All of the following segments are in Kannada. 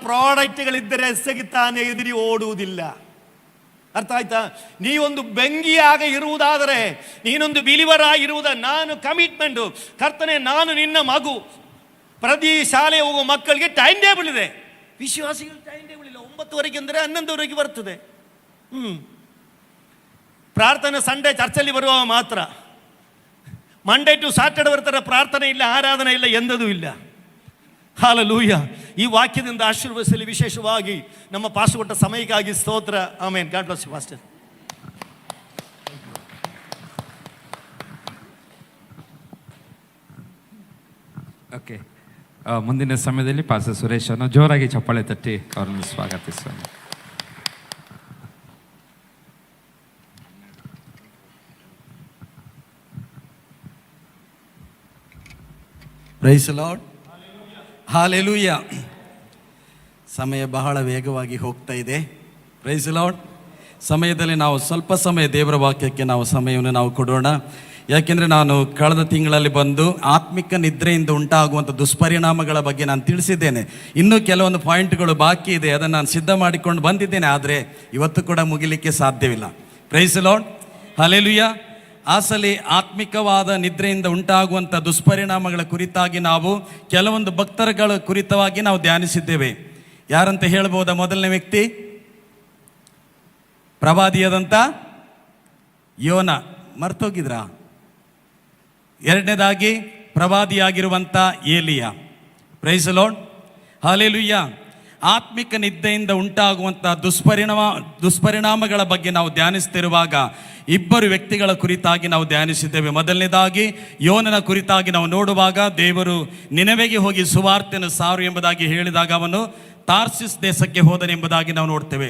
ಪ್ರಾಡಕ್ಟ್ಗಳಿದ್ದರೆ ಎಸಗುತ್ತಾನೆ, ಎದುರಿ ಓಡುವುದಿಲ್ಲ. ಅರ್ಥ ಆಯ್ತಾ? ನೀವೊಂದು ಬೆಂಕಿಯಾಗ ಇರುವುದಾದರೆ, ನೀನೊಂದು ಬಿಲಿವರಾಗಿರುವುದ, ನಾನು ಕಮಿಟ್ಮೆಂಟು, ಕರ್ತನೆ ನಾನು ನಿನ್ನ ಮಗು. ಪ್ರತಿ ಶಾಲೆ ಹೋಗುವ ಮಕ್ಕಳಿಗೆ ಟೈಮ್ ಟೇಬಲ್ ಇದೆ, ವಿಶ್ವಾಸಿಗಳು ಟೈಮ್ ಟೇಬಲ್ ಇಲ್ಲ. 9:30 ಅಂದರೆ 11:00 ಬರ್ತದೆ. ಪ್ರಾರ್ಥನೆ ಸಂಡೇ ಚರ್ಚಲ್ಲಿ ಬರುವಾಗ ಮಾತ್ರ. ಮಂಡೇ ಟು ಸಾಟರ್ಡೆ ಬರ್ತಾರೆ, ಪ್ರಾರ್ಥನೆ ಇಲ್ಲ, ಆರಾಧನೆ ಇಲ್ಲ, ಎಂದದೂ ಇಲ್ಲ. ಹಾಲೆಲೂಯ. ಈ ವಾಕ್ಯದಿಂದ ಆಶೀರ್ವದಿಸಲಿ. ವಿಶೇಷವಾಗಿ ನಮ್ಮ ಪಾಸ್ಟರ್ ಕೊಟ್ಟ ಸಮಯಕ್ಕಾಗಿ ಸ್ತೋತ್ರ. Amen. God bless you pastor. Okay, ಮುಂದಿನ ಸಮಯದಲ್ಲಿ ಪಾಸ್ಟರ್ ಸುರೇಶ್ ಅನ್ನು ಜೋರಾಗಿ ಚಪ್ಪಾಳೆ ತಟ್ಟಿ ಅವರನ್ನು ಸ್ವಾಗತಿಸೋಣ. Price lord. ಹಾಲೆಲೂಯ. ಸಮಯ ಬಹಳ ವೇಗವಾಗಿ ಹೋಗ್ತಾ ಇದೆ. Praise Lord. ಸಮಯದಲ್ಲಿ ನಾವು ಸ್ವಲ್ಪ ಸಮಯ ದೇವರ ವಾಕ್ಯಕ್ಕೆ ನಾವು ಸಮಯವನ್ನು ನಾವು ಕೊಡೋಣ. ಯಾಕೆಂದರೆ ನಾನು ಕಳೆದ ತಿಂಗಳಲ್ಲಿ ಬಂದು ಆತ್ಮಿಕ ನಿದ್ರೆಯಿಂದ ಉಂಟಾಗುವಂಥ ದುಷ್ಪರಿಣಾಮಗಳ ಬಗ್ಗೆ ನಾನು ತಿಳಿಸಿದ್ದೇನೆ. ಇನ್ನೂ ಕೆಲವೊಂದು ಪಾಯಿಂಟ್ಗಳು ಬಾಕಿ ಇದೆ, ಅದನ್ನು ನಾನು ಸಿದ್ಧ ಮಾಡಿಕೊಂಡು ಬಂದಿದ್ದೇನೆ. ಆದರೆ ಇವತ್ತು ಕೂಡ ಮುಗಿಲಿಕ್ಕೆ ಸಾಧ್ಯವಿಲ್ಲ. Praise lord. ಹಾಲೆಲೂಯ. ಆ ಸಲ ಆತ್ಮಿಕವಾದ ನಿದ್ರೆಯಿಂದ ಉಂಟಾಗುವಂಥ ದುಷ್ಪರಿಣಾಮಗಳ ಕುರಿತಾಗಿ ನಾವು ಕೆಲವೊಂದು ಭಕ್ತರುಗಳ ಕುರಿತವಾಗಿ ನಾವು ಧ್ಯಾನಿಸಿದ್ದೇವೆ. ಯಾರಂತ ಹೇಳ್ಬೋದಾ? ಮೊದಲನೇ ವ್ಯಕ್ತಿ ಪ್ರವಾದಿಯಾದಂಥ ಯೋನ, ಮರ್ತೋಗಿದ್ರಾ? ಎರಡನೇದಾಗಿ ಪ್ರವಾದಿಯಾಗಿರುವಂಥ ಏಲಿಯ. Praise lord. ಹಾಲೆಲೂಯ. ಆತ್ಮಿಕ ನಿದ್ದೆಯಿಂದ ಉಂಟಾಗುವಂಥ ದುಷ್ಪರಿಣಾಮಗಳ ಬಗ್ಗೆ ನಾವು ಧ್ಯಾನಿಸ್ತಿರುವಾಗ ಇಬ್ಬರು ವ್ಯಕ್ತಿಗಳ ಕುರಿತಾಗಿ ನಾವು ಧ್ಯಾನಿಸಿದ್ದೇವೆ. ಮೊದಲನೇದಾಗಿ ಯೋನನ ಕುರಿತಾಗಿ ನಾವು ನೋಡುವಾಗ, ದೇವರು ನಿನೆವೆಗೆ ಹೋಗಿ ಸುವಾರ್ತೆಯನ್ನು ಸಾರು ಎಂಬುದಾಗಿ ಹೇಳಿದಾಗ ಅವನು ತಾರ್ಸಿಸ್ ದೇಶಕ್ಕೆ ಹೋದನೆಂಬುದಾಗಿ ನಾವು ನೋಡ್ತೇವೆ.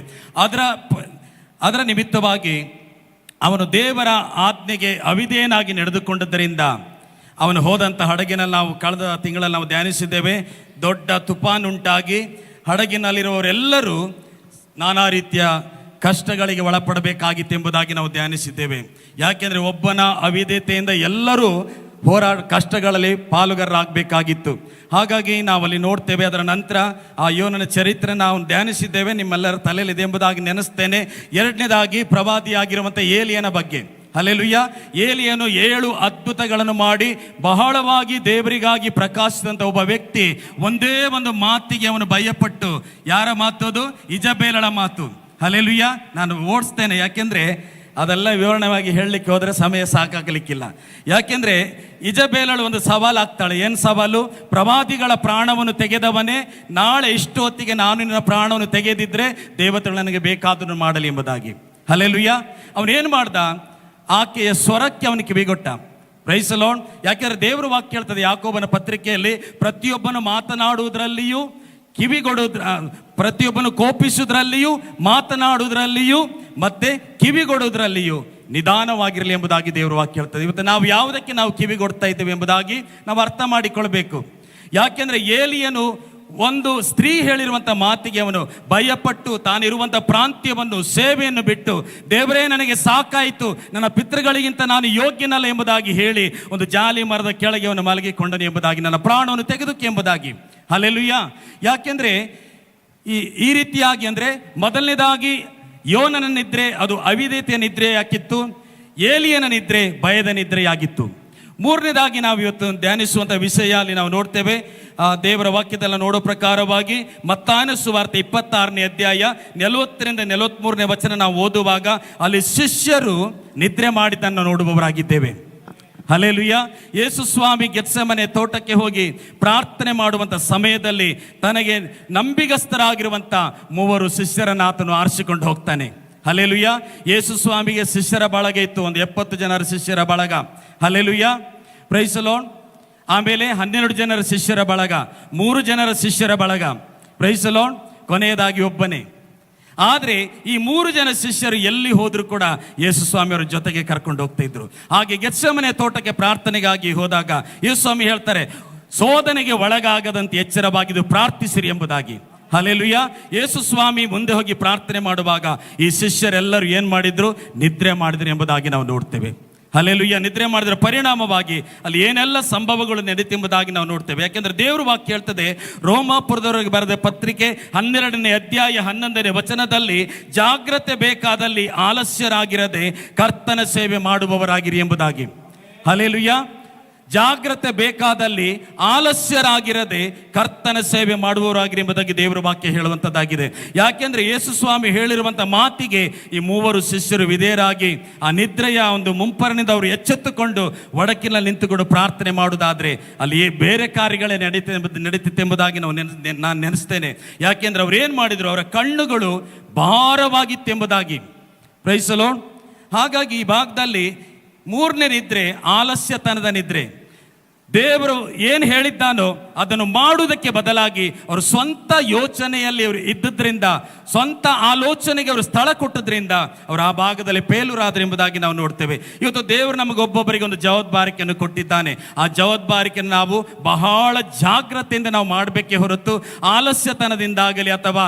ಅದರ ನಿಮಿತ್ತವಾಗಿ ಅವನು ದೇವರ ಆಜ್ಞೆಗೆ ಅವಿಧೇಯನಾಗಿ ನಡೆದುಕೊಂಡದ್ದರಿಂದ ಅವನು ಹೋದಂಥ ಹಡಗಿನಲ್ಲಿ ನಾವು ಕಳೆದ ತಿಂಗಳಲ್ಲಿ ನಾವು ಧ್ಯಾನಿಸಿದ್ದೇವೆ. ದೊಡ್ಡ ತುಫಾನುಂಟಾಗಿ ಹಡಗಿನಲ್ಲಿರುವವರೆಲ್ಲರೂ ನಾನಾ ರೀತಿಯ ಕಷ್ಟಗಳಿಗೆ ಒಳಪಡಬೇಕಾಗಿತ್ತು ಎಂಬುದಾಗಿ ನಾವು ಧ್ಯಾನಿಸಿದ್ದೇವೆ. ಯಾಕೆಂದರೆ ಒಬ್ಬನ ಅವಿಧೇಯತೆಯಿಂದ ಎಲ್ಲರೂ ಕಷ್ಟಗಳಲ್ಲಿ ಪಾಲುಗಾರರಾಗಬೇಕಾಗಿತ್ತು. ಹಾಗಾಗಿ ನಾವಲ್ಲಿ ನೋಡ್ತೇವೆ. ಅದರ ನಂತರ ಆ ಯೋನನ ಚರಿತ್ರೆ ನಾವು ಧ್ಯಾನಿಸಿದ್ದೇವೆ, ನಿಮ್ಮೆಲ್ಲರ ತಲೆಯಲ್ಲಿದೆ ಎಂಬುದಾಗಿ ನೆನೆಸ್ತೇನೆ. ಎರಡನೇದಾಗಿ ಪ್ರವಾದಿಯಾಗಿರುವಂಥ ಏಲಿಯನ ಬಗ್ಗೆ. ಹಲ್ಲೆಲೂಯಾ. ಏಲಿಯನು 7 ಅದ್ಭುತಗಳನ್ನು ಮಾಡಿ ಬಹಳವಾಗಿ ದೇವರಿಗಾಗಿ ಪ್ರಕಾಶಿಸಿದಂಥ ಒಬ್ಬ ವ್ಯಕ್ತಿ. ಒಂದೇ ಒಂದು ಮಾತಿಗೆ ಅವನು ಭಯಪಟ್ಟು, ಯಾರ ಮಾತು ಅದು? ಇಜಬೇಲಳ ಮಾತು. ಹಲ್ಲೆಲೂಯಾ. ನಾನು ಓಡಿಸ್ತೇನೆ, ಯಾಕೆಂದರೆ ಅದೆಲ್ಲ ವಿವರಣವಾಗಿ ಹೇಳಲಿಕ್ಕೆ ಹೋದರೆ ಸಮಯ ಸಾಕಾಗಲಿಕ್ಕಿಲ್ಲ. ಯಾಕೆಂದರೆ ಇಜಬೇಲಳು ಒಂದು ಸವಾಲು ಆಗ್ತಾಳೆ. ಏನು ಸವಾಲು? ಪ್ರವಾದಿಗಳ ಪ್ರಾಣವನ್ನು ತೆಗೆದವನೇ, ನಾಳೆ ಇಷ್ಟು ಹೊತ್ತಿಗೆ ನಾನು ನಿನ್ನ ಪ್ರಾಣವನ್ನು ತೆಗೆದಿದ್ದರೆ ದೇವತೆಗಳು ನನಗೆ ಬೇಕಾದನ್ನು ಮಾಡಲಿ ಎಂಬುದಾಗಿ. ಹಲ್ಲೆಲೂಯಾ. ಅವನೇನು ಮಾಡ್ದ? ಆಕೆಯ ಸ್ವರಕ್ಕೆ ಅವನು ಕಿವಿಗೊಟ್ಟ. Price lord. ಯಾಕೆಂದರೆ ದೇವರ ವಾಕ್ಯ ಹೇಳ್ತದೆ ಯಾಕೋಬನ ಪತ್ರಿಕೆಯಲ್ಲಿ, ಪ್ರತಿಯೊಬ್ಬನು ಮಾತನಾಡುವುದರಲ್ಲಿಯೂ ಪ್ರತಿಯೊಬ್ಬನು ಕೋಪಿಸುವುದರಲ್ಲಿಯೂ ಮಾತನಾಡುವುದರಲ್ಲಿಯೂ ಮತ್ತೆ ಕಿವಿಗೊಡುವುದರಲ್ಲಿಯೂ ನಿಧಾನವಾಗಿರಲಿ ಎಂಬುದಾಗಿ ದೇವರ ವಾಕ್ಯ ಹೇಳ್ತದೆ. ಇವತ್ತು ನಾವು ಯಾವುದಕ್ಕೆ ನಾವು ಕಿವಿಗೊಡ್ತಾ ಇದ್ದೇವೆ ಎಂಬುದಾಗಿ ನಾವು ಅರ್ಥ ಮಾಡಿಕೊಳ್ಬೇಕು. ಯಾಕೆಂದರೆ ಏಲಿಯನು ಒಂದು ಸ್ತ್ರೀ ಹೇಳಿರುವಂಥ ಮಾತಿಗೆ ಅವನು ಭಯಪಟ್ಟು ತಾನಿರುವಂಥ ಪ್ರಾಂತ್ಯವನ್ನು, ಸೇವೆಯನ್ನು ಬಿಟ್ಟು, ದೇವರೇ ನನಗೆ ಸಾಕಾಯಿತು, ನನ್ನ ಪಿತೃಗಳಿಗಿಂತ ನಾನು ಯೋಗ್ಯನಲ್ಲ ಎಂಬುದಾಗಿ ಹೇಳಿ ಒಂದು ಜಾಲಿ ಮರದ ಕೆಳಗೆ ಅವನು ಮಲಗಿಕೊಂಡನು ಎಂಬುದಾಗಿ, ನನ್ನ ಪ್ರಾಣವನ್ನು ತೆಗೆದುಕೆ ಎಂಬುದಾಗಿ. ಹಲ್ಲೆಲೂಯಾ. ಯಾಕೆಂದರೆ ಈ ರೀತಿಯಾಗಿ ಅಂದರೆ ಮೊದಲನೇದಾಗಿ ಯೋನನ ನಿದ್ರೆ ಅದು ಅವಿಧೇಯತೆಯ ನಿದ್ರೆಯಾಗಿತ್ತು. ಏಲಿಯನ ನಿದ್ರೆ ಭಯದ ನಿದ್ರೆಯಾಗಿತ್ತು. ಮೂರನೇದಾಗಿ ನಾವು ಇವತ್ತು ಧ್ಯಾನಿಸುವಂಥ ವಿಷಯ ಅಲ್ಲಿ ನಾವು ನೋಡ್ತೇವೆ. ದೇವರ ವಾಕ್ಯದಲ್ಲ ನೋಡೋ ಪ್ರಕಾರವಾಗಿ ಮತ್ತಾಯನ ಸುವಾರ್ತೆ 26ನೇ ಅಧ್ಯಾಯ 40ರಿಂದ 43ನೇ ವಚನ ನಾವು ಓದುವಾಗ ಅಲ್ಲಿ ಶಿಷ್ಯರು ನಿದ್ರೆ ಮಾಡಿದ್ದನ್ನು ನೋಡುವವರಾಗಿದ್ದೇವೆ. ಹಲ್ಲೆಲೂಯಾ. ಯೇಸು ಸ್ವಾಮಿ ಗೆತ್ಸೆಮನೆ ತೋಟಕ್ಕೆ ಹೋಗಿ ಪ್ರಾರ್ಥನೆ ಮಾಡುವಂಥ ಸಮಯದಲ್ಲಿ ತನಗೆ ನಂಬಿಗಸ್ತರಾಗಿರುವಂಥ 3 ಶಿಷ್ಯರನ್ನು ಆತನು ಆರಿಸಿಕೊಂಡು ಹೋಗ್ತಾನೆ. ಹಲ್ಲೆಲೂಯಾ. ಯೇಸು ಸ್ವಾಮಿಗೆ ಶಿಷ್ಯರ ಬಳಗ ಇತ್ತು, ಒಂದು 70 ಜನರ ಶಿಷ್ಯರ ಬಳಗ. ಹಲ್ಲೆಲೂಯಾ. Praise Lord. ಆಮೇಲೆ 12 ಜನರ ಶಿಷ್ಯರ ಬಳಗ, 3 ಜನರ ಶಿಷ್ಯರ ಬಳಗ. Praise Lord. ಕೊನೆಯದಾಗಿ ಒಬ್ಬನೇ. ಆದರೆ ಈ 3 ಜನ ಶಿಷ್ಯರು ಎಲ್ಲಿ ಹೋದರೂ ಕೂಡ ಯೇಸು ಸ್ವಾಮಿಯವರ ಜೊತೆಗೆ ಕರ್ಕೊಂಡು ಹೋಗ್ತಾ ಇದ್ರು. ಹಾಗೆ ಗೆತ್ಸೆಮನೆ ತೋಟಕ್ಕೆ ಪ್ರಾರ್ಥನೆಗಾಗಿ ಹೋದಾಗ ಯೇಸು ಸ್ವಾಮಿ ಹೇಳ್ತಾರೆ, ಶೋಧನೆಗೆ ಒಳಗಾಗದಂತೆ ಎಚ್ಚರವಾಗಿದ್ದು ಪ್ರಾರ್ಥಿಸಿರಿ ಎಂಬುದಾಗಿ. ಹಲ್ಲೆಲೂಯಾ. ಯೇಸು ಸ್ವಾಮಿ ಮುಂದೆ ಹೋಗಿ ಪ್ರಾರ್ಥನೆ ಮಾಡುವಾಗ ಈ ಶಿಷ್ಯರೆಲ್ಲರೂ ಏನು ಮಾಡಿದ್ರು? ನಿದ್ರೆ ಮಾಡಿದ್ರು ಎಂಬುದಾಗಿ ನಾವು ನೋಡ್ತೇವೆ. ಹಲ್ಲೆಲೂಯಾ. ನಿದ್ರೆ ಮಾಡಿದ್ರ ಪರಿಣಾಮವಾಗಿ ಅಲ್ಲಿ ಏನೆಲ್ಲ ಸಂಭವಗಳು ನಡೀತೆಂಬುದಾಗಿ ನಾವು ನೋಡ್ತೇವೆ. ಯಾಕೆಂದ್ರೆ ದೇವ್ರ ವಾಕ್ಯ ಹೇಳ್ತದೆ, ರೋಮಾಪುರದವರಿಗೆ ಬರೆದ ಪತ್ರಿಕೆ 12ನೇ ಅಧ್ಯಾಯ 11ನೇ ವಚನದಲ್ಲಿ, ಜಾಗ್ರತೆ ಬೇಕಾದಲ್ಲಿ ಆಲಸ್ಯರಾಗಿರದೆ ಕರ್ತನ ಸೇವೆ ಮಾಡುವವರಾಗಿರಿ ಎಂಬುದಾಗಿ. ಹಲ್ಲೆಲೂಯಾ. ಜಾಗ್ರತೆ ಬೇಕಾದಲ್ಲಿ ಆಲಸ್ಯರಾಗಿರದೆ ಕರ್ತನ ಸೇವೆ ಮಾಡುವವರಾಗಿರಿ ಎಂಬುದಾಗಿ ದೇವರ ವಾಕ್ಯ ಹೇಳುವಂಥದ್ದಾಗಿದೆ. ಯಾಕೆಂದ್ರೆ ಯೇಸು ಸ್ವಾಮಿ ಹೇಳಿರುವಂಥ ಮಾತಿಗೆ ಈ 3 ಶಿಷ್ಯರು ವಿಧೇಯರಾಗಿ ಆ ನಿದ್ರೆಯ ಒಂದು ಮುಂಪರಿನಿಂದ ಅವರು ಎಚ್ಚೆತ್ತುಕೊಂಡು ಒಡಕಿನಲ್ಲಿ ನಿಂತುಕೊಂಡು ಪ್ರಾರ್ಥನೆ ಮಾಡುವುದಾದ್ರೆ ಅಲ್ಲಿ ಬೇರೆ ಕಾರ್ಯಗಳೇ ನಡೀತಿತ್ತೆಂಬುದಾಗಿ ನಾನು ನೆನೆಸ್ತೇನೆ. ಯಾಕೆಂದ್ರೆ ಅವ್ರು ಏನು ಮಾಡಿದ್ರು, ಅವರ ಕಣ್ಣುಗಳು ಭಾರವಾಗಿತ್ತೆಂಬುದಾಗಿ. Price the Lord. ಹಾಗಾಗಿ ಈ ಭಾಗದಲ್ಲಿ 3ನೇ ನಿದ್ರೆ ಆಲಸ್ಯತನದ ನಿದ್ರೆ. ದೇವರು ಏನು ಹೇಳಿದ್ದಾನೋ ಅದನ್ನು ಮಾಡುವುದಕ್ಕೆ ಬದಲಾಗಿ ಅವರು ಸ್ವಂತ ಯೋಚನೆಯಲ್ಲಿ ಅವರು ಇದ್ದದ್ರಿಂದ, ಸ್ವಂತ ಆಲೋಚನೆಗೆ ಅವರು ಸ್ಥಳ ಕೊಟ್ಟದ್ರಿಂದ ಅವರು ಆ ಭಾಗದಲ್ಲಿ ಫೇಲೂರಾದ್ರು ಎಂಬುದಾಗಿ ನಾವು ನೋಡ್ತೇವೆ. ಇವತ್ತು ದೇವರು ನಮಗೆ ಒಬ್ಬೊಬ್ಬರಿಗೆ ಒಂದು ಜವಾಬ್ದಾರಿಕೆಯನ್ನು ಕೊಟ್ಟಿದ್ದಾನೆ. ಆ ಜವಾಬ್ದಾರಿಕೆಯನ್ನು ನಾವು ಬಹಳ ಜಾಗ್ರತೆಯಿಂದ ನಾವು ಮಾಡಬೇಕೇ ಹೊರತು ಆಲಸ್ಯತನದಿಂದಾಗಲಿ ಅಥವಾ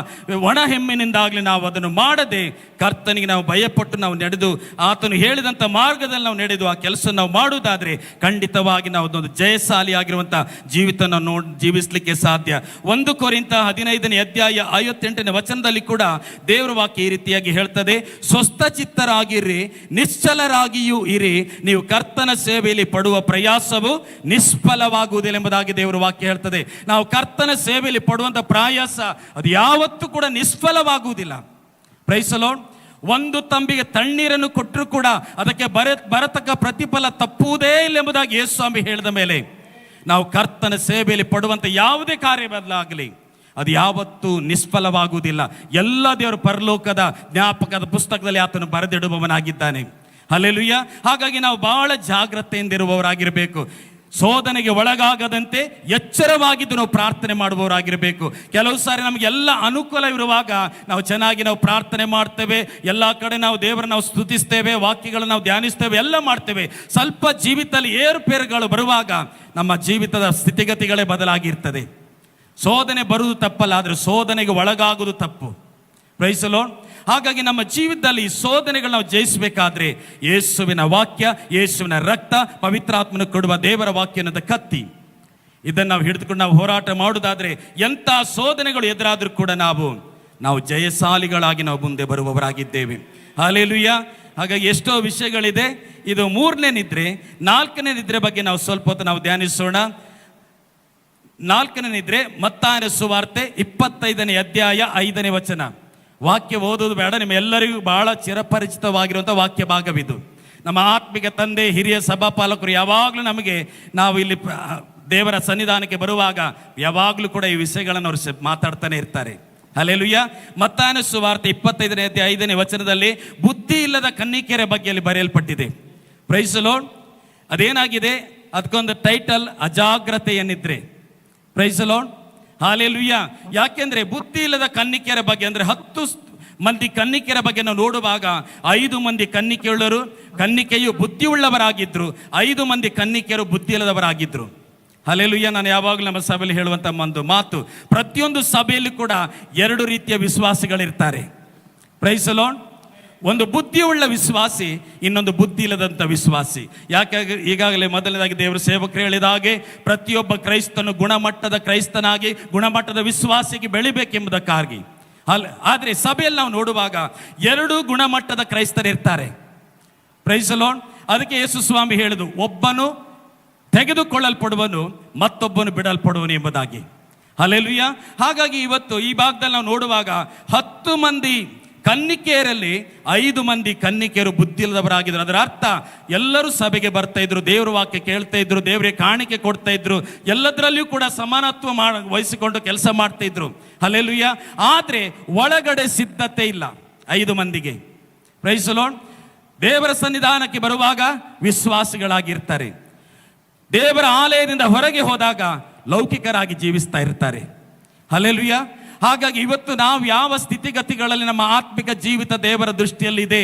ಒಣ ಹೆಮ್ಮಿನಿಂದಾಗಲಿ ನಾವು ಅದನ್ನು ಮಾಡದೆ ಕರ್ತನಿಗೆ ನಾವು ಭಯಪಟ್ಟು ನಾವು ನಡೆದು ಆತನು ಹೇಳಿದಂಥ ಮಾರ್ಗದಲ್ಲಿ ನಾವು ನಡೆದು ಆ ಕೆಲಸ ನಾವು ಮಾಡುವುದಾದರೆ ಖಂಡಿತವಾಗಿ ನಾವು ಅದೊಂದು ಜಯಶಾಲಿ ಆಗಿರುವಂಥ ಜೀವಿತ ನಾವು ಜೀವಿಸಲಿಕ್ಕೆ ಸಾಧ್ಯ. 1 ಕೊರಿಂಥ 15ನೇ ಅಧ್ಯಾಯ 58ನೇ ವಚನದಲ್ಲಿ ಕೂಡ ದೇವರ ವಾಕ್ಯ ಈ ರೀತಿಯಾಗಿ ಹೇಳ್ತದೆ, ಸ್ವಸ್ಥಚಿತ್ತರಾಗಿರ್ರಿ, ನಿಶ್ಚಲರಾಗಿಯೂ ಇರಿ, ನೀವು ಕರ್ತನ ಸೇವೆಯಲ್ಲಿ ಪಡುವ ಪ್ರಯಾಸವು ನಿಷ್ಫಲವಾಗುವುದಿಲ್ಲ ಎಂಬುದಾಗಿ ದೇವರ ವಾಕ್ಯ ಹೇಳ್ತದೆ. ನಾವು ಕರ್ತನ ಸೇವೆಯಲ್ಲಿ ಪಡುವಂಥ ಪ್ರಯಾಸ ಅದು ಯಾವತ್ತೂ ಕೂಡ ನಿಷ್ಫಲವಾಗುವುದಿಲ್ಲ. Praise the lord. 1 ತಂಬಿಗೆ ತಣ್ಣೀರನ್ನು ಕೊಟ್ಟರೂ ಕೂಡ ಅದಕ್ಕೆ ಬರತಕ್ಕ ಪ್ರತಿಫಲ ತಪ್ಪುವುದೇ ಇಲ್ಲ ಎಂಬುದಾಗಿ ಯೇಸು ಸ್ವಾಮಿ ಹೇಳಿದ ಮೇಲೆ ನಾವು ಕರ್ತನ ಸೇವೆಯಲ್ಲಿ ಪಡುವಂಥ ಯಾವುದೇ ಕಾರ್ಯ ಬದಲಾಗಲಿ ಅದು ಯಾವತ್ತೂ ನಿಷ್ಫಲವಾಗುವುದಿಲ್ಲ. ಎಲ್ಲ ದೇವರ ಪರಲೋಕದ ಜ್ಞಾಪಕದ ಪುಸ್ತಕದಲ್ಲಿ ಆತನು ಬರೆದಿಡುವವನಾಗಿದ್ದಾನೆ. ಹಲ್ಲೆಲೂಯಾ. ಹಾಗಾಗಿ ನಾವು ಬಹಳ ಜಾಗ್ರತೆಯಿಂದಿರುವವರಾಗಿರಬೇಕು. ಶೋಧನೆಗೆ ಒಳಗಾಗದಂತೆ ಎಚ್ಚರವಾಗಿದ್ದು ನಾವು ಪ್ರಾರ್ಥನೆ ಮಾಡುವವರಾಗಿರಬೇಕು. ಕೆಲವು ಸಾರಿ ನಮಗೆಲ್ಲ ಅನುಕೂಲವಿರುವಾಗ ನಾವು ಚೆನ್ನಾಗಿ ನಾವು ಪ್ರಾರ್ಥನೆ ಮಾಡ್ತೇವೆ, ಎಲ್ಲ ಕಡೆ ನಾವು ದೇವರನ್ನು ನಾವು ಸ್ತುತಿಸ್ತೇವೆ, ವಾಕ್ಯಗಳನ್ನು ನಾವು ಧ್ಯಾನಿಸ್ತೇವೆ, ಎಲ್ಲ ಮಾಡ್ತೇವೆ. ಸ್ವಲ್ಪ ಜೀವಿತದಲ್ಲಿ ಏರುಪೇರುಗಳು ಬರುವಾಗ ನಮ್ಮ ಜೀವಿತದ ಸ್ಥಿತಿಗತಿಗಳೇ ಬದಲಾಗಿರ್ತದೆ. ಶೋಧನೆ ಬರುವುದು ತಪ್ಪಲ್ಲ, ಆದರೆ ಶೋಧನೆಗೆ ಒಳಗಾಗುವುದು ತಪ್ಪು. Praise the Lord. ಹಾಗಾಗಿ ನಮ್ಮ ಜೀವಿತದಲ್ಲಿ ಈ ಶೋಧನೆಗಳು ನಾವು ಜಯಿಸಬೇಕಾದ್ರೆ ಯೇಸುವಿನ ವಾಕ್ಯ, ಯೇಸುವಿನ ರಕ್ತ, ಪವಿತ್ರಾತ್ಮನ ಕೊಡುವ ದೇವರ ವಾಕ್ಯ ಅನ್ನೋದ ಕತ್ತಿ, ಇದನ್ನು ನಾವು ಹಿಡಿದುಕೊಂಡು ನಾವು ಹೋರಾಟ ಮಾಡುವುದಾದ್ರೆ ಎಂಥ ಶೋಧನೆಗಳು ಎದುರಾದರೂ ಕೂಡ ನಾವು ಜಯಶಾಲಿಗಳಾಗಿ ನಾವು ಮುಂದೆ ಬರುವವರಾಗಿದ್ದೇವೆ. ಹಲ್ಲೆಲೂಯಾ. ಹಾಗಾಗಿ ಎಷ್ಟೋ ವಿಷಯಗಳಿದೆ. ಇದು 3ನೇ ನಿದ್ರೆ. 4ನೇ ನಿದ್ರೆ ಬಗ್ಗೆ ನಾವು ಸ್ವಲ್ಪ ಹೊತ್ತು ನಾವು ಧ್ಯಾನಿಸೋಣ. 4ನೇ ನಿದ್ರೆ ಮತ್ತಾಯನ ಸುವಾರ್ತೆ 25ನೇ ಅಧ್ಯಾಯ 5ನೇ ವಚನ. ವಾಕ್ಯ ಓದೋದು ಬೇಡ, ನಿಮ್ಮ ಎಲ್ಲರಿಗೂ ಬಹಳ ಚಿರಪರಿಚಿತವಾಗಿರುವಂಥ ವಾಕ್ಯ ಭಾಗವಿದು. ನಮ್ಮ ಆತ್ಮಿಕ ತಂದೆ, ಹಿರಿಯ ಸಭಾಪಾಲಕರು ಯಾವಾಗಲೂ ನಮಗೆ ನಾವು ಇಲ್ಲಿ ದೇವರ ಸನ್ನಿಧಾನಕ್ಕೆ ಬರುವಾಗ ಯಾವಾಗಲೂ ಕೂಡ ಈ ವಿಷಯಗಳನ್ನು ಅವರು ಮಾತಾಡ್ತಾನೆ ಇರ್ತಾರೆ. ಹಲ್ಲೆಲೂಯಾ. ಮತ್ತಾಯನ ಸುವಾರ್ತೆ 25ನೇ ಅಧ್ಯಾಯ 5ನೇ ವಚನದಲ್ಲಿ ಬುದ್ಧಿ ಇಲ್ಲದ ಕನ್ನಿಕೆಯರ ಬಗ್ಗೆ ಅಲ್ಲಿ ಬರೆಯಲ್ಪಟ್ಟಿದೆ. Price the lord. ಅದೇನಾಗಿದೆ, ಅದಕ್ಕೊಂದು ಟೈಟಲ್ ಅಜಾಗ್ರತೆಯ ನಿದ್ರೆ. Praise the lord. ಹಲ್ಲೆಲೂಯಾ. ಯಾಕೆಂದ್ರೆ ಬುದ್ಧಿ ಇಲ್ಲದ ಕನ್ನಿಕೆಯರ ಬಗ್ಗೆ ಅಂದ್ರೆ 10 ಮಂದಿ ಕನ್ನಿಕೆಯರ ಬಗ್ಗೆ ನಾವು ನೋಡುವಾಗ 5 ಮಂದಿ ಕನ್ನಿಕೆಯು ಬುದ್ಧಿಯುಳ್ಳವರಾಗಿದ್ರು, 5 ಮಂದಿ ಕನ್ನಿಕೆಯರು ಬುದ್ಧಿ ಇಲ್ಲದವರಾಗಿದ್ರು. ಹಲ್ಲೆಲೂಯಾ. ನಾನು ಯಾವಾಗಲೂ ನಮ್ಮ ಸಭೆಯಲ್ಲಿ ಹೇಳುವಂಥ ಒಂದು ಮಾತು, ಪ್ರತಿಯೊಂದು ಸಭೆಯಲ್ಲಿ ಕೂಡ 2 ರೀತಿಯ ವಿಶ್ವಾಸಿಗಳಿರ್ತಾರೆ. Price the lord. ಒಂದು ಬುದ್ಧಿಯುಳ್ಳ ವಿಶ್ವಾಸಿ, ಇನ್ನೊಂದು ಬುದ್ಧಿ ಇಲ್ಲದಂಥ ವಿಶ್ವಾಸಿ. ಯಾಕೆ ಈಗಾಗಲೇ ಮೊದಲನೇದಾಗಿ ದೇವರು ಸೇವಕರು ಹೇಳಿದ ಹಾಗೆ ಪ್ರತಿಯೊಬ್ಬ ಕ್ರೈಸ್ತನು ಗುಣಮಟ್ಟದ ಕ್ರೈಸ್ತನಾಗಿ ಗುಣಮಟ್ಟದ ವಿಶ್ವಾಸಿಗೆ ಬೆಳಿಬೇಕೆಂಬುದಕ್ಕಾಗಿ. ಆದರೆ ಸಭೆಯಲ್ಲಿ ನಾವು ನೋಡುವಾಗ 2 ಗುಣಮಟ್ಟದ ಕ್ರೈಸ್ತರಿರ್ತಾರೆ. Price the lord. ಅದಕ್ಕೆ ಯೇಸು ಸ್ವಾಮಿ ಹೇಳಿದು, ಒಬ್ಬನು ತೆಗೆದುಕೊಳ್ಳಲ್ಪಡುವನು, ಮತ್ತೊಬ್ಬನು ಬಿಡಲ್ಪಡುವನು ಎಂಬುದಾಗಿ. ಹಲ್ಲೆಲೂಯಾ. ಹಾಗಾಗಿ ಇವತ್ತು ಈ ಭಾಗದಲ್ಲಿ ನಾವು ನೋಡುವಾಗ 10 ಮಂದಿ ಕನ್ನಿಕೆಯರಲ್ಲಿ 5 ಮಂದಿ ಕನ್ನಿಕೆಯರು ಬುದ್ಧಿ ಇಲ್ಲದವರಾಗಿದ್ರು. ಅದರ ಅರ್ಥ ಎಲ್ಲರೂ ಸಭೆಗೆ ಬರ್ತಾ ಇದ್ರು, ದೇವರ ವಾಕ್ಯ ಕೇಳ್ತಾ ಇದ್ರು, ದೇವರಿಗೆ ಕಾಣಿಕೆ ಕೊಡ್ತಾ ಇದ್ರು, ಎಲ್ಲದರಲ್ಲಿಯೂ ಕೂಡ ಸಮಾನತ್ವ ವಹಿಸಿಕೊಂಡು ಕೆಲಸ ಮಾಡ್ತಾ ಇದ್ರು. ಹಲ್ಲೆಲೂಯಾ. ಆದರೆ ಒಳಗಡೆ ಸಿದ್ಧತೆ ಇಲ್ಲ 5 ಮಂದಿಗೆ. Praise the Lord. ದೇವರ ಸನ್ನಿಧಾನಕ್ಕೆ ಬರುವಾಗ ವಿಶ್ವಾಸಿಗಳಾಗಿರ್ತಾರೆ, ದೇವರ ಆಲಯದಿಂದ ಹೊರಗೆ ಹೋದಾಗ ಲೌಕಿಕರಾಗಿ ಜೀವಿಸ್ತಾ ಇರ್ತಾರೆ. ಹಲ್ಲೆಲೂಯಾ. ಹಾಗಾಗಿ ಇವತ್ತು ನಾವು ಯಾವ ಸ್ಥಿತಿಗತಿಗಳಲ್ಲಿ ನಮ್ಮ ಆತ್ಮಿಕ ಜೀವಿತ ದೇವರ ದೃಷ್ಟಿಯಲ್ಲಿ ಇದೆ,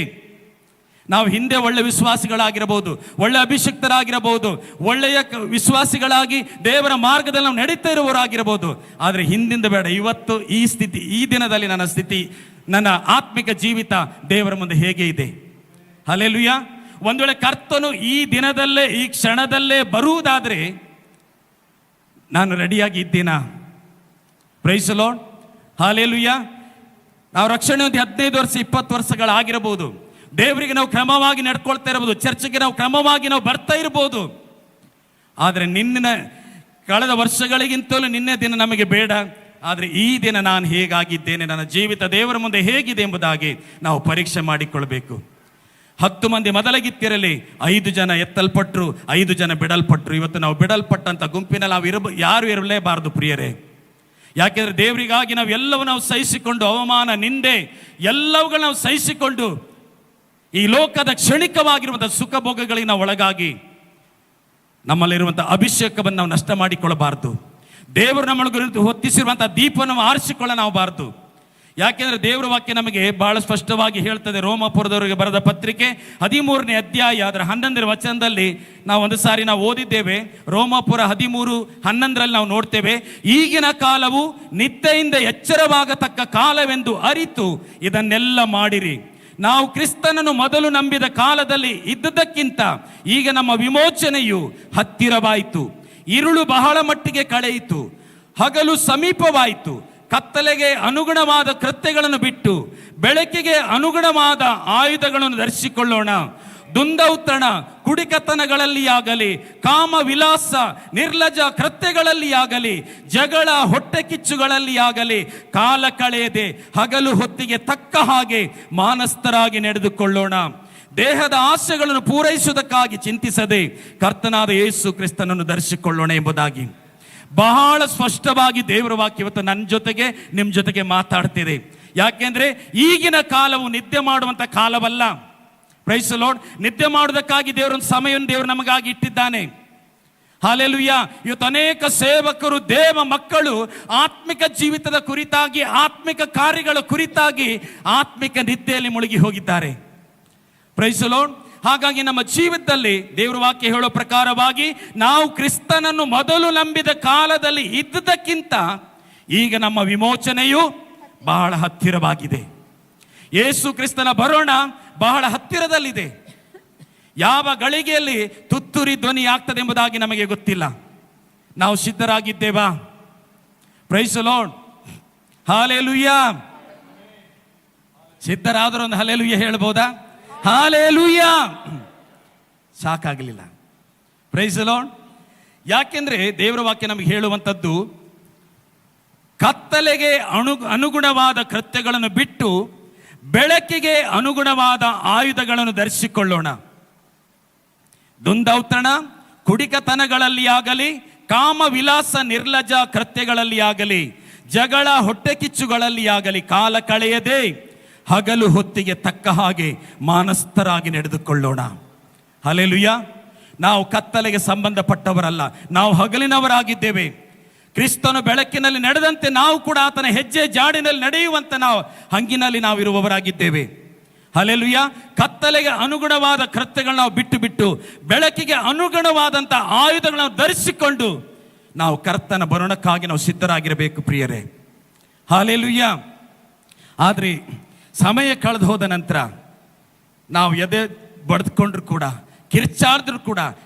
ನಾವು ಹಿಂದೆ ಒಳ್ಳೆ ವಿಶ್ವಾಸಿಗಳಾಗಿರಬಹುದು, ಒಳ್ಳೆ ಅಭಿಷಕ್ತರಾಗಿರಬಹುದು, ಒಳ್ಳೆಯ ವಿಶ್ವಾಸಿಗಳಾಗಿ ದೇವರ ಮಾರ್ಗದಲ್ಲಿ ನಾವು ನಡೀತಾ ಇರುವವರಾಗಿರಬಹುದು. ಆದರೆ ಹಿಂದಿಂದ ಬೇಡ, ಇವತ್ತು ಈ ಸ್ಥಿತಿ, ಈ ದಿನದಲ್ಲಿ ನನ್ನ ಸ್ಥಿತಿ, ನನ್ನ ಆತ್ಮಿಕ ಜೀವಿತ ದೇವರ ಮುಂದೆ ಹೇಗೆ ಇದೆ. ಹಲ್ಲೆಲೂಯಾ. ಒಂದು ವೇಳೆ ಕರ್ತನು ಈ ದಿನದಲ್ಲೇ ಈ ಕ್ಷಣದಲ್ಲೇ ಬರುವುದಾದರೆ ನಾನು ರೆಡಿಯಾಗಿ ಇದ್ದೀನಾ? Praise the lord, hallelujah. ನಾವು ರಕ್ಷಣೆ ಒಂದು 15 ವರ್ಷ 20 ವರ್ಷಗಳಾಗಿರಬಹುದು. ದೇವರಿಗೆ ನಾವು ಕ್ರಮವಾಗಿ ನಡ್ಕೊಳ್ತಾ ಇರಬಹುದು, ಚರ್ಚೆಗೆ ನಾವು ಕ್ರಮವಾಗಿ ನಾವು ಬರ್ತಾ ಇರಬಹುದು. ಆದರೆ ನಿನ್ನ ಕಳೆದ ವರ್ಷಗಳಿಗಿಂತಲೂ ನಿನ್ನೆ ದಿನ ನಮಗೆ ಬೇಡ. ಆದರೆ ಈ ದಿನ ನಾನು ಹೇಗಾಗಿದ್ದೇನೆ, ನನ್ನ ಜೀವಿತ ದೇವರ ಮುಂದೆ ಹೇಗಿದೆ ಎಂಬುದಾಗಿ ನಾವು ಪರೀಕ್ಷೆ ಮಾಡಿಕೊಳ್ಬೇಕು. 10 ಮಂದಿ ಮೊದಲಗಿತ್ತಿರಲಿ, 5 ಜನ ಎತ್ತಲ್ಪಟ್ಟರು, 5 ಜನ ಬಿಡಲ್ಪಟ್ಟರು. ಇವತ್ತು ನಾವು ಬಿಡಲ್ಪಟ್ಟಂಥ ಗುಂಪಿನಲ್ಲಿ ನಾವು ಯಾರು ಇರಲೇಬಾರದು ಪ್ರಿಯರೇ. ಯಾಕೆಂದರೆ ದೇವರಿಗಾಗಿ ನಾವು ಎಲ್ಲವೂ ನಾವು ಸಹಿಸಿಕೊಂಡು, ಅವಮಾನ, ನಿಂದೆ ಎಲ್ಲವುಗಳು ನಾವು ಸಹಿಸಿಕೊಂಡು ಈ ಲೋಕದ ಕ್ಷಣಿಕವಾಗಿರುವಂಥ ಸುಖ ಭೋಗಗಳಿಗೆ ನಾವು ಒಳಗಾಗಿ ನಮ್ಮಲ್ಲಿರುವಂಥ ಅಭಿಷೇಕವನ್ನು ನಾವು ನಷ್ಟ ಮಾಡಿಕೊಳ್ಳಬಾರ್ದು. ದೇವರು ನಮ್ಮೊಳಗೆ ಹೊತ್ತಿಸಿರುವಂಥ ದೀಪವನ್ನು ಆರಿಸಿಕೊಳ್ಳಬಾರದು. ಯಾಕೆಂದರೆ ದೇವರ ವಾಕ್ಯ ನಮಗೆ ಬಹಳ ಸ್ಪಷ್ಟವಾಗಿ ಹೇಳ್ತದೆ. ರೋಮಾಪುರದವರಿಗೆ ಬರೆದ ಪತ್ರಿಕೆ 13ನೇ ಅಧ್ಯಾಯ ಅದರ 11ನೇ ವಚನದಲ್ಲಿ ನಾವು ಒಂದು ಸಾರಿ ನಾವು ಓದಿದ್ದೇವೆ. ರೋಮಾಪುರ 13:11 ನಾವು ನೋಡ್ತೇವೆ, ಈಗಿನ ಕಾಲವು ನಿದ್ದೆಯಿಂದ ಎಚ್ಚರವಾಗತಕ್ಕ ಕಾಲವೆಂದು ಅರಿತು ಇದನ್ನೆಲ್ಲ ಮಾಡಿರಿ. ನಾವು ಕ್ರಿಸ್ತನನ್ನು ಮೊದಲು ನಂಬಿದ ಕಾಲದಲ್ಲಿ ಇದ್ದುದಕ್ಕಿಂತ ಈಗ ನಮ್ಮ ವಿಮೋಚನೆಯು ಹತ್ತಿರವಾಯಿತು. ഇരുಳು ಬಹಳ ಮಟ್ಟಿಗೆ ಕಳೆಯಿತು, ಹಗಲು ಸಮೀಪವಾಯಿತು. ಕತ್ತಲೆಗೆ ಅನುಗುಣವಾದ ಕೃತ್ಯಗಳನ್ನು ಬಿಟ್ಟು ಬೆಳಕಿಗೆ ಅನುಗುಣವಾದ ಆಯುಧಗಳನ್ನು ಧರಿಸಿಕೊಳ್ಳೋಣ. ದುಂದೌತಣ, ಕುಡಿಕತನಗಳಲ್ಲಿ ಆಗಲಿ, ಕಾಮ ವಿಲಾಸ, ನಿರ್ಲಜ ಕೃತ್ಯಗಳಲ್ಲಿ ಆಗಲಿ, ಜಗಳ, ಹೊಟ್ಟೆ ಕಿಚ್ಚುಗಳಲ್ಲಿ ಆಗಲಿ ಕಾಲ ಕಳೆಯದೆ ಹಗಲು ಹೊತ್ತಿಗೆ ತಕ್ಕ ಹಾಗೆ ಮಾನಸ್ಥರಾಗಿ ನಡೆದುಕೊಳ್ಳೋಣ. ದೇಹದ ಆಸೆಗಳನ್ನು ಪೂರೈಸುವುದಕ್ಕಾಗಿ ಚಿಂತಿಸದೆ ಕರ್ತನಾದ ಯೇಸು ಕ್ರಿಸ್ತನನ್ನು ಧರಿಸಿಕೊಳ್ಳೋಣ ಎಂಬುದಾಗಿ ಬಹಳ ಸ್ಪಷ್ಟವಾಗಿ ದೇವರ ವಾಕ್ಯ ಇವತ್ತು ನನ್ನ ಜೊತೆಗೆ ನಿಮ್ಮ ಜೊತೆಗೆ ಮಾತಾಡ್ತಿದೆ. ಯಾಕೆಂದ್ರೆ ಈಗಿನ ಕಾಲವು ನಿದ್ದೆ ಮಾಡುವಂಥ ಕಾಲವಲ್ಲ. Price the lord. ನಿದ್ದೆ ಮಾಡುವುದಕ್ಕಾಗಿ ದೇವರೊಂದು ಸಮಯವನ್ನು ದೇವರು ನಮಗಾಗಿ ಇಟ್ಟಿದ್ದಾನೆ. ಹಲ್ಲೆಲೂಯ. ಇವತ್ತು ಅನೇಕ ಸೇವಕರು, ದೇವ ಮಕ್ಕಳು ಆತ್ಮಿಕ ಜೀವಿತದ ಕುರಿತಾಗಿ, ಆತ್ಮಿಕ ಕಾರ್ಯಗಳ ಕುರಿತಾಗಿ ಆತ್ಮಿಕ ನಿದ್ದೆಯಲ್ಲಿ ಮುಳುಗಿ ಹೋಗಿದ್ದಾರೆ. Praise the Lord. ಹಾಗಾಗಿ ನಮ್ಮ ಜೀವಿತದಲ್ಲಿ ದೇವರ ವಾಕ್ಯ ಹೇಳೋ ಪ್ರಕಾರವಾಗಿ ನಾವು ಕ್ರಿಸ್ತನನ್ನು ಮೊದಲು ನಂಬಿದ ಕಾಲದಲ್ಲಿ ಇದ್ದುದಕ್ಕಿಂತ ಈಗ ನಮ್ಮ ವಿಮೋಚನೆಯು ಬಹಳ ಹತ್ತಿರವಾಗಿದೆ. ಯೇಸು ಕ್ರಿಸ್ತನ ಬರೋಣ ಬಹಳ ಹತ್ತಿರದಲ್ಲಿದೆ. ಯಾವ ಗಳಿಗೆಯಲ್ಲಿ ತುತ್ತೂರಿ ಧ್ವನಿ ಆಗ್ತದೆ ಎಂಬುದಾಗಿ ನಮಗೆ ಗೊತ್ತಿಲ್ಲ. ನಾವು ಸಿದ್ಧರಾಗಿದ್ದೇವಾ? Praise the lord, hallelujah. ಸಿದ್ಧರಾದರೂ ಒಂದು ಹಲ್ಲೆಲೂಯ ಹೇಳ್ಬೋದಾ? ಹಲ್ಲೆಲೂಯ. ಸಾಕಾಗಲಿಲ್ಲ. Praise the lord. ಯಾಕೆಂದ್ರೆ ದೇವರ ವಾಕ್ಯ ನಮಗೆ ಹೇಳುವಂಥದ್ದು, ಕತ್ತಲೆಗೆ ಅನುಗುಣವಾದ ಕೃತ್ಯಗಳನ್ನು ಬಿಟ್ಟು ಬೆಳಕಿಗೆ ಅನುಗುಣವಾದ ಆಯುಧಗಳನ್ನು ಧರಿಸಿಕೊಳ್ಳೋಣ. ದುಂದೌತಣ, ಕುಡಿಕತನಗಳಲ್ಲಿ ಆಗಲಿ, ಕಾಮ ವಿಲಾಸ, ನಿರ್ಲಜ ಕೃತ್ಯಗಳಲ್ಲಿ ಆಗಲಿ, ಜಗಳ, ಹೊಟ್ಟೆ ಕಿಚ್ಚುಗಳಲ್ಲಿ ಆಗಲಿ ಕಾಲ ಕಳೆಯದೆ ಹಗಲು ಹೊತ್ತಿಗೆ ತಕ್ಕ ಹಾಗೆ ಮಾನಸ್ಥರಾಗಿ ನಡೆದುಕೊಳ್ಳೋಣ. ಹಲ್ಲೆಲೂಯ. ನಾವು ಕತ್ತಲೆಗೆ ಸಂಬಂಧಪಟ್ಟವರಲ್ಲ, ನಾವು ಹಗಲಿನವರಾಗಿದ್ದೇವೆ. ಕ್ರಿಸ್ತನು ಬೆಳಕಿನಲ್ಲಿ ನಡೆದಂತೆ ನಾವು ಕೂಡ ಆತನ ಹೆಜ್ಜೆ ಜಾಡಿನಲ್ಲಿ ನಡೆಯುವಂತ ನಾವು ಹಂಗಿನಲ್ಲಿ ನಾವು ಇರುವವರಾಗಿದ್ದೇವೆ. ಹಲ್ಲೆಲೂಯ. ಕತ್ತಲೆಗೆ ಅನುಗುಣವಾದ ಕೃತ್ಯಗಳನ್ನ ನಾವು ಬಿಟ್ಟು ಬೆಳಕಿಗೆ ಅನುಗುಣವಾದಂಥ ಆಯುಧಗಳನ್ನು ಧರಿಸಿಕೊಂಡು ನಾವು ಕರ್ತನ ಬರೋಣಕ್ಕಾಗಿ ನಾವು ಸಿದ್ಧರಾಗಿರಬೇಕು ಪ್ರಿಯರೇ. ಹಲ್ಲೆಲೂಯ. ಆದರೆ ಸಮಯ ಕಳೆದು ಹೋದ ನಂತರ ನಾವು ಎದೆ ಬಡ್ದುಕೊಂಡ್ರು ಕೂಡ, ಕಿರ್ಚಾಡಿದ್ರು ಕೂಡ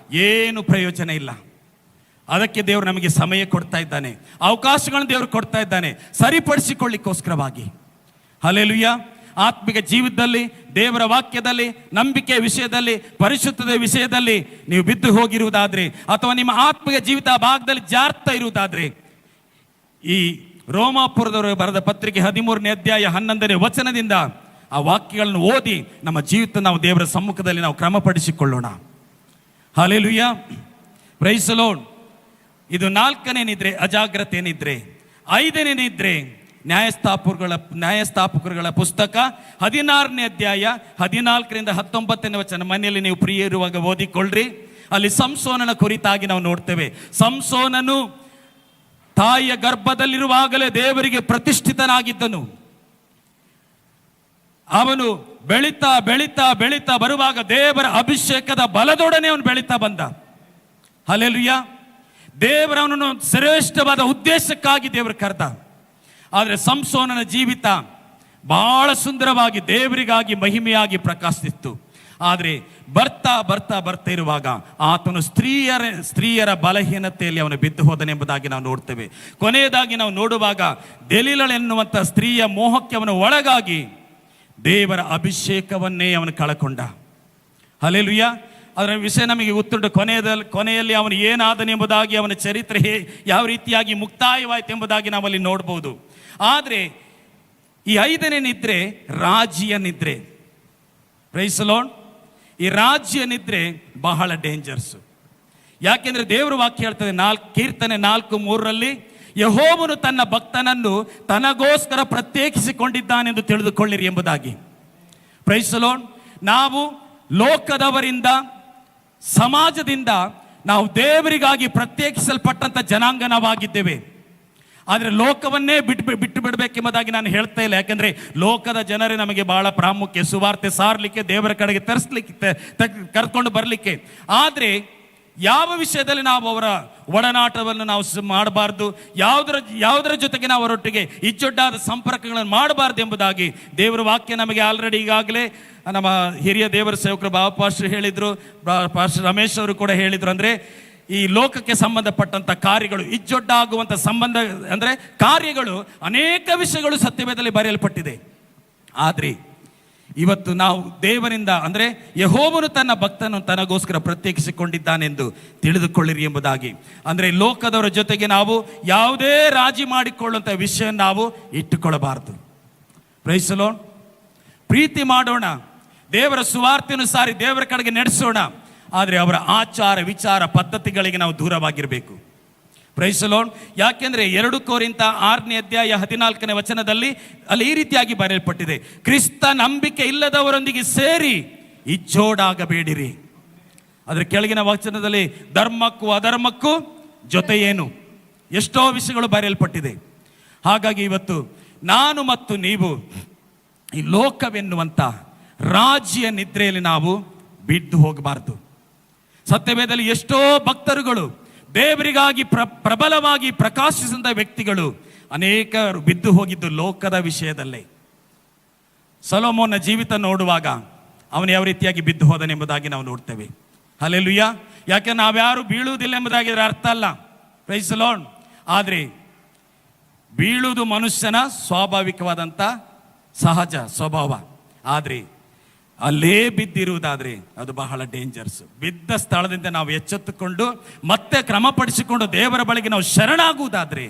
ಏನು ಪ್ರಯೋಜನ ಇಲ್ಲ. ಅದಕ್ಕೆ ದೇವರು ನಮಗೆ ಸಮಯ ಕೊಡ್ತಾ ಇದ್ದಾನೆ, ಅವಕಾಶಗಳನ್ನು ದೇವರು ಕೊಡ್ತಾ ಇದ್ದಾನೆ ಸರಿಪಡಿಸಿಕೊಳ್ಳಿಕ್ಕೋಸ್ಕರವಾಗಿ. ಹಲ್ಲೆಲೂಯ. ಆತ್ಮಿಕ ಜೀವಿತದಲ್ಲಿ, ದೇವರ ವಾಕ್ಯದಲ್ಲಿ, ನಂಬಿಕೆ ವಿಷಯದಲ್ಲಿ, ಪರಿಶುದ್ಧತೆ ವಿಷಯದಲ್ಲಿ ನೀವು ಬಿದ್ದು ಹೋಗಿರುವುದಾದ್ರೆ, ಅಥವಾ ನಿಮ್ಮ ಆತ್ಮಿಕ ಜೀವಿತ ಭಾಗದಲ್ಲಿ ಜಾರ್ತಾ ಇರುವುದಾದ್ರೆ, ಈ ರೋಮಾಪುರದವರು ಬರೆದ ಪತ್ರಿಕೆ 13ನೇ ಅಧ್ಯಾಯ 11ನೇ ವಚನದಿಂದ ಆ ವಾಕ್ಯಗಳನ್ನು ಓದಿ ನಮ್ಮ ಜೀವಿತ ನಾವು ದೇವರ ಸಮ್ಮುಖದಲ್ಲಿ ನಾವು ಕ್ರಮಪಡಿಸಿಕೊಳ್ಳೋಣ. ಹಲ್ಲೆಲೂಯ. Praise the Lord. ಇದು 4ನೇ ನಿದ್ರೆ, ಅಜಾಗ್ರತೆ ನಿದ್ರೆ. 5ನೇ ನಿದ್ರೆ, ನ್ಯಾಯಸ್ಥಾಪಕರುಗಳ ಪುಸ್ತಕ 16ನೇ ಅಧ್ಯಾಯ 14ರಿಂದ 19ನೇ ವಚನ. ಮನೆಯಲ್ಲಿ ನೀವು ಪ್ರಿಯ ಇರುವಾಗ ಓದಿಕೊಳ್ಳ್ರಿ. ಅಲ್ಲಿ ಸಂಸೋನನ ಕುರಿತಾಗಿ ನಾವು ನೋಡ್ತೇವೆ. ಸಂಸೋನನು ತಾಯಿಯ ಗರ್ಭದಲ್ಲಿರುವಾಗಲೇ ದೇವರಿಗೆ ಪ್ರತಿಷ್ಠಿತನಾಗಿದ್ದನು. ಅವನು ಬೆಳೀತಾ ಬೆಳೀತಾ ಬೆಳೀತಾ ಬರುವಾಗ ದೇವರ ಅಭಿಷೇಕದ ಬಲದೊಡನೆ ಅವನು ಬೆಳೀತಾ ಬಂದ. ಹಲ್ಲೆಲೂಯ. ದೇವರವನನ್ನು ಶ್ರೇಷ್ಠವಾದ ಉದ್ದೇಶಕ್ಕಾಗಿ ದೇವರು ಕರೆದ. ಆದರೆ ಸಂಸೋನನ ಜೀವಿತ ಬಹಳ ಸುಂದರವಾಗಿ ದೇವರಿಗಾಗಿ ಮಹಿಮೆಯಾಗಿ ಪ್ರಕಾಶಿಸಿತ್ತು. ಆದರೆ ಬರ್ತಾ ಬರ್ತಾ ಬರ್ತಾ ಇರುವಾಗ ಆತನು ಸ್ತ್ರೀಯರ ಬಲಹೀನತೆಯಲ್ಲಿ ಅವನು ಬಿದ್ದು ಹೋದನೆಂಬುದಾಗಿ ನಾವು ನೋಡ್ತೇವೆ. ಕೊನೆಯದಾಗಿ ನಾವು ನೋಡುವಾಗ ದೆಲೀಲಳೆನ್ನುವಂಥ ಸ್ತ್ರೀಯ ಮೋಹಕ್ಕೆ ಅವನು ಒಳಗಾಗಿ ದೇವರ ಅಭಿಷೇಕವನ್ನೇ ಅವನು ಕಳಕೊಂಡ. ಹಲ್ಲೆಲೂಯಾ. ಅದರ ವಿಷಯ ನಮಗೆ ಗೊತ್ತುಂಟು. ಕೊನೆಯಲ್ಲಿ ಅವನು ಏನಾದನೆಂಬುದಾಗಿ ಅವನ ಚರಿತ್ರೆ ಯಾವ ರೀತಿಯಾಗಿ ಮುಕ್ತಾಯವಾಯಿತು ಎಂಬುದಾಗಿ ನಾವಲ್ಲಿ ನೋಡ್ಬೋದು. ಆದರೆ ಈ 5ನೇ ನಿದ್ರೆ ರಾಜಿಯ ನಿದ್ರೆ. Praise the Lord. ಈ ರಾಜ್ಯ ನಿದ್ರೆ ಬಹಳ ಡೇಂಜರ್ಸು. ಯಾಕೆಂದ್ರೆ ದೇವರ ವಾಕ್ಯ ಹೇಳ್ತದೆ ಕೀರ್ತನೆ 4:3 ಯೆಹೋವನು ತನ್ನ ಭಕ್ತನನ್ನು ತನಗೋಸ್ಕರ ಪ್ರತ್ಯೇಕಿಸಿಕೊಂಡಿದ್ದಾನೆಂದು ತಿಳಿದುಕೊಳ್ಳಿರಿ ಎಂಬುದಾಗಿ. Praise the Lord. ನಾವು ಲೋಕದವರಿಂದ, ಸಮಾಜದಿಂದ ನಾವು ದೇವರಿಗಾಗಿ ಪ್ರತ್ಯೇಕಿಸಲ್ಪಟ್ಟಂತ ಜನಾಂಗ ನಾವಾಗಿದ್ದೇವೆ. ಆದರೆ ಲೋಕವನ್ನೇ ಬಿಟ್ಟು ಬಿಡಬೇಕೆಂಬುದಾಗಿ ನಾನು ಹೇಳ್ತಾ ಇಲ್ಲ. ಯಾಕೆಂದ್ರೆ ಲೋಕದ ಜನರೇ ನಮಗೆ ಬಹಳ ಪ್ರಾಮುಖ್ಯ, ಸುವಾರ್ತೆ ಸಾರಲಿಕ್ಕೆ, ದೇವರ ಕಡೆಗೆ ತರಿಸ್ಲಿಕ್ಕೆ, ಕರ್ಕೊಂಡು ಬರಲಿಕ್ಕೆ. ಆದರೆ ಯಾವ ವಿಷಯದಲ್ಲಿ ನಾವು ಅವರ ಒಡನಾಟವನ್ನು ನಾವು ಮಾಡಬಾರ್ದು, ಯಾವುದರ ಜೊತೆಗೆ ನಾವು ಅವರೊಟ್ಟಿಗೆ ಇಜ್ಜೊಡ್ಡಾದ ಸಂಪರ್ಕಗಳನ್ನು ಮಾಡಬಾರ್ದು ಎಂಬುದಾಗಿ ದೇವರ ವಾಕ್ಯ ನಮಗೆ ಆಲ್ರೆಡಿ ಈಗಾಗಲೇ ನಮ್ಮ ಹಿರಿಯ ದೇವರ ಸೇವಕರು ಬಾಬಾ ಪಾಸ್ಟರ್ ಹೇಳಿದರು, ಪಾಸ್ಟರ್ ರಮೇಶ್ ಅವರು ಕೂಡ ಹೇಳಿದರು. ಅಂದರೆ ಈ ಲೋಕಕ್ಕೆ ಸಂಬಂಧಪಟ್ಟಂಥ ಕಾರ್ಯಗಳು, ಇಜ್ಜೊಡ್ಡಾಗುವಂಥ ಸಂಬಂಧ ಅಂದರೆ ಕಾರ್ಯಗಳು, ಅನೇಕ ವಿಷಯಗಳು ಸತ್ಯವೇದದಲ್ಲಿ ಬರೆಯಲ್ಪಟ್ಟಿದೆ. ಆದರೆ ಇವತ್ತು ನಾವು ದೇವರಿಂದ ಅಂದರೆ ಯೆಹೋವನು ತನ್ನ ಭಕ್ತನನ್ನು ತನಗೋಸ್ಕರ ಪ್ರತ್ಯೇಕಿಸಿಕೊಂಡಿದ್ದಾನೆಂದು ತಿಳಿದುಕೊಳ್ಳಿರಿ ಎಂಬುದಾಗಿ. ಅಂದರೆ ಲೋಕದವರ ಜೊತೆಗೆ ನಾವು ಯಾವುದೇ ರಾಜಿ ಮಾಡಿಕೊಳ್ಳುವಂಥ ವಿಷಯ ನಾವು ಇಟ್ಟುಕೊಳ್ಳಬಾರದು. Praise the lord. ಪ್ರೀತಿ ಮಾಡೋಣ, ದೇವರ ಸುವಾರ್ತೆಯನ್ನು ಸಾರಿ ದೇವರ ಕಡೆಗೆ ನಡೆಸೋಣ. ಆದರೆ ಅವರ ಆಚಾರ ವಿಚಾರ ಪದ್ಧತಿಗಳಿಗೆ ನಾವು ದೂರವಾಗಿರಬೇಕು. Price the lord. ಯಾಕೆಂದ್ರೆ 2 ಕೊರಿಂಥ 6ನೇ ಅಧ್ಯಾಯ 14ನೇ ವಚನದಲ್ಲಿ ಅಲ್ಲಿ ಈ ರೀತಿಯಾಗಿ ಬರೆಯಲ್ಪಟ್ಟಿದೆ, ಕ್ರಿಸ್ತ ನಂಬಿಕೆ ಇಲ್ಲದವರೊಂದಿಗೆ ಸೇರಿ ಇಜ್ಜೋಡಾಗಬೇಡಿರಿ. ಅದರ ಕೆಳಗಿನ ವಚನದಲ್ಲಿ ಧರ್ಮಕ್ಕೂ ಅಧರ್ಮಕ್ಕೂ ಜೊತೆ ಏನು, ಎಷ್ಟೋ ವಿಷಯಗಳು ಬರೆಯಲ್ಪಟ್ಟಿದೆ. ಹಾಗಾಗಿ ಇವತ್ತು ನಾನು ಮತ್ತು ನೀವು ಈ ಲೋಕವೆನ್ನುವಂಥ ರಾಜ್ಯ ನಿದ್ರೆಯಲ್ಲಿ ನಾವು ಬಿದ್ದು ಹೋಗಬಾರ್ದು. ಸತ್ಯವೇದದಲ್ಲಿ ಎಷ್ಟೋ ಭಕ್ತರುಗಳು, ದೇವರಿಗಾಗಿ ಪ್ರಬಲವಾಗಿ ಪ್ರಕಾಶಿಸಿದ ವ್ಯಕ್ತಿಗಳು ಅನೇಕರು ಬಿದ್ದು ಹೋಗಿದ್ದು ಲೋಕದ ವಿಷಯದಲ್ಲೇ. ಸೊಲೊಮೋನ ಜೀವಿತ ನೋಡುವಾಗ ಅವನು ಯಾವ ರೀತಿಯಾಗಿ ಬಿದ್ದು ಹೋದನೆಂಬುದಾಗಿ ನಾವು ನೋಡ್ತೇವೆ. ಹಲ್ಲೆಲೂಯಾ. ಯಾಕೆ ನಾವ್ಯಾರು ಬೀಳುವುದಿಲ್ಲ ಎಂಬುದಾಗಿ ಇದರ ಅರ್ಥ ಅಲ್ಲ. Praise the Lord. ಆದರೆ ಬೀಳುವುದು ಮನುಷ್ಯನ ಸ್ವಾಭಾವಿಕವಾದಂಥ ಸಹಜ ಸ್ವಭಾವ. ಆದರೆ ಅಲ್ಲೇ ಬಿದ್ದಿರುವುದಾದರೆ ಅದು ಬಹಳ ಡೇಂಜರ್ಸ್. ಬಿದ್ದ ಸ್ಥಳದಿಂದ ನಾವು ಎಚ್ಚೆತ್ತುಕೊಂಡು ಮತ್ತೆ ಕ್ರಮಪಡಿಸಿಕೊಂಡು ದೇವರ ಬಳಿಗೆ ನಾವು ಶರಣಾಗುವುದಾದರೆ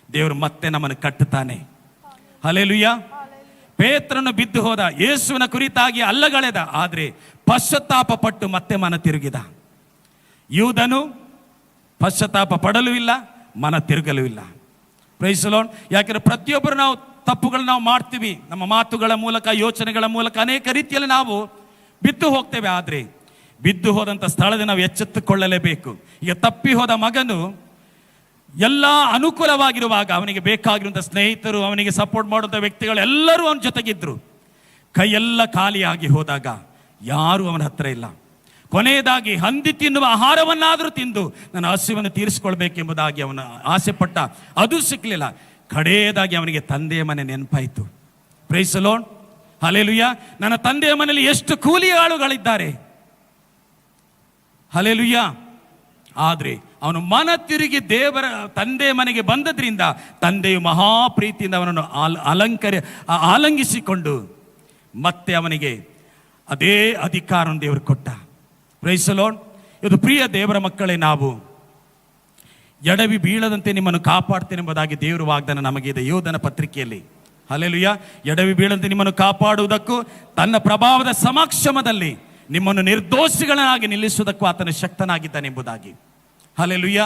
ದೇವರು ಮತ್ತೆ ನಮ್ಮನ್ನು ಕಟ್ಟುತ್ತಾನೆ. ಹಲ್ಲೆಲೂಯಾ. ಪೇತ್ರನು ಬಿದ್ದು ಹೋದ, ಯೇಸುವಿನ ಕುರಿತಾಗಿ ಅಲ್ಲಗಳೆದ, ಆದರೆ ಪಶ್ಚಾತ್ತಾಪ ಪಟ್ಟು ಮತ್ತೆ ಮನ ತಿರುಗಿದ. ಯೂದನು ಪಶ್ಚಾತ್ತಾಪ ಪಡಲೂ ಇಲ್ಲ, ಮನ ತಿರುಗಲೂ ಇಲ್ಲ. Praise the lord. ಯಾಕೆಂದ್ರೆ ಪ್ರತಿಯೊಬ್ಬರು ನಾವು ತಪ್ಪುಗಳು ನಾವು ಮಾಡ್ತೀವಿ. ನಮ್ಮ ಮಾತುಗಳ ಮೂಲಕ, ಯೋಚನೆಗಳ ಮೂಲಕ ಅನೇಕ ರೀತಿಯಲ್ಲಿ ನಾವು ಬಿದ್ದು ಹೋಗ್ತೇವೆ. ಆದರೆ ಬಿದ್ದು ಹೋದಂಥ ಸ್ಥಳದಿಂದ ನಾವು ಎಚ್ಚೆತ್ತುಕೊಳ್ಳಲೇಬೇಕು. ಈಗ ತಪ್ಪಿ ಹೋದ ಮಗನು ಎಲ್ಲ ಅನುಕೂಲವಾಗಿರುವಾಗ ಅವನಿಗೆ ಬೇಕಾಗಿರುವಂಥ ಸ್ನೇಹಿತರು, ಅವನಿಗೆ ಸಪೋರ್ಟ್ ಮಾಡುವಂಥ ವ್ಯಕ್ತಿಗಳು ಎಲ್ಲರೂ ಅವನ ಜೊತೆಗಿದ್ರು. ಕೈಯೆಲ್ಲ ಖಾಲಿಯಾಗಿ ಹೋದಾಗ ಯಾರೂ ಅವನ ಹತ್ರ ಇಲ್ಲ. ಕೊನೆಯದಾಗಿ ಹಂದಿ ತಿನ್ನುವ ಆಹಾರವನ್ನಾದರೂ ತಿಂದು ನನ್ನ ಹಸಿವನ್ನು ತೀರಿಸಿಕೊಳ್ಬೇಕೆಂಬುದಾಗಿ ಅವನು ಆಸೆ ಪಟ್ಟ, ಅದು ಸಿಕ್ಕಲಿಲ್ಲ. ಕಡೆಯದಾಗಿ ಅವನಿಗೆ ತಂದೆಯ ಮನೆ ನೆನಪಾಯಿತು. Praise the lord. ಹಲ್ಲೆಲೂಯಾ. ನನ್ನ ತಂದೆಯ ಮನೆಯಲ್ಲಿ ಎಷ್ಟು ಕೂಲಿ ಆಳುಗಳಿದ್ದಾರೆ. ಹಲ್ಲೆಲೂಯಾ. ಆದರೆ ಅವನು ಮನ ತಿರುಗಿ ದೇವರ ತಂದೆಯ ಮನೆಗೆ ಬಂದದ್ರಿಂದ ತಂದೆಯು ಮಹಾಪ್ರೀತಿಯಿಂದ ಅವನನ್ನು ಆಲಂಗಿಸಿಕೊಂಡು ಮತ್ತೆ ಅವನಿಗೆ ಅದೇ ಅಧಿಕಾರವನ್ನು ದೇವರು ಕೊಟ್ಟ. Praise the Lord. ಇದು ಪ್ರಿಯ ದೇವರ ಮಕ್ಕಳೇ, ನಾವು ಎಡವಿ ಬೀಳದಂತೆ ನಿಮ್ಮನ್ನು ಕಾಪಾಡ್ತೇನೆ ಎಂಬುದಾಗಿ ದೇವರು ವಾಗ್ದಾನ ನಮಗಿದೆ ಯೋಧನ ಪತ್ರಿಕೆಯಲ್ಲಿ. ಹಲ್ಲೆಲೂಯಾ. ಎಡವಿ ಬೀಳದಂತೆ ನಿಮ್ಮನ್ನು ಕಾಪಾಡುವುದಕ್ಕೂ ತನ್ನ ಪ್ರಭಾವದ ಸಮಕ್ಷಮದಲ್ಲಿ ನಿಮ್ಮನ್ನು ನಿರ್ದೋಷಿಗಳನ್ನಾಗಿ ನಿಲ್ಲಿಸುವುದಕ್ಕೂ ಆತನು ಶಕ್ತನಾಗಿದ್ದಾನೆ ಎಂಬುದಾಗಿ. ಹಲ್ಲೆಲೂಯಾ.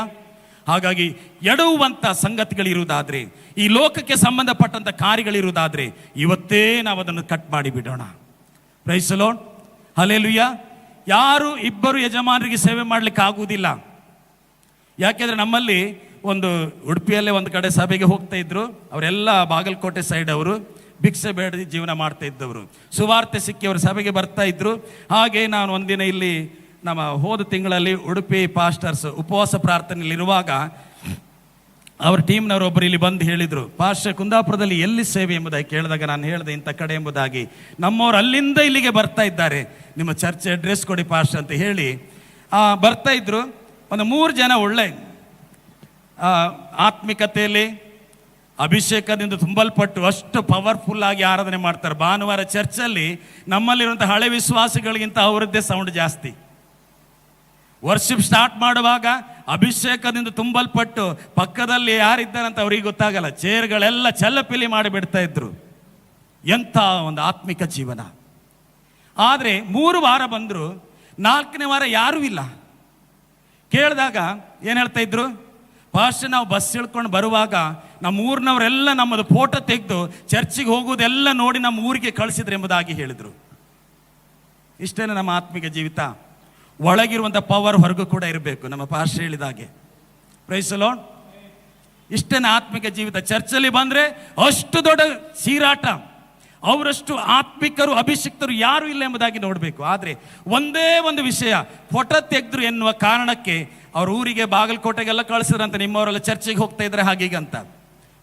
ಹಾಗಾಗಿ ಎಡವುವಂಥ ಸಂಗತಿಗಳಿರುವುದಾದರೆ, ಈ ಲೋಕಕ್ಕೆ ಸಂಬಂಧಪಟ್ಟಂಥ ಕಾರ್ಯಗಳಿರುವುದಾದರೆ ಇವತ್ತೇ ನಾವು ಅದನ್ನು ಕಟ್ ಮಾಡಿ ಬಿಡೋಣ. Praise the lord. ಹಲ್ಲೆಲೂಯಾ. ಯಾರು ಇಬ್ಬರು ಯಜಮಾನರಿಗೆ ಸೇವೆ ಮಾಡಲಿಕ್ಕೆ ಆಗುವುದಿಲ್ಲ. ಯಾಕೆಂದರೆ ನಮ್ಮಲ್ಲಿ ಒಂದು ಉಡುಪಿಯಲ್ಲೇ ಒಂದು ಕಡೆ ಸಭೆಗೆ ಹೋಗ್ತಾ ಇದ್ರು. ಅವರೆಲ್ಲ ಬಾಗಲಕೋಟೆ ಸೈಡ್ ಅವರು, ಭಿಕ್ಷೆ ಬೇಡ ಜೀವನ ಮಾಡ್ತಾ ಇದ್ದವರು. ಸುವಾರ್ತೆ ಸಿಕ್ಕಿ ಅವರು ಸಭೆಗೆ ಬರ್ತಾ ಇದ್ರು. ಹಾಗೆ ನಾನು ಒಂದಿನ ಇಲ್ಲಿ ನಮ್ಮ ಹೋದ ತಿಂಗಳಲ್ಲಿ ಉಡುಪಿ ಪಾಸ್ಟರ್ಸ್ ಉಪವಾಸ ಪ್ರಾರ್ಥನೆಯಲ್ಲಿರುವಾಗ ಅವ್ರ ಟೀಮ್ನವರು ಒಬ್ಬರು ಇಲ್ಲಿ ಬಂದು ಹೇಳಿದರು, ಪಾಸ್ಟರ್ ಕುಂದಾಪುರದಲ್ಲಿ ಎಲ್ಲಿ ಸೇವೆ ಎಂಬುದಾಗಿ ಕೇಳಿದಾಗ ನಾನು ಹೇಳಿದೆ ಇಂಥ ಕಡೆ ಎಂಬುದಾಗಿ. ನಮ್ಮವ್ರು ಅಲ್ಲಿಂದ ಇಲ್ಲಿಗೆ ಬರ್ತಾ ಇದ್ದಾರೆ, ನಿಮ್ಮ ಚರ್ಚ್ ಅಡ್ರೆಸ್ ಕೊಡಿ ಪಾಸ್ಟರ್ ಅಂತ ಹೇಳಿ ಬರ್ತಾ ಇದ್ರು. ಒಂದು 3 ಜನ ಒಳ್ಳೆ ಆತ್ಮಿಕತೆಯಲ್ಲಿ ಅಭಿಷೇಕದಿಂದ ತುಂಬಲ್ಪಟ್ಟು ಅಷ್ಟು ಪವರ್ಫುಲ್ ಆಗಿ ಆರಾಧನೆ ಮಾಡ್ತಾರೆ. ಭಾನುವಾರ ಚರ್ಚಲ್ಲಿ ನಮ್ಮಲ್ಲಿರುವಂಥ ಹಳೆ ವಿಶ್ವಾಸಿಗಳಿಗಿಂತ ಅವರದ್ದೇ ಸೌಂಡ್ ಜಾಸ್ತಿ. ವರ್ಷಿಪ್ ಸ್ಟಾರ್ಟ್ ಮಾಡುವಾಗ ಅಭಿಷೇಕದಿಂದ ತುಂಬಲ್ಪಟ್ಟು ಪಕ್ಕದಲ್ಲಿ ಯಾರಿದ್ದಾರಂತ ಅವ್ರಿಗೆ ಗೊತ್ತಾಗಲ್ಲ, ಚೇರ್ಗಳೆಲ್ಲ ಚಲ್ಲಪಿಲಿ ಮಾಡಿಬಿಡ್ತಾ ಇದ್ರು. ಎಂಥ ಒಂದು ಆತ್ಮಿಕ ಜೀವನ. ಆದರೆ 3 ವಾರ ಬಂದರು, 4ನೇ ವಾರ ಯಾರೂ ಇಲ್ಲ. ಕೇಳಿದಾಗ ಏನು ಹೇಳ್ತಾ ಇದ್ರು, ಫಸ್ಟ್ ನಾವು ಬಸ್ ಇಳ್ಕೊಂಡು ಬರುವಾಗ ನಮ್ಮ ಊರಿನವರೆಲ್ಲ ನಮ್ಮದು ಫೋಟೋ ತೆಗೆದು ಚರ್ಚಿಗೆ ಹೋಗೋದೆಲ್ಲ ನೋಡಿ ನಮ್ಮ ಊರಿಗೆ ಕಳಿಸಿದ್ರು ಎಂಬುದಾಗಿ ಹೇಳಿದರು. ಇಷ್ಟೇನೆ ನಮ್ಮ ಆತ್ಮಿಕ ಜೀವಿತ. ಒಳಗಿರುವಂಥ ಪವರ್ ಹೊರಗೂ ಕೂಡ ಇರಬೇಕು, ನಮ್ಮ ಪಾಸ್ಟರ್ ಹೇಳಿದಾಗೆ. Price the lord. ಇಷ್ಟೇನೆ ಆತ್ಮಿಕ ಜೀವಿತ. ಚರ್ಚಲ್ಲಿ ಬಂದರೆ ಅಷ್ಟು ದೊಡ್ಡ ಸೀರಾಟ, ಅವರಷ್ಟು ಆತ್ಮಿಕರು ಅಭಿಷಿಕ್ತರು ಯಾರೂ ಇಲ್ಲ ಎಂಬುದಾಗಿ ನೋಡಬೇಕು. ಆದರೆ ಒಂದೇ ಒಂದು ವಿಷಯ, ಫೋಟೋ ತೆಗೆದ್ರು ಎನ್ನುವ ಕಾರಣಕ್ಕೆ ಅವ್ರ ಊರಿಗೆ ಬಾಗಲಕೋಟೆಗೆಲ್ಲ ಕಳಿಸಿದ್ರಂತೆ, ನಿಮ್ಮವರೆಲ್ಲ ಚರ್ಚಿಗೆ ಹೋಗ್ತಾ ಇದ್ರೆ ಹಾಗೀಗಂತ.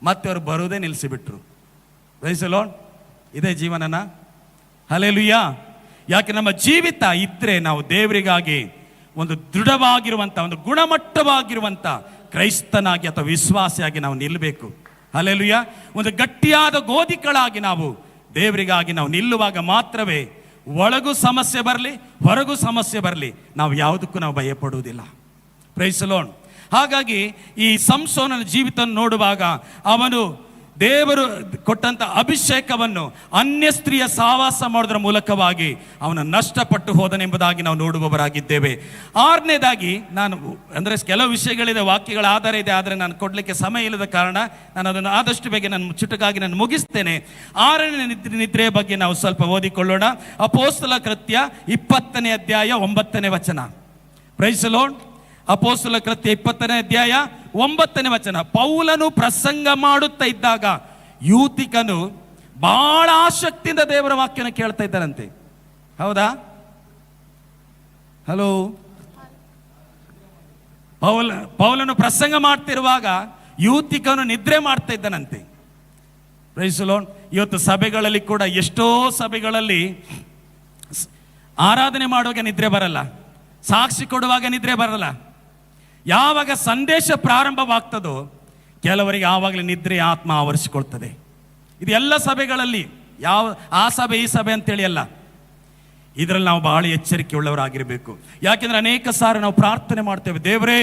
ಮತ್ತೆ ಅವ್ರು ಬರೋದೇ ನಿಲ್ಲಿಸಿಬಿಟ್ರು. Price the lord. ಇದೇ ಜೀವನನ? ಹಲ್ಲೆಲೂಯಾ. ಯಾಕೆ ನಮ್ಮ ಜೀವಿತ ಇದ್ರೆ ನಾವು ದೇವರಿಗಾಗಿ ಒಂದು ದೃಢವಾಗಿರುವಂಥ, ಒಂದು ಗುಣಮಟ್ಟವಾಗಿರುವಂಥ ಕ್ರೈಸ್ತನಾಗಿ ಅಥವಾ ವಿಶ್ವಾಸಿಯಾಗಿ ನಾವು ನಿಲ್ಲಬೇಕು. ಹಲ್ಲೆಲೂಯಾ. ಒಂದು ಗಟ್ಟಿಯಾದ ಗೋಧಿಗಳಾಗಿ ನಾವು ದೇವರಿಗಾಗಿ ನಾವು ನಿಲ್ಲುವಾಗ ಮಾತ್ರವೇ ಒಳಗೂ ಸಮಸ್ಯೆ ಬರಲಿ ಹೊರಗೂ ಸಮಸ್ಯೆ ಬರಲಿ ನಾವು ಯಾವುದಕ್ಕೂ ನಾವು ಭಯಪಡುವುದಿಲ್ಲ. Price the Lord. ಹಾಗಾಗಿ ಈ ಸಂಸೋನನ ಜೀವಿತ ನೋಡುವಾಗ ಅವನು ದೇವರು ಕೊಟ್ಟಂಥ ಅಭಿಷೇಕವನ್ನು ಅನ್ಯ ಸ್ತ್ರೀಯ ಸಹವಾಸ ಮಾಡೋದ್ರ ಮೂಲಕವಾಗಿ ಅವನು ನಷ್ಟಪಟ್ಟು ಹೋದನೆಂಬುದಾಗಿ ನಾವು ನೋಡುವವರಾಗಿದ್ದೇವೆ. 6ನೇದಾಗಿ, ನಾನು ಅಂದರೆ ಕೆಲವು ವಿಷಯಗಳಿದೆ, ವಾಕ್ಯಗಳ ಆಧಾರ ಇದೆ, ಆದರೆ ನಾನು ಕೊಡಲಿಕ್ಕೆ ಸಮಯ ಇಲ್ಲದ ಕಾರಣ ನಾನು ಅದನ್ನು ಆದಷ್ಟು ಬೇಗ ನಾನು ಚುಟುಕಾಗಿ ನಾನು ಮುಗಿಸ್ತೇನೆ. 6ನೇ ನಿದ್ರೆಯ ಬಗ್ಗೆ ನಾವು ಸ್ವಲ್ಪ ಓದಿಕೊಳ್ಳೋಣ. ಅಪೊಸ್ತಲ ಕೃತ್ಯ 20ನೇ ಅಧ್ಯಾಯ 9ನೇ ವಚನ. Price the lord. ಅಪೊಸ್ತಲ ಕೃತ್ಯ 20ನೇ ಅಧ್ಯಾಯ 9ನೇ ವಚನ. ಪೌಲನು ಪ್ರಸಂಗ ಮಾಡುತ್ತಾ ಇದ್ದಾಗ ಯೂತಿಕನು ಬಹಳ ಆಸಕ್ತಿಯಿಂದ ದೇವರ ವಾಕ್ಯನ ಕೇಳ್ತಾ ಇದ್ದಾರಂತೆ. ಹೌದಾ? ಹಲೋ. ಪೌಲನು ಪ್ರಸಂಗ ಮಾಡ್ತಿರುವಾಗ ಯೂತಿಕನು ನಿದ್ರೆ ಮಾಡ್ತಾ ಇದ್ದಾನಂತೆ. Price the Lord. ಇವತ್ತು ಸಭೆಗಳಲ್ಲಿ ಕೂಡ ಎಷ್ಟೋ ಸಭೆಗಳಲ್ಲಿ ಆರಾಧನೆ ಮಾಡುವಾಗ ನಿದ್ರೆ ಬರಲ್ಲ, ಸಾಕ್ಷಿ ಕೊಡುವಾಗ ನಿದ್ರೆ ಬರಲ್ಲ. ಯಾವಾಗ ಸಂದೇಶ ಪ್ರಾರಂಭವಾಗ್ತದೋ ಕೆಲವರಿಗೆ ಆವಾಗಲೇ ನಿದ್ರೆ ಆತ್ಮ ಆವರಿಸಿಕೊಳ್ತದೆ. ಇದು ಎಲ್ಲ ಸಭೆಗಳಲ್ಲಿ, ಯಾವ ಆ ಸಭೆ ಈ ಸಭೆ ಅಂತೇಳಿ ಅಲ್ಲ, ಇದರಲ್ಲಿ ನಾವು ಬಹಳ ಎಚ್ಚರಿಕೆ ಉಳ್ಳವರಾಗಿರಬೇಕು. ಯಾಕೆಂದ್ರೆ ಅನೇಕ ಸಾರಿ ನಾವು ಪ್ರಾರ್ಥನೆ ಮಾಡ್ತೇವೆ, ದೇವರೇ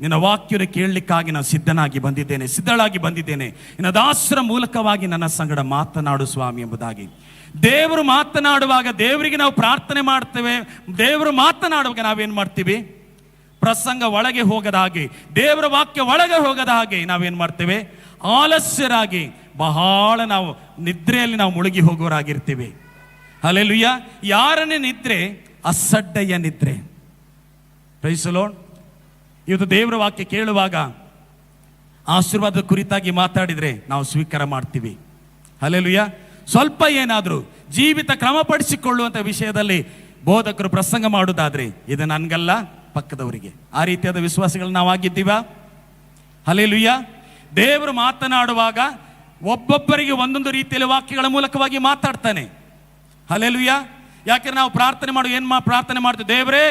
ನಿನ್ನ ವಾಕ್ಯನ ಕೇಳಲಿಕ್ಕಾಗಿ ನಾನು ಸಿದ್ಧಳಾಗಿ ಬಂದಿದ್ದೇನೆ, ನಿನ್ನ ದಾಸರ ಮೂಲಕವಾಗಿ ನನ್ನ ಸಂಗಡ ಮಾತನಾಡು ಸ್ವಾಮಿ ಎಂಬುದಾಗಿ. ದೇವರು ಮಾತನಾಡುವಾಗ ದೇವರಿಗೆ ನಾವು ಪ್ರಾರ್ಥನೆ ಮಾಡ್ತೇವೆ. ದೇವರು ಮಾತನಾಡುವಾಗ ನಾವೇನು ಮಾಡ್ತೀವಿ? ಪ್ರಸಂಗ ಒಳಗೆ ಹೋಗದ ಹಾಗೆ, ದೇವರ ವಾಕ್ಯ ಒಳಗೆ ಹೋಗದ ಹಾಗೆ ನಾವೇನು ಮಾಡ್ತೇವೆ? ಆಲಸ್ಯರಾಗಿ ಬಹಳ ನಾವು ನಿದ್ರೆಯಲ್ಲಿ ನಾವು ಮುಳುಗಿ ಹೋಗೋರಾಗಿರ್ತೀವಿ. ಹಲ್ಲೆಲೂಯಾ. ಯಾರನ್ನೇ ನಿದ್ರೆ? ಅಸಡ್ಡೆಯ ನಿದ್ರೆ. Praise the Lord. ಇವತ್ತು ದೇವರ ವಾಕ್ಯ ಕೇಳುವಾಗ ಆಶೀರ್ವಾದದ ಕುರಿತಾಗಿ ಮಾತಾಡಿದರೆ ನಾವು ಸ್ವೀಕಾರ ಮಾಡ್ತೀವಿ. ಹಲ್ಲೆಲೂಯಾ. ಸ್ವಲ್ಪ ಏನಾದರೂ ಜೀವಿತ ಕ್ರಮಪಡಿಸಿಕೊಳ್ಳುವಂಥ ವಿಷಯದಲ್ಲಿ ಬೋಧಕರು ಪ್ರಸಂಗ ಮಾಡುವುದಾದ್ರೆ ಇದು ನನಗಲ್ಲ, ಪಕ್ಕದವರಿಗೆ. ಆ ರೀತಿಯಾದ ವಿಶ್ವಾಸಗಳು ನಾವು ಆಗಿದ್ದೀವಾ? ಹಲ್ಲೆಲೂಯಾ. ದೇವರು ಮಾತನಾಡುವಾಗ ಒಬ್ಬೊಬ್ಬರಿಗೆ ಒಂದೊಂದು ರೀತಿಯಲ್ಲಿ ವಾಕ್ಯಗಳ ಮೂಲಕವಾಗಿ ಮಾತಾಡ್ತಾನೆ. ಹಲ್ಲೆಲೂಯಾ. ಯಾಕೆಂದ್ರೆ ನಾವು ಪ್ರಾರ್ಥನೆ ಪ್ರಾರ್ಥನೆ ಮಾಡ್ತೀವಿ, ದೇವರೇ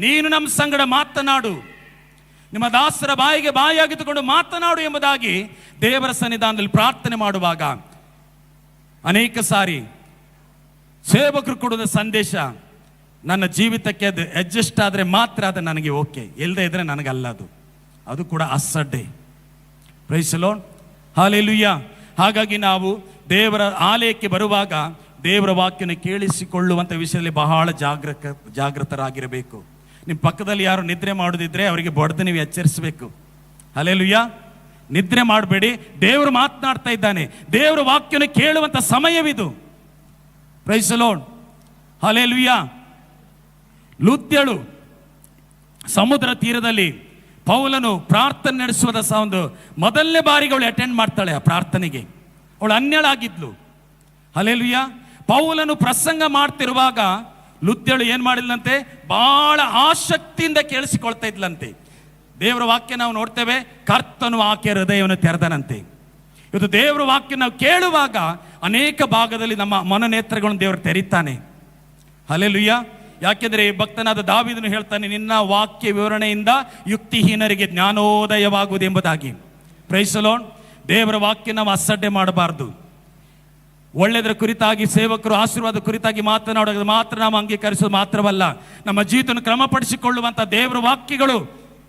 ನೀನು ನಮ್ಮ ಸಂಗಡ ಮಾತನಾಡು, ನಿಮ್ಮ ದಾಸರ ಬಾಯಿಗೆ ಬಾಯಿಯಾಗಿದ್ದುಕೊಂಡು ಮಾತನಾಡು ಎಂಬುದಾಗಿ ದೇವರ ಸನ್ನಿಧಾನದಲ್ಲಿ ಪ್ರಾರ್ಥನೆ ಮಾಡುವಾಗ ಅನೇಕ ಸಾರಿ ಸೇವಕರು ಕೊಡುವ ಸಂದೇಶ ನನ್ನ ಜೀವಿತಕ್ಕೆ ಅದು ಅಡ್ಜಸ್ಟ್ ಆದರೆ ಮಾತ್ರ ಅದು ನನಗೆ ಓಕೆ, ಇಲ್ಲದೆ ಇದ್ರೆ ನನಗಲ್ಲ. ಅದು ಕೂಡ ಅಸಡ್ಡೆ. Praise the lord. ಹಲ್ಲೆಲೂಯಾ. ಹಾಗಾಗಿ ನಾವು ದೇವರ ಆಲಯಕ್ಕೆ ಬರುವಾಗ ದೇವರ ವಾಕ್ಯನ ಕೇಳಿಸಿಕೊಳ್ಳುವಂಥ ವಿಷಯದಲ್ಲಿ ಬಹಳ ಜಾಗೃತರಾಗಿರಬೇಕು. ನಿಮ್ಮ ಪಕ್ಕದಲ್ಲಿ ಯಾರು ನಿದ್ರೆ ಮಾಡೋದಿದ್ರೆ ಅವರಿಗೆ ಬಡ್ದು ನೀವು ಎಚ್ಚರಿಸಬೇಕು. ಹಲ್ಲೆಲೂಯಾ. ನಿದ್ರೆ ಮಾಡಬೇಡಿ, ದೇವರು ಮಾತನಾಡ್ತಾ ಇದ್ದಾನೆ, ದೇವರ ವಾಕ್ಯನ ಕೇಳುವಂಥ ಸಮಯವಿದು. Praise the lord. ಹಲ್ಲೆಲೂಯಾ. ಲುದ್ಯಳು ಸಮುದ್ರ ತೀರದಲ್ಲಿ ಪೌಲನು ಪ್ರಾರ್ಥನೆ ನಡೆಸುವುದ ಒಂದು ಮೊದಲನೇ ಬಾರಿಗೆ ಅವಳು ಅಟೆಂಡ್ ಮಾಡ್ತಾಳೆ ಆ ಪ್ರಾರ್ಥನೆಗೆ. ಅವಳು ಅನ್ಯಳಾಗಿದ್ಲು. ಹಲ್ಲೆಲೂಯಾ. ಪೌಲನು ಪ್ರಸಂಗ ಮಾಡ್ತಿರುವಾಗ ಲುದ್ಯಳು ಏನು ಮಾಡಿದ್ಲಂತೆ? ಬಹಳ ಆಸಕ್ತಿಯಿಂದ ಕೇಳಿಸಿಕೊಳ್ತಾ ಇದ್ಲಂತೆ. ದೇವರ ವಾಕ್ಯ ನಾವು ನೋಡ್ತೇವೆ, ಕರ್ತನು ಆಕೆಯ ಹೃದಯವನ್ನು ತೆರೆದನಂತೆ. ಇವತ್ತು ದೇವರ ವಾಕ್ಯ ನಾವು ಕೇಳುವಾಗ ಅನೇಕ ಭಾಗದಲ್ಲಿ ನಮ್ಮ ಮನನೇತ್ರಗಳನ್ನು ದೇವರು ತೆರೀತಾನೆ. ಹಲ್ಲೆಲೂಯಾ. ಯಾಕೆಂದರೆ ಭಕ್ತನಾದ ದಾವೀದನು ಹೇಳ್ತಾನೆ, ನಿನ್ನ ವಾಕ್ಯ ವಿವರಣೆಯಿಂದ ಯುಕ್ತಿಹೀನರಿಗೆ ಜ್ಞಾನೋದಯವಾಗುವುದು ಎಂಬುದಾಗಿ. Praise the Lord. ದೇವರ ವಾಕ್ಯ ನಾವು ಅಸಡ್ಡೆ ಮಾಡಬಾರ್ದು. ಒಳ್ಳೆಯದರ ಕುರಿತಾಗಿ ಸೇವಕರು ಆಶೀರ್ವಾದ ಕುರಿತಾಗಿ ಮಾತನಾಡೋದು ಮಾತ್ರ ನಾವು ಅಂಗೀಕರಿಸೋದು ಮಾತ್ರವಲ್ಲ, ನಮ್ಮ ಜೀವಿತವನ್ನು ಕ್ರಮಪಡಿಸಿಕೊಳ್ಳುವಂಥ ದೇವರ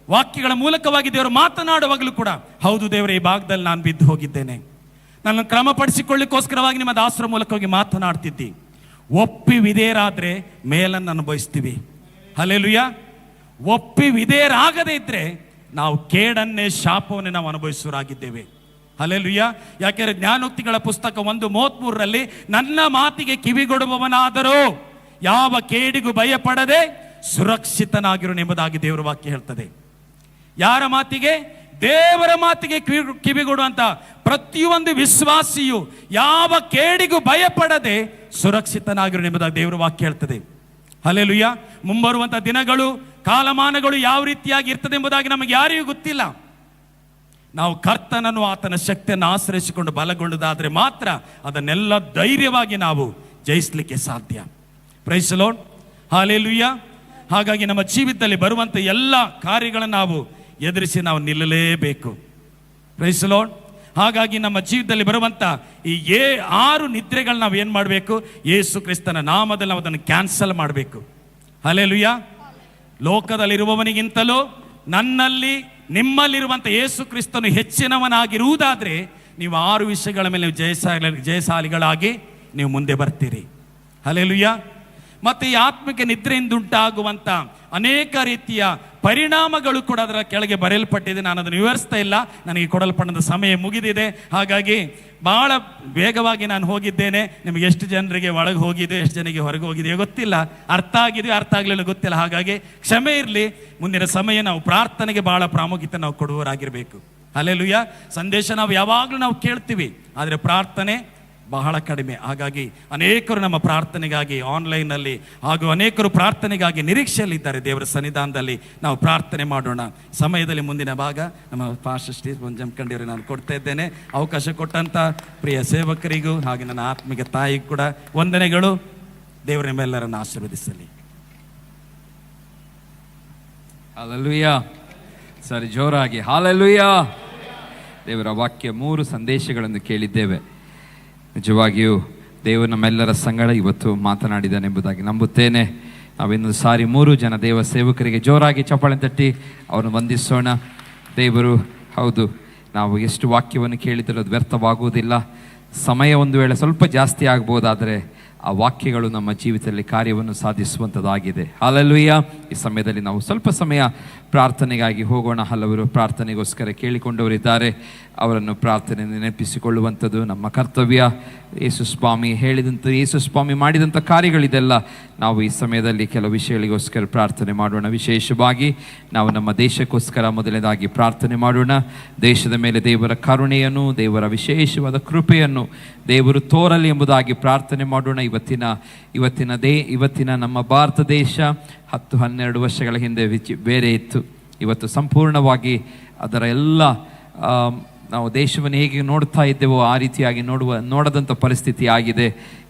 ವಾಕ್ಯಗಳ ಮೂಲಕವಾಗಿ ದೇವರು ಮಾತನಾಡುವಾಗಲೂ ಕೂಡ, ಹೌದು ದೇವರ ಈ ಭಾಗದಲ್ಲಿ ನಾನು ಬಿದ್ದು ಹೋಗಿದ್ದೇನೆ, ನನ್ನನ್ನು ಕ್ರಮಪಡಿಸಿಕೊಳ್ಳಿಕ್ಕೋಸ್ಕರವಾಗಿ ನಿಮ್ಮ ದಾಸರ ಮೂಲಕವಾಗಿ ಮಾತನಾಡ್ತಿದ್ದಿ. ಒಪ್ಪಿ ವಿಧೇಯರಾದ್ರೆ ಮೇಲನ್ನು ಅನುಭವಿಸ್ತೀವಿ. ಹಲ್ಲೆಲೂಯಾ. ಒಪ್ಪಿ ವಿಧೇಯರಾಗದೇ ಇದ್ರೆ ನಾವು ಕೇಡನ್ನೇ ಶಾಪವನ್ನೇ ನಾವು ಅನುಭವಿಸುವರಾಗಿದ್ದೇವೆ. ಹಲ್ಲೆಲೂಯಾ. ಯಾಕೆಂದರೆ ಜ್ಞಾನೋಕ್ತಿಗಳ ಪುಸ್ತಕ 1:33 ನನ್ನ ಮಾತಿಗೆ ಕಿವಿಗೊಡುವವನಾದರೂ ಯಾವ ಕೇಡಿಗೂ ಭಯಪಡದೆ ಸುರಕ್ಷಿತನಾಗಿರು ಎಂಬುದಾಗಿ ದೇವರ ವಾಕ್ಯ ಹೇಳ್ತದೆ. ಯಾರ ಮಾತಿಗೆ? ದೇವರ ಮಾತಿಗೆ ಕಿವಿಗೊಡುವಂತ ಪ್ರತಿಯೊಂದು ವಿಶ್ವಾಸಿಯು ಯಾವ ಕೇಡಿಗೂ ಭಯಪಡದೆ ಸುರಕ್ಷಿತನಾಗಿರು ಎಂಬುದಾಗಿ ದೇವರ ವಾಕ್ಯ ಹೇಳ್ತದೆ. ಹಲ್ಲೆಲೂಯಾ. ಮುಂಬರುವಂತ ದಿನಗಳು, ಕಾಲಮಾನಗಳು ಯಾವ ರೀತಿಯಾಗಿ ಇರ್ತದೆ ಎಂಬುದಾಗಿ ನಮಗೆ ಯಾರಿಗೂ ಗೊತ್ತಿಲ್ಲ. ನಾವು ಕರ್ತನನ್ನು, ಆತನ ಶಕ್ತಿಯನ್ನು ಆಶ್ರಯಿಸಿಕೊಂಡು ಬಲಗೊಂಡದಾದರೆ ಮಾತ್ರ ಅದನ್ನೆಲ್ಲ ಧೈರ್ಯವಾಗಿ ನಾವು ಜಯಿಸಲಿಕ್ಕೆ ಸಾಧ್ಯ. Praise the lord. ಹಲ್ಲೆಲೂಯಾ. ಹಾಗಾಗಿ ನಮ್ಮ ಜೀವಿತದಲ್ಲಿ ಬರುವಂಥ ಎಲ್ಲ ಕಾರ್ಯಗಳನ್ನು ನಾವು ಎದುರಿಸಿ ನಾವು ನಿಲ್ಲಲೇಬೇಕು. Price the Lord. ಹಾಗಾಗಿ ನಮ್ಮ ಜೀವಿತದಲ್ಲಿ ಬರುವಂಥ ಈ 6 ನಿದ್ರೆಗಳನ್ನ ನಾವು ಏನು ಮಾಡಬೇಕು? ಯೇಸು ಕ್ರಿಸ್ತನ ನಾಮದಲ್ಲಿ ನಾವು ಅದನ್ನು ಕ್ಯಾನ್ಸಲ್ ಮಾಡಬೇಕು. ಹಲ್ಲೆಲೂಯಾ. ಲೋಕದಲ್ಲಿರುವವನಿಗಿಂತಲೂ ನನ್ನಲ್ಲಿ ನಿಮ್ಮಲ್ಲಿರುವಂಥ ಯೇಸು ಕ್ರಿಸ್ತನು ಹೆಚ್ಚಿನವನಾಗಿರುವುದಾದರೆ ನೀವು 6 ವಿಷಯಗಳ ಮೇಲೆ ಜಯಶಾಲಿಗಳಾಗಿ ನೀವು ಮುಂದೆ ಬರ್ತೀರಿ. ಹಲ್ಲೆಲೂಯಾ. ಮತ್ತು ಈ ಆತ್ಮಿಕ ನಿದ್ರೆಯಿಂದ ಉಂಟಾಗುವಂಥ ಅನೇಕ ರೀತಿಯ ಪರಿಣಾಮಗಳು ಕೂಡ ಅದರ ಕೆಳಗೆ ಬರೆಯಲ್ಪಟ್ಟಿದೆ. ನಾನು ಅದನ್ನು ವಿವರಿಸ್ತಾ ಇಲ್ಲ, ನನಗೆ ಕೊಡಲ್ಪಟ್ಟಂಥ ಸಮಯ ಮುಗಿದಿದೆ. ಹಾಗಾಗಿ ಬಹಳ ವೇಗವಾಗಿ ನಾನು ಹೋಗಿದ್ದೇನೆ. ನಿಮಗೆ ಎಷ್ಟು ಜನರಿಗೆ ಒಳಗೆ ಹೋಗಿದೆ, ಎಷ್ಟು ಜನರಿಗೆ ಹೊರಗೆ ಹೋಗಿದೆಯೋ ಗೊತ್ತಿಲ್ಲ, ಅರ್ಥ ಆಗಿದೆಯೋ ಅರ್ಥ ಆಗಲಿಲ್ಲ ಗೊತ್ತಿಲ್ಲ. ಹಾಗಾಗಿ ಕ್ಷಮೆ ಇರಲಿ. ಮುಂದಿನ ಸಮಯ ನಾವು ಪ್ರಾರ್ಥನೆಗೆ ಬಹಳ ಪ್ರಾಮುಖ್ಯತೆ ನಾವು ಕೊಡುವವರಾಗಿರಬೇಕು. ಹಲ್ಲೆಲೂಯಾ. ಸಂದೇಶ ನಾವು ಯಾವಾಗಲೂ ನಾವು ಕೇಳ್ತೀವಿ, ಆದರೆ ಪ್ರಾರ್ಥನೆ ಬಹಳ ಕಡಿಮೆ. ಹಾಗಾಗಿ ಅನೇಕರು ನಮ್ಮ ಪ್ರಾರ್ಥನೆಗಾಗಿ ಆನ್ಲೈನಲ್ಲಿ ಹಾಗೂ ಅನೇಕರು ಪ್ರಾರ್ಥನೆಗಾಗಿ ನಿರೀಕ್ಷೆಯಲ್ಲಿದ್ದಾರೆ. ದೇವರ ಸನ್ನಿಧಾನದಲ್ಲಿ ನಾವು ಪ್ರಾರ್ಥನೆ ಮಾಡೋಣ. ಸಮಯದಲ್ಲಿ ಮುಂದಿನ ಭಾಗ ನಮ್ಮ ಪಾಸ್ಟರ್ ಸ್ಟೀಫನ್ ಜಮಖಂಡಿಯವರಿಗೆ ನಾನು ಕೊಡ್ತಾ ಇದ್ದೇನೆ. ಅವಕಾಶ ಕೊಟ್ಟಂಥ ಪ್ರಿಯ ಸೇವಕರಿಗೂ ಹಾಗೆ ನನ್ನ ಆತ್ಮಿಕ ತಾಯಿಗೂ ಕೂಡ ವಂದನೆಗಳು. ದೇವರ ನಿಮ್ಮೆಲ್ಲರನ್ನು ಆಶೀರ್ವದಿಸಲಿ. ಹಲ್ಲೆಲೂಯಾ. ಸರಿ, ಜೋರಾಗಿ ಹಲ್ಲೆಲೂಯಾ. ದೇವರ ವಾಕ್ಯ 3 ಸಂದೇಶಗಳನ್ನು ಕೇಳಿದ್ದೇವೆ. ನಿಜವಾಗಿಯೂ ದೇವರು ನಮ್ಮೆಲ್ಲರ ಸಂಗಡ ಇವತ್ತು ಮಾತನಾಡಿದ್ದಾನೆಂಬುದಾಗಿ ನಂಬುತ್ತೇನೆ. ನಾವಿನ್ನೊಂದು ಸಾರಿ 3 ಜನ ದೇವ ಸೇವಕರಿಗೆ ಜೋರಾಗಿ ಚಪ್ಪಾಳೆ ತಟ್ಟಿ ಅವರನ್ನು ವಂದಿಸೋಣ. ದೇವರು, ಹೌದು, ನಾವು ಎಷ್ಟು ವಾಕ್ಯವನ್ನು ಕೇಳಿದರೂ ಅದು ವ್ಯರ್ಥವಾಗುವುದಿಲ್ಲ. ಸಮಯ ಒಂದು ವೇಳೆ ಸ್ವಲ್ಪ ಜಾಸ್ತಿ ಆಗ್ಬೋದಾದರೆ ಆ ವಾಕ್ಯಗಳು ನಮ್ಮ ಜೀವಿತದಲ್ಲಿ ಕಾರ್ಯವನ್ನು ಸಾಧಿಸುವಂಥದ್ದಾಗಿದೆ. ಹಲ್ಲೆಲೂಯಾ. ಈ ಸಮಯದಲ್ಲಿ ನಾವು ಸ್ವಲ್ಪ ಸಮಯ ಪ್ರಾರ್ಥನೆಗಾಗಿ ಹೋಗೋಣ. ಹಲವರು ಪ್ರಾರ್ಥನೆಗೋಸ್ಕರ ಕೇಳಿಕೊಂಡವರಿದ್ದಾರೆ, ಅವರನ್ನು ಪ್ರಾರ್ಥನೆ ನೆನಪಿಸಿಕೊಳ್ಳುವಂಥದ್ದು ನಮ್ಮ ಕರ್ತವ್ಯ. ಯೇಸು ಸ್ವಾಮಿ ಹೇಳಿದಂಥ, ಯೇಸು ಸ್ವಾಮಿ ಮಾಡಿದಂಥ ಕಾರ್ಯಗಳಿದೆಲ್ಲ. ನಾವು ಈ ಸಮಯದಲ್ಲಿ ಕೆಲವು ವಿಷಯಗಳಿಗೋಸ್ಕರ ಪ್ರಾರ್ಥನೆ ಮಾಡೋಣ. ವಿಶೇಷವಾಗಿ ನಾವು ನಮ್ಮ ದೇಶಕ್ಕೋಸ್ಕರ ಮೊದಲನೇದಾಗಿ ಪ್ರಾರ್ಥನೆ ಮಾಡೋಣ. ದೇಶದ ಮೇಲೆ ದೇವರ ಕರುಣೆಯನ್ನು, ದೇವರ ವಿಶೇಷವಾದ ಕೃಪೆಯನ್ನು ದೇವರು ತೋರಲಿ ಎಂಬುದಾಗಿ ಪ್ರಾರ್ಥನೆ ಮಾಡೋಣ. ಇವತ್ತಿನ ನಮ್ಮ ಭಾರತ ದೇಶ 10-12 ವರ್ಷಗಳ ಹಿಂದೆ ಬೇರೆ ಇತ್ತು. ಇವತ್ತು ಸಂಪೂರ್ಣವಾಗಿ ಅದರ ಎಲ್ಲ ನಾವು ದೇಶವನ್ನು ಹೇಗೆ ನೋಡ್ತಾ ಇದ್ದೇವೋ ಆ ರೀತಿಯಾಗಿ ನೋಡದಂಥ ಪರಿಸ್ಥಿತಿ ಆಗಿದೆ.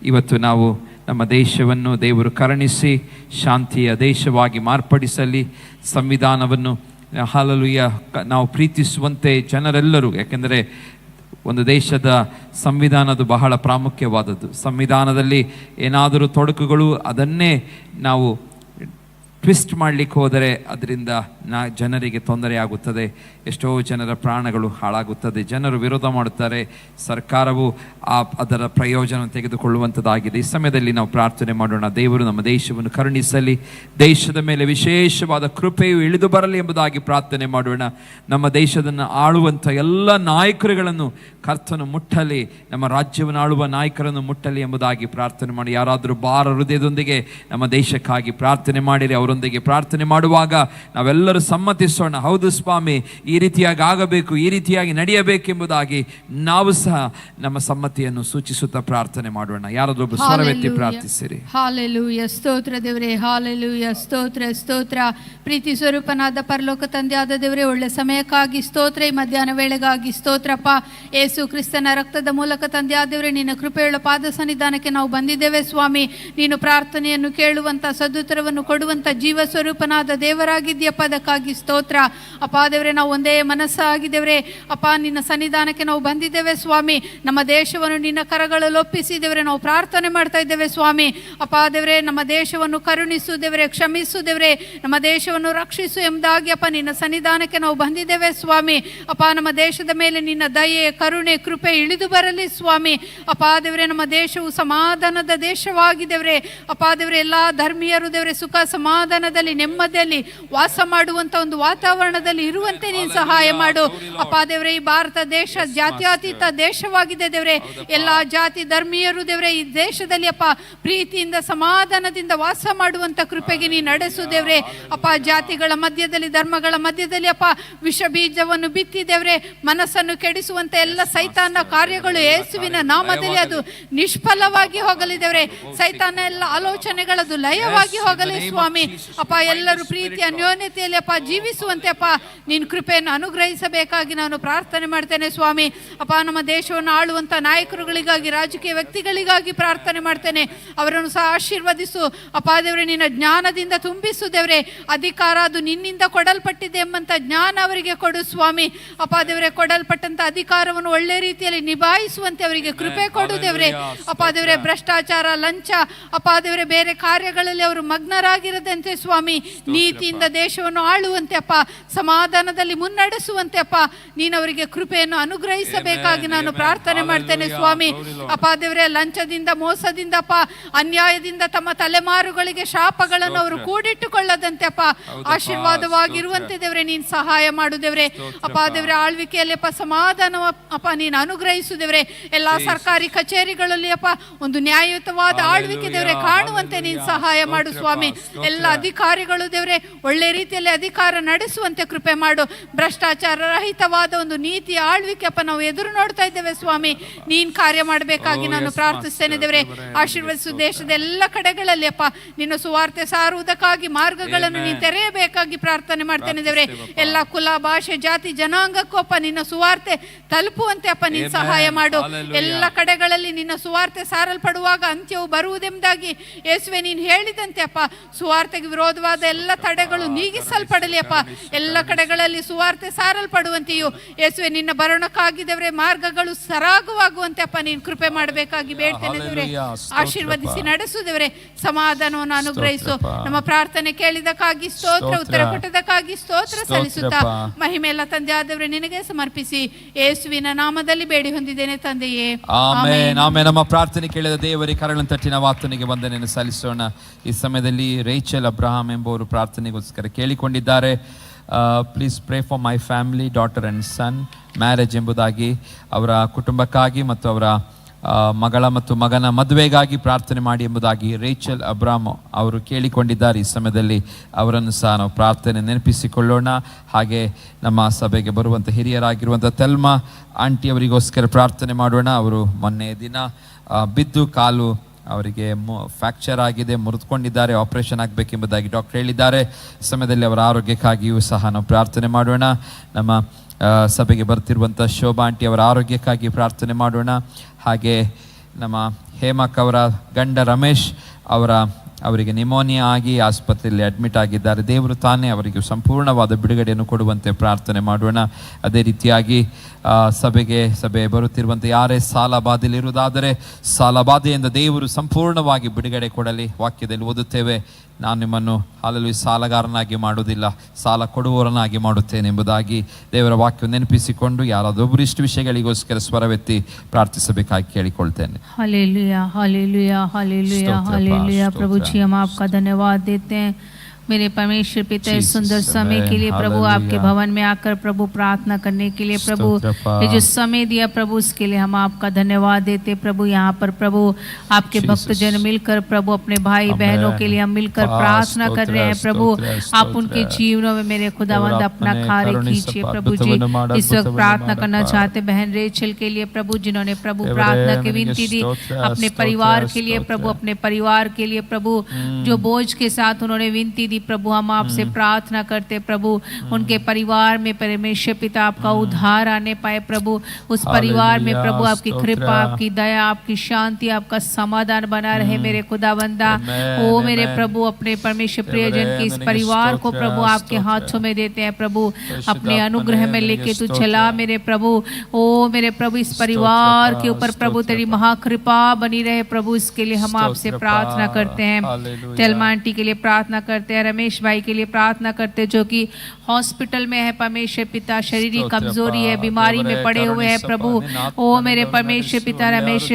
ಇವತ್ತು ನಾವು ನಮ್ಮ ದೇಶವನ್ನು ದೇವರು ಕರುಣಿಸಿ ಶಾಂತಿಯ ದೇಶವಾಗಿ ಮಾರ್ಪಡಿಸಲಿ. ಸಂವಿಧಾನವನ್ನು ಹಲ್ಲೆಲೂಯಾ ನಾವು ಪ್ರೀತಿಸುವಂತೆ ಜನರೆಲ್ಲರೂ, ಯಾಕೆಂದರೆ ಒಂದು ದೇಶದ ಸಂವಿಧಾನದ ಬಹಳ ಪ್ರಾಮುಖ್ಯವಾದದ್ದು. ಸಂವಿಧಾನದಲ್ಲಿ ಏನಾದರೂ ತೊಡಕುಗಳು, ಅದನ್ನೇ ನಾವು ಟ್ವಿಸ್ಟ್ ಮಾಡಲಿಕ್ಕೆ ಹೋದರೆ ಅದರಿಂದ ಜನರಿಗೆ ತೊಂದರೆ ಆಗುತ್ತದೆ. ಎಷ್ಟೋ ಜನರ ಪ್ರಾಣಗಳು ಹಾಳಾಗುತ್ತದೆ. ಜನರು ವಿರೋಧ ಮಾಡುತ್ತಾರೆ. ಸರ್ಕಾರವು ಅದರ ಪ್ರಯೋಜನ ತೆಗೆದುಕೊಳ್ಳುವಂಥದ್ದಾಗಿದೆ. ಈ ಸಮಯದಲ್ಲಿ ನಾವು ಪ್ರಾರ್ಥನೆ ಮಾಡೋಣ. ದೇವರು ನಮ್ಮ ದೇಶವನ್ನು ಕರುಣಿಸಲಿ, ದೇಶದ ಮೇಲೆ ವಿಶೇಷವಾದ ಕೃಪೆಯು ಇಳಿದು ಬರಲಿ ಎಂಬುದಾಗಿ ಪ್ರಾರ್ಥನೆ ಮಾಡೋಣ. ನಮ್ಮ ದೇಶವನ್ನು ಆಳುವಂಥ ಎಲ್ಲ ನಾಯಕರುಗಳನ್ನು ಕರ್ತನು ಮುಟ್ಟಲಿ, ನಮ್ಮ ರಾಜ್ಯವನ್ನು ಆಳುವ ನಾಯಕರನ್ನು ಮುಟ್ಟಲಿ ಎಂಬುದಾಗಿ ಪ್ರಾರ್ಥನೆ ಮಾಡಿ. ಯಾರಾದರೂ ಭಾರ ಹೃದಯದೊಂದಿಗೆ ನಮ್ಮ ದೇಶಕ್ಕಾಗಿ ಪ್ರಾರ್ಥನೆ ಮಾಡಿರಿ, ಅವರೊಂದಿಗೆ ಅವರೊಂದಿಗೆ ಪ್ರಾರ್ಥನೆ ಮಾಡುವಾಗ ನಾವೆಲ್ಲರೂ ಸಮ್ಮತಿಸೋಣ. ಹೌದು ಸ್ವಾಮಿ, ಈ ರೀತಿಯಾಗಿ ಆಗಬೇಕು, ಈ ರೀತಿಯಾಗಿ ನಡೆಯಬೇಕೆಂಬುದಾಗಿ ನಾವು ಸಹ ನಮ್ಮ ಸಮ್ಮತಿಯನ್ನು ಸೂಚಿಸುತ್ತಾ ಪ್ರಾರ್ಥನೆ ಮಾಡೋಣ. ಯಾರಾದ್ರೊಬ್ಬರು ಸ್ವರವೆತ್ತಿ ಪ್ರಾರ್ಥಿಸಿರಿ. ಹಾಲೆಲೂಯ, ಸ್ತೋತ್ರ ದೇವರೇ, ಹಾಲೆಲೂಯ, ಸ್ತೋತ್ರ ಸ್ತೋತ್ರ. ಪ್ರೀತಿ ಸ್ವರೂಪನಾದ ಪರಲೋಕ ತಂದೆಯಾದ ದೇವರೇ, ಒಳ್ಳೆ ಸಮಯಕ್ಕಾಗಿ ಸ್ತೋತ್ರ, ಈ ಮಧ್ಯಾಹ್ನ ವೇಳೆಗಾಗಿ ಸ್ತೋತ್ರಪ್ಪ. ಯೇಸು ಕ್ರಿಸ್ತನ ರಕ್ತದ ಮೂಲಕ ತಂದೆಯಾದ ದೇವರೇ, ನಿನ್ನ ಕೃಪೆಯುಳ್ಳ ಪಾದ ಸನ್ನಿಧಾನಕ್ಕೆ ನಾವು ಬಂದಿದ್ದೇವೆ ಸ್ವಾಮಿ. ನೀನು ಪ್ರಾರ್ಥನೆಯನ್ನು ಕೇಳುವಂಥ, ಸದುತ್ತರವನ್ನು ಕೊಡುವಂಥ ಜೀವ ಸ್ವರೂಪನಾದ ದೇವರಾಗಿದ್ದೀಯಪ್ಪ, ಅದಕ್ಕಾಗಿ ಸ್ತೋತ್ರ ಅಪ್ಪ. ದೇವರೇ, ನಾವು ಒಂದೇ ಮನಸ್ಸಾಗಿದ್ದೇವೆ ಅಪ್ಪ, ನಿನ್ನ ಸನ್ನಿಧಾನಕ್ಕೆ ನಾವು ಬಂದಿದ್ದೇವೆ ಸ್ವಾಮಿ. ನಮ್ಮ ದೇಶವನ್ನು ನಿನ್ನ ಕರಗಳಲ್ಲಿ ಒಪ್ಪಿಸಿದ್ದೇವೆ, ನಾವು ಪ್ರಾರ್ಥನೆ ಮಾಡ್ತಾ ಇದ್ದೇವೆ ಸ್ವಾಮಿ. ಅಪ್ಪ ದೇವರೇ, ನಮ್ಮ ದೇಶವನ್ನು ಕರುಣಿಸು ದೇವರೇ, ಕ್ಷಮಿಸು ದೇವರೇ, ನಮ್ಮ ದೇಶವನ್ನು ರಕ್ಷಿಸು ಎಂಬುದಾಗಿ ಅಪ್ಪ ನಿನ್ನ ಸನ್ನಿಧಾನಕ್ಕೆ ನಾವು ಬಂದಿದ್ದೇವೆ ಸ್ವಾಮಿ. ಅಪ್ಪ, ನಮ್ಮ ದೇಶದ ಮೇಲೆ ನಿನ್ನ ದಯೆ, ಕರುಣೆ, ಕೃಪೆ ಇಳಿದು ಬರಲಿ ಸ್ವಾಮಿ. ಅಪ್ಪ ದೇವರೇ, ನಮ್ಮ ದೇಶವು ಸಮಾಧಾನದ ದೇಶವಾಗಿದ್ದೇವೆ ಅಪ್ಪ ದೇವರೇ. ಎಲ್ಲ ಧರ್ಮೀಯರು ದೇವರೇ ಸುಖ ಸಮಾಧಾನದಲ್ಲಿ ನೆಮ್ಮದಿಯಲ್ಲಿ ವಾಸ ಮಾಡುವಂತ ಒಂದು ವಾತಾವರಣದಲ್ಲಿ ಇರುವಂತೆ ನೀನು ಸಹಾಯ ಮಾಡು ಅಪ್ಪ ದೇವರೇ. ಈ ಭಾರತ ದೇಶ ಜಾತ್ಯತೀತ ದೇಶವಾಗಿದೆ ದೇವರೇ. ಎಲ್ಲ ಜಾತಿ ಧರ್ಮೀಯರು ದೇವರೇ ಈ ದೇಶದಲ್ಲಿ ಅಪ್ಪ ಪ್ರೀತಿಯಿಂದ ಸಮಾಧಾನದಿಂದ ವಾಸ ಮಾಡುವಂತ ಕೃಪೆಗೆ ನೀನು ನಡೆಸು ದೇವರೇ. ಅಪ್ಪ, ಜಾತಿಗಳ ಮಧ್ಯದಲ್ಲಿ, ಧರ್ಮಗಳ ಮಧ್ಯದಲ್ಲಿ ಅಪ್ಪ ವಿಷ ಬೀಜವನ್ನು ಬಿತ್ತಿ ದೇವರೇ, ಮನಸ್ಸನ್ನು ಕೆಡಿಸುವಂತ ಎಲ್ಲ ಸೈತಾನ ಕಾರ್ಯಗಳು ಯೇಸುವಿನ ನಾಮದಲ್ಲಿ ಅದು ನಿಷ್ಫಲವಾಗಿ ಹೋಗಲಿ ದೇವರೇ. ಸೈತಾನ ಎಲ್ಲ ಆಲೋಚನೆಗಳದು ಲಯವಾಗಿ ಹೋಗಲಿ ಸ್ವಾಮಿ. ಅಪ್ಪ, ಎಲ್ಲರೂ ಪ್ರೀತಿ ಅನ್ಯೋನ್ಯತೆಯಲ್ಲಿ ಅಪ್ಪ ಜೀವಿಸುವಂತೆ ಅಪ್ಪ ನೀನು ಕೃಪೆಯನ್ನು ಅನುಗ್ರಹಿಸಬೇಕಾಗಿ ನಾನು ಪ್ರಾರ್ಥನೆ ಮಾಡ್ತೇನೆ ಸ್ವಾಮಿ. ಅಪ್ಪ, ನಮ್ಮ ದೇಶವನ್ನು ಆಳುವಂತ ನಾಯಕರುಗಳಿಗಾಗಿ, ರಾಜಕೀಯ ವ್ಯಕ್ತಿಗಳಿಗಾಗಿ ಪ್ರಾರ್ಥನೆ ಮಾಡ್ತೇನೆ. ಅವರನ್ನು ಸಹ ಆಶೀರ್ವದಿಸು ಅಪ್ಪ ದೇವರೇ. ನಿನ್ನ ಜ್ಞಾನದಿಂದ ತುಂಬಿಸು ದೇವರೇ. ಅಧಿಕಾರ ಅದು ನಿನ್ನಿಂದ ಕೊಡಲ್ಪಟ್ಟಿದೆ ಎಂಬಂತ ಜ್ಞಾನ ಅವರಿಗೆ ಕೊಡು ಸ್ವಾಮಿ. ಅಪ್ಪ ದೇವರೇ, ಕೊಡಲ್ಪಟ್ಟಂತ ಅಧಿಕಾರವನ್ನು ಒಳ್ಳೆ ರೀತಿಯಲ್ಲಿ ನಿಭಾಯಿಸುವಂತೆ ಅವರಿಗೆ ಕೃಪೆ ಕೊಡು ದೇವರೇ. ಅಪ್ಪ ದೇವರೇ, ಭ್ರಷ್ಟಾಚಾರ, ಲಂಚ ಅಪ್ಪ ದೇವರೇ, ಬೇರೆ ಕಾರ್ಯಗಳಲ್ಲಿ ಅವರು ಮಗ್ನರಾಗಿರದಂತೆ ಸ್ವಾಮಿ, ನೀತಿಯಿಂದ ದೇಶವನ್ನು ಆಳುವಂತೆ ಅಪ್ಪ, ಸಮಾಧಾನದಲ್ಲಿ ಮುನ್ನಡೆಸುವಂತೆ ಅಪ್ಪ ನೀನು ಅವರಿಗೆ ಕೃಪೆಯನ್ನು ಅನುಗ್ರಹಿಸಬೇಕಾಗಿ ನಾನು ಪ್ರಾರ್ಥನೆ ಮಾಡ್ತೇನೆ ಸ್ವಾಮಿ. ಅಪ್ಪ ದೇವರೇ, ಲಂಚದಿಂದ, ಮೋಸದಿಂದ ಅಪ್ಪ, ಅನ್ಯಾಯದಿಂದ ತಮ್ಮ ತಲೆಮಾರುಗಳಿಗೆ ಶಾಪಗಳನ್ನು ಅವರು ಕೂಡಿಟ್ಟುಕೊಳ್ಳದಂತೆ ಅಪ್ಪ ಆಶೀರ್ವಾದವಾಗಿರುವಂತೆ ದೇವರೇ ನೀನು ಸಹಾಯ ಮಾಡು ದೇವರೇ. ಅಪ್ಪ ದೇವರೇ, ಆಳ್ವಿಕೆಯಲ್ಲಿ ಅಪ್ಪ ಸಮಾಧಾನ ಅಪ್ಪ ನೀನು ಅನುಗ್ರಹಿಸು ದೇವರೇ. ಎಲ್ಲಾ ಸರ್ಕಾರಿ ಕಚೇರಿಗಳಲ್ಲಿ ಅಪ್ಪ ಒಂದು ನ್ಯಾಯಯುತವಾದ ಆಳ್ವಿಕೆ ದೇವರೇ ಕಾಣುವಂತೆ ನೀನು ಸಹಾಯ ಮಾಡು ಸ್ವಾಮಿ. ಎಲ್ಲ ಅಧಿಕಾರಿಗಳು ದೇವರೇ ಒಳ್ಳೆ ರೀತಿಯಲ್ಲಿ ಅಧಿಕಾರ ನಡೆಸುವಂತೆ ಕೃಪೆ ಮಾಡು. ಭ್ರಷ್ಟಾಚಾರ ರಹಿತವಾದ ಒಂದು ನೀತಿಯ ಆಳ್ವಿಕೆ ಅಪ್ಪ ನಾವು ಎದುರು ನೋಡ್ತಾ ಇದ್ದೇವೆ ಸ್ವಾಮಿ. ನೀನ್ ಕಾರ್ಯ ಮಾಡಬೇಕಾಗಿ ನಾನು ಪ್ರಾರ್ಥಿಸ್ತೇನೆ ದೇವರೇ. ಆಶೀರ್ವದಿಸು. ದೇಶದ ಎಲ್ಲ ಕಡೆಗಳಲ್ಲಿ ಅಪ್ಪ ನಿನ್ನ ಸುವಾರ್ತೆ ಸಾರುವುದಕ್ಕಾಗಿ ಮಾರ್ಗಗಳನ್ನು ನೀನು ತೆರೆಯಬೇಕಾಗಿ ಪ್ರಾರ್ಥನೆ ಮಾಡ್ತೇನೆ ದೇವರೇ. ಎಲ್ಲ ಕುಲ, ಭಾಷೆ, ಜಾತಿ, ಜನಾಂಗಕ್ಕೂ ಅಪ್ಪ ನಿನ್ನ ಸುವಾರ್ತೆ ತಲುಪುವಂತೆ ಅಪ್ಪ ನೀನು ಸಹಾಯ ಮಾಡು. ಎಲ್ಲ ಕಡೆಗಳಲ್ಲಿ ನಿನ್ನ ಸುವಾರ್ತೆ ಸಾರಲ್ಪಡುವಾಗ ಅಂತ್ಯವು ಬರುವುದೆಂಬುದಾಗಿ ಯೇಸುವೆ ನೀನು ಹೇಳಿದಂತೆ ಅಪ್ಪ ಸುವಾರ್ತೆಗೆ ವಿರೋಧವಾದ ಎಲ್ಲ ತಡೆಗಳು ನೀಗಿಸಲ್ಪಡಲಿ ಅಪ್ಪ. ಎಲ್ಲ ಕಡೆಗಳಲ್ಲಿ ಸುವಾರ್ತೆ ಸಾರಲ್ಪಡುವಂತೆಯೂ ಯೇಸುವೆ ನಿನ್ನ ಬರೋಣಕ್ಕಾಗಿದ್ದೇವೆ ಮಾರ್ಗಗಳು ಸರಾಗವಾಗುವಂತೆ ಅಪ್ಪ ನೀನು ಕೃಪೆ ಮಾಡಬೇಕಾಗಿ ಬೇಡ್ತೇನೆ ದೇವರೇ. ಆಶೀರ್ವದಿಸಿ ನಡೆಸುದೇವರೇ. ಸಮಾಧಾನವನ್ನು ಅನುಗ್ರಹಿಸು. ನಮ್ಮ ಪ್ರಾರ್ಥನೆ ಕೇಳಿದಕ್ಕಾಗಿ ಸ್ತೋತ್ರ, ಉತ್ತರ ಕೊಟ್ಟದಕ್ಕಾಗಿ ಸ್ತೋತ್ರ ಸಲ್ಲಿಸುತ್ತಾ ಮಹಿಮೆ ಎಲ್ಲ ತಂದೆ ಆದವರೇ ನಿನಗೆ ಸಮರ್ಪಿಸಿ ಯೇಸುವಿನ ನಾಮದಲ್ಲಿ ಬೇಡಿ ಹೊಂದಿದ್ದೇನೆ ತಂದೆಯೇ, ಆಮೆನ್. ಆಮೆನ್. ನಮ್ಮ ಪ್ರಾರ್ಥನೆ ಕೇಳಿದ ದೇವರಿಗೆ ಕರಗಳನ್ನು ತಟ್ಟಿ ನಾವು ಆತನಿಗೆ ವಂದನೆಯನ್ನು ಸಲ್ಲಿಸೋಣ. ಈ ಸಮಯದಲ್ಲಿ ರೇಚಲ್ ಅಬ್ರಹಾಂ ಎಂಬುವರು ಪ್ರಾರ್ಥನೆಗೋಸ್ಕರ ಕೇಳಿಕೊಂಡಿದ್ದಾರೆ. Please pray for my family, daughter and son marriage ಎಂಬುದಾಗಿ, ಅವರ ಕುಟುಂಬಕ್ಕಾಗಿ ಮತ್ತು ಅವರ ಮಗಳ ಮತ್ತು ಮಗನ ಮದುವೆಗಾಗಿ ಪ್ರಾರ್ಥನೆ ಮಾಡಿ ಎಂಬುದಾಗಿ ರೇಚಲ್ ಅಬ್ರಾಮ್ ಅವರು ಕೇಳಿಕೊಂಡಿದ್ದಾರೆ. ಈ ಸಮಯದಲ್ಲಿ ಅವರನ್ನು ಸಹ ನಾವು ಪ್ರಾರ್ಥನೆ ನೆನಪಿಸಿಕೊಳ್ಳೋಣ. ಹಾಗೆ ನಮ್ಮ ಸಭೆಗೆ ಬರುವಂಥ ಹಿರಿಯರಾಗಿರುವಂಥ ತೆಲ್ಮಾ ಆಂಟಿ ಅವರಿಗೋಸ್ಕರ ಪ್ರಾರ್ಥನೆ ಮಾಡೋಣ. ಅವರು ಮೊನ್ನೆ ದಿನ ಬಿದ್ದು ಕಾಲು ಅವರಿಗೆ ಫ್ರ್ಯಾಕ್ಚರ್ ಆಗಿದೆ, ಮುರಿದುಕೊಂಡಿದ್ದಾರೆ, ಆಪರೇಷನ್ ಆಗಬೇಕೆಂಬುದಾಗಿ ಡಾಕ್ಟರ್ ಹೇಳಿದ್ದಾರೆ. ಈ ಸಮಯದಲ್ಲಿ ಅವರ ಆರೋಗ್ಯಕ್ಕಾಗಿಯೂ ಸಹ ನಾವು ಪ್ರಾರ್ಥನೆ ಮಾಡೋಣ. ನಮ್ಮ ಸಭೆಗೆ ಬರ್ತಿರುವಂಥ ಶೋಭಾ ಆಂಟಿ ಅವರ ಆರೋಗ್ಯಕ್ಕಾಗಿ ಪ್ರಾರ್ಥನೆ ಮಾಡೋಣ. ಹಾಗೆ ನಮ್ಮ ಹೇಮಕ್ ಅವರ ಗಂಡ ರಮೇಶ್ ಅವರಿಗೆ ನಿಮೋನಿಯಾ ಆಗಿ ಆಸ್ಪತ್ರೆಯಲ್ಲಿ ಅಡ್ಮಿಟ್ ಆಗಿದ್ದಾರೆ. ದೇವರು ತಾನೇ ಅವರಿಗೆ ಸಂಪೂರ್ಣವಾದ ಬಿಡುಗಡೆಯನ್ನು ಕೊಡುವಂತೆ ಪ್ರಾರ್ಥನೆ ಮಾಡೋಣ. ಅದೇ ರೀತಿಯಾಗಿ ಸಭೆ ಬರುತ್ತಿರುವಂಥ ಯಾರೇ ಸಾಲ ಬಾಧೆಯಲ್ಲಿರುವುದಾದರೆ ಸಾಲ ಬಾಧೆಯಿಂದ ದೇವರು ಸಂಪೂರ್ಣವಾಗಿ ಬಿಡುಗಡೆ ಕೊಡಲಿ. ವಾಕ್ಯದಲ್ಲಿ ಓದುತ್ತೇವೆ, ನಾನು ನಿಮ್ಮನ್ನು ಹಾಲೆಲೂಯಾ ಸಾಲಗಾರನಾಗಿ ಮಾಡುವುದಿಲ್ಲ, ಸಾಲ ಕೊಡುವವರನ್ನಾಗಿ ಮಾಡುತ್ತೇನೆ ಎಂಬುದಾಗಿ ದೇವರ ವಾಕ್ಯ ನೆನಪಿಸಿಕೊಂಡು ಯಾರಾದೊಬ್ಬರು ಇಷ್ಟು ವಿಷಯಗಳಿಗೋಸ್ಕರ ಸ್ವರವೆತ್ತಿ ಪ್ರಾರ್ಥಿಸಬೇಕಾಗಿ ಕೇಳಿಕೊಳ್ತೇನೆ. Hallelujah hallelujah hallelujah hallelujah. प्रभु जी हम आपका धन्यवाद देते हैं मेरे परमेश्वर पिता इस सुंदर समय के लिए प्रभु आपके भवन में आकर प्रभु प्रार्थना करने के लिए प्रभु ये जो समय दिया प्रभु उसके लिए हम आपका धन्यवाद देते प्रभु। यहाँ पर प्रभु आपके भक्त जन मिलकर प्रभु अपने भाई बहनों के लिए हम मिलकर प्रार्थना कर रहे हैं प्रभु। आप उनके जीवनों में मेरे खुदावंद अपना कार्य कीजिए प्रभु जी। इस वक्त प्रार्थना करना चाहते बहन रेचल के लिए प्रभु जिन्होंने प्रभु प्रार्थना की विनती दी अपने परिवार के लिए प्रभु, अपने परिवार के लिए प्रभु जो बोझ के साथ उन्होंने विनती दी प्रभु हम आपसे प्रार्थना करते प्रभु उनके परिवार में परमेश्वर पिता आपका उद्धार आने पाए प्रभु। उस परिवार में प्रभु आपकी कृपा, आपकी दया, आपकी शांति, आपका समाधान बना रहे मेरे खुदावंदा। ओ मेरे प्रभु अपने परमेश्वर प्रियजन के इस परिवार को प्रभु आपके हाथों में देते हैं प्रभु। अपने अनुग्रह में लेके तू चला मेरे प्रभु। ओ मेरे प्रभु इस परिवार के ऊपर प्रभु तेरी महाकृपा बनी रहे प्रभु, इसके लिए हम आपसे प्रार्थना करते हैं। तेलमा आंटी के लिए प्रार्थना करते हैं, रमेश भाई के लिए प्रार्थना करते जो कि हॉस्पिटल में है परमेश्वर पिता, शारीरिक कमजोरी है, बीमारी में पड़े हुए हैं प्रभु। ओ मेरे परमेश्वर पिता रमेश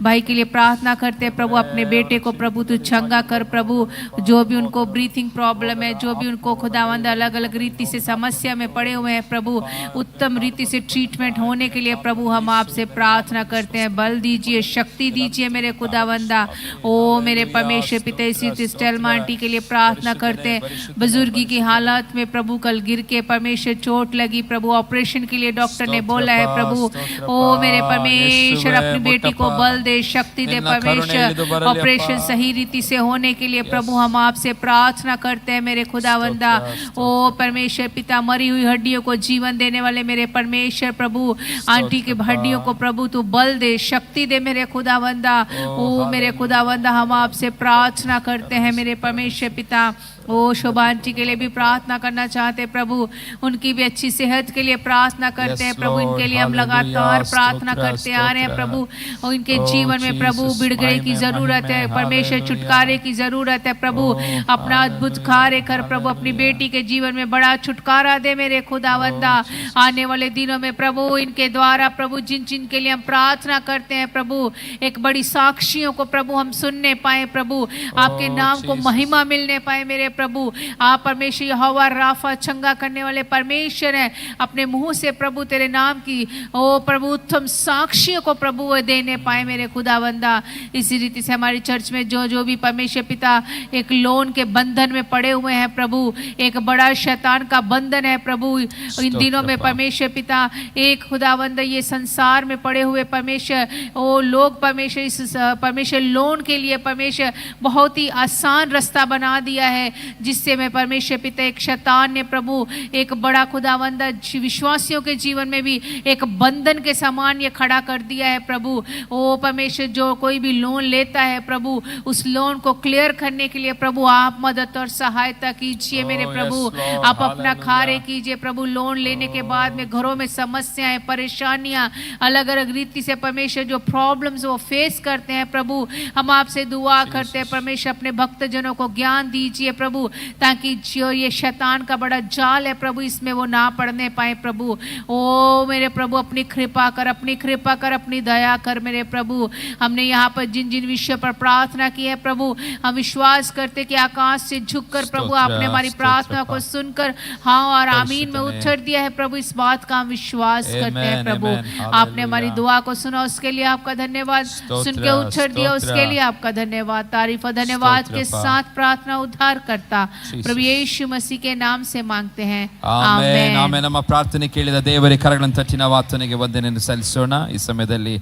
भाई के लिए प्रार्थना करते हैं प्रभु अपने बेटे को प्रभु तू चंगा कर प्रभु। जो भी उनको ब्रीथिंग प्रॉब्लम है, जो भी उनको खुदावंद अलग अलग रीति से समस्या में पड़े हुए हैं प्रभु, उत्तम रीति से ट्रीटमेंट होने के लिए प्रभु हम आपसे प्रार्थना करते हैं। बल दीजिए, शक्ति दीजिए मेरे खुदावंदा। ओ मेरे परमेश्वर पिता इसी स्टेलमा आंटी के लिए प्रार्थना करते हैं बुजुर्गी की हालत में प्रभु, कल गिर के परमेश्वर चोट लगी प्रभु, ऑपरेशन के लिए डॉक्टर ने बोला है प्रभु। ओ मेरे परमेश्वर अपनी बेटी को बल दे, शक्ति दे परमेश्वर, ऑपरेशन सही रीति से होने के लिए प्रभु हम आपसे प्रार्थना करते हैं मेरे खुदावंदा। ओ परमेश्वर पिता मरी हुई हड्डियों को जीवन देने वाले मेरे परमेश्वर प्रभु, आंटी के हड्डियों को प्रभु तू बल दे, शक्ति दे मेरे खुदावंदा। ओ मेरे खुदावंदा हम आपसे प्रार्थना करते हैं मेरे परमेश्वर पिता। ओ शोभा आंटी के लिए भी प्रार्थना करना चाहते प्रभु, उनकी भी अच्छी सेहत के लिए प्रार्थना करते हैं प्रभु। इनके लिए हम लगातार प्रार्थना करते आ रहे हैं प्रभु। और इनके जीवन में प्रभु बिड़गड़े की जरूरत है परमेश्वर, छुटकारे की जरूरत है प्रभु। अपना अद्भुत कार्य कर प्रभु, अपनी बेटी के जीवन में बड़ा छुटकारा दे मेरे खुदावंदा। आने वाले दिनों में प्रभु इनके द्वारा प्रभु जिन जिन के लिए हम प्रार्थना करते हैं प्रभु, एक बड़ी साक्षियों को प्रभु हम सुनने पाए प्रभु, आपके नाम को महिमा मिलने पाए मेरे प्रभु। आप परमेश्वर यहोवा राफा चंगा करने वाले परमेश्वर हैं। अपने मुंह से प्रभु तेरे नाम की ओ प्रभु उत्तम साक्षियों को प्रभु वो देने पाए मेरे खुदावंदा। इसी रीति से हमारी चर्च में जो जो भी परमेश्वर पिता एक लोन के बंधन में पड़े हुए हैं प्रभु, एक बड़ा शैतान का बंधन है प्रभु इन दिनों में परमेश्वर पिता, एक खुदावंदा ये संसार में पड़े हुए परमेश्वर ओ लोग परमेश्वर इस परमेश्वर लोन के लिए परमेश्वर बहुत ही आसान रास्ता बना दिया है, जिससे मैं परमेश्वर पिता एक शैतान ने प्रभु एक बड़ा खुदावंदा विश्वासियों के जीवन में भी एक बंधन के समान ये खड़ा कर दिया है प्रभु। ओ परमेश्वर जो कोई भी लोन लेता है प्रभु, उस लोन को क्लियर करने के लिए प्रभु आप मदद और सहायता कीजिए मेरे प्रभु। आप अपना कार्य कीजिए प्रभु। लोन लेने के बाद में घरों में समस्याएं, परेशानियां, अलग अलग रीति से परमेश्वर जो प्रॉब्लम्स वो फेस करते हैं प्रभु, हम आपसे दुआ करते हैं परमेश्वर अपने भक्तजनों को ज्ञान दीजिए प्रभु, ताकि जो ये शैतान का बड़ा जाल है प्रभु इसमें वो ना पड़ने पाए प्रभु। ओ मेरे प्रभु अपनी कृपा कर, अपनी कृपा कर, अपनी दया कर मेरे प्रभु। हमने यहाँ पर जिन जिन विषय पर प्रार्थना की है प्रभु, हम विश्वास करते कि आकाश से झुककर प्रभु आपने हमारी प्रार्थना को सुनकर हाँ और आमीन में उत्तर दिया है प्रभु। इस बात का हम विश्वास करते हैं प्रभु। आपने हमारी दुआ को सुना उसके लिए आपका धन्यवाद, सुन के उत्तर दिया उसके लिए आपका धन्यवाद। तारीफ और धन्यवाद के साथ प्रार्थना उद्धार करता प्रभु यीशु मसीह के नाम से मांगते हैं, ಆಮೆನ್ ಆಮೆನ್। ನಮ್ಮ ಪ್ರಾರ್ಥನೆ ಕೇಳಿದ ದೇವರೇ ಕರಗಳನ್ನು ತಟ್ಟಿ ನಾವು ಆತನಿಗೆ ವಂದನೆಯನ್ನು ಸಲ್ಲಿಸೋಣ। ಈ ಸಮಯದಲ್ಲಿ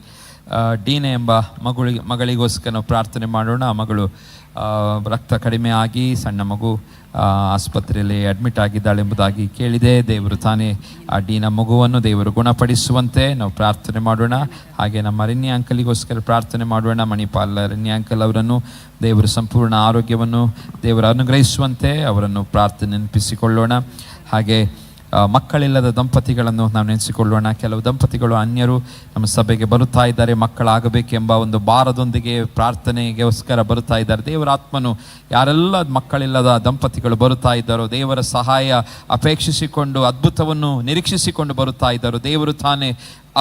ಡೀನೆ ಎಂಬ ಮಗಳಿಗೋಸ್ಕರ ನಾವು ಪ್ರಾರ್ಥನೆ ಮಾಡೋಣ। ಆ ಮಗಳು ರಕ್ತ ಕಡಿಮೆ ಆಗಿ ಸಣ್ಣ ಮಗು ಆಸ್ಪತ್ರೆಯಲ್ಲಿ ಅಡ್ಮಿಟ್ ಆಗಿದ್ದಾಳೆ ಎಂಬುದಾಗಿ ಕೇಳಿದೆ। ದೇವರು ತಾನೇ ಆ ಡೀನ ಮಗುವನ್ನು ದೇವರು ಗುಣಪಡಿಸುವಂತೆ ನಾವು ಪ್ರಾರ್ಥನೆ ಮಾಡೋಣ। ಹಾಗೆ ನಮ್ಮ ರಿನ್ನಿ ಅಂಕಲಿಗೋಸ್ಕರ ಪ್ರಾರ್ಥನೆ ಮಾಡೋಣ। ಮಣಿಪಾಲ್ ರಿನ್ನಿ ಅಂಕಲ್ ಅವರನ್ನು ದೇವರು ಸಂಪೂರ್ಣ ಆರೋಗ್ಯವನ್ನು ದೇವರು ಅನುಗ್ರಹಿಸುವಂತೆ ಅವರನ್ನು ಪ್ರಾರ್ಥನೆ ನೆನಪಿಸಿಕೊಳ್ಳೋಣ। ಹಾಗೆ ಮಕ್ಕಳಿಲ್ಲದ ದಂಪತಿಗಳನ್ನು ನಾವು ನೆನೆಸಿಕೊಳ್ಳೋಣ। ಕೆಲವು ದಂಪತಿಗಳು ಅನ್ಯರು ನಮ್ಮ ಸಭೆಗೆ ಬರುತ್ತಾ ಇದ್ದಾರೆ, ಮಕ್ಕಳಾಗಬೇಕೆಂಬ ಒಂದು ಭಾರದೊಂದಿಗೆ ಪ್ರಾರ್ಥನೆಗೋಸ್ಕರ ಬರುತ್ತಾ ಇದ್ದಾರೆ। ದೇವರ ಆತ್ಮನು ಯಾರೆಲ್ಲ ಮಕ್ಕಳಿಲ್ಲದ ದಂಪತಿಗಳು ಬರುತ್ತಾ ಇದ್ದಾರೋ, ದೇವರ ಸಹಾಯ ಅಪೇಕ್ಷಿಸಿಕೊಂಡು ಅದ್ಭುತವನ್ನು ನಿರೀಕ್ಷಿಸಿಕೊಂಡು ಬರುತ್ತಾ ಇದ್ದಾರೋ, ದೇವರು ತಾನೇ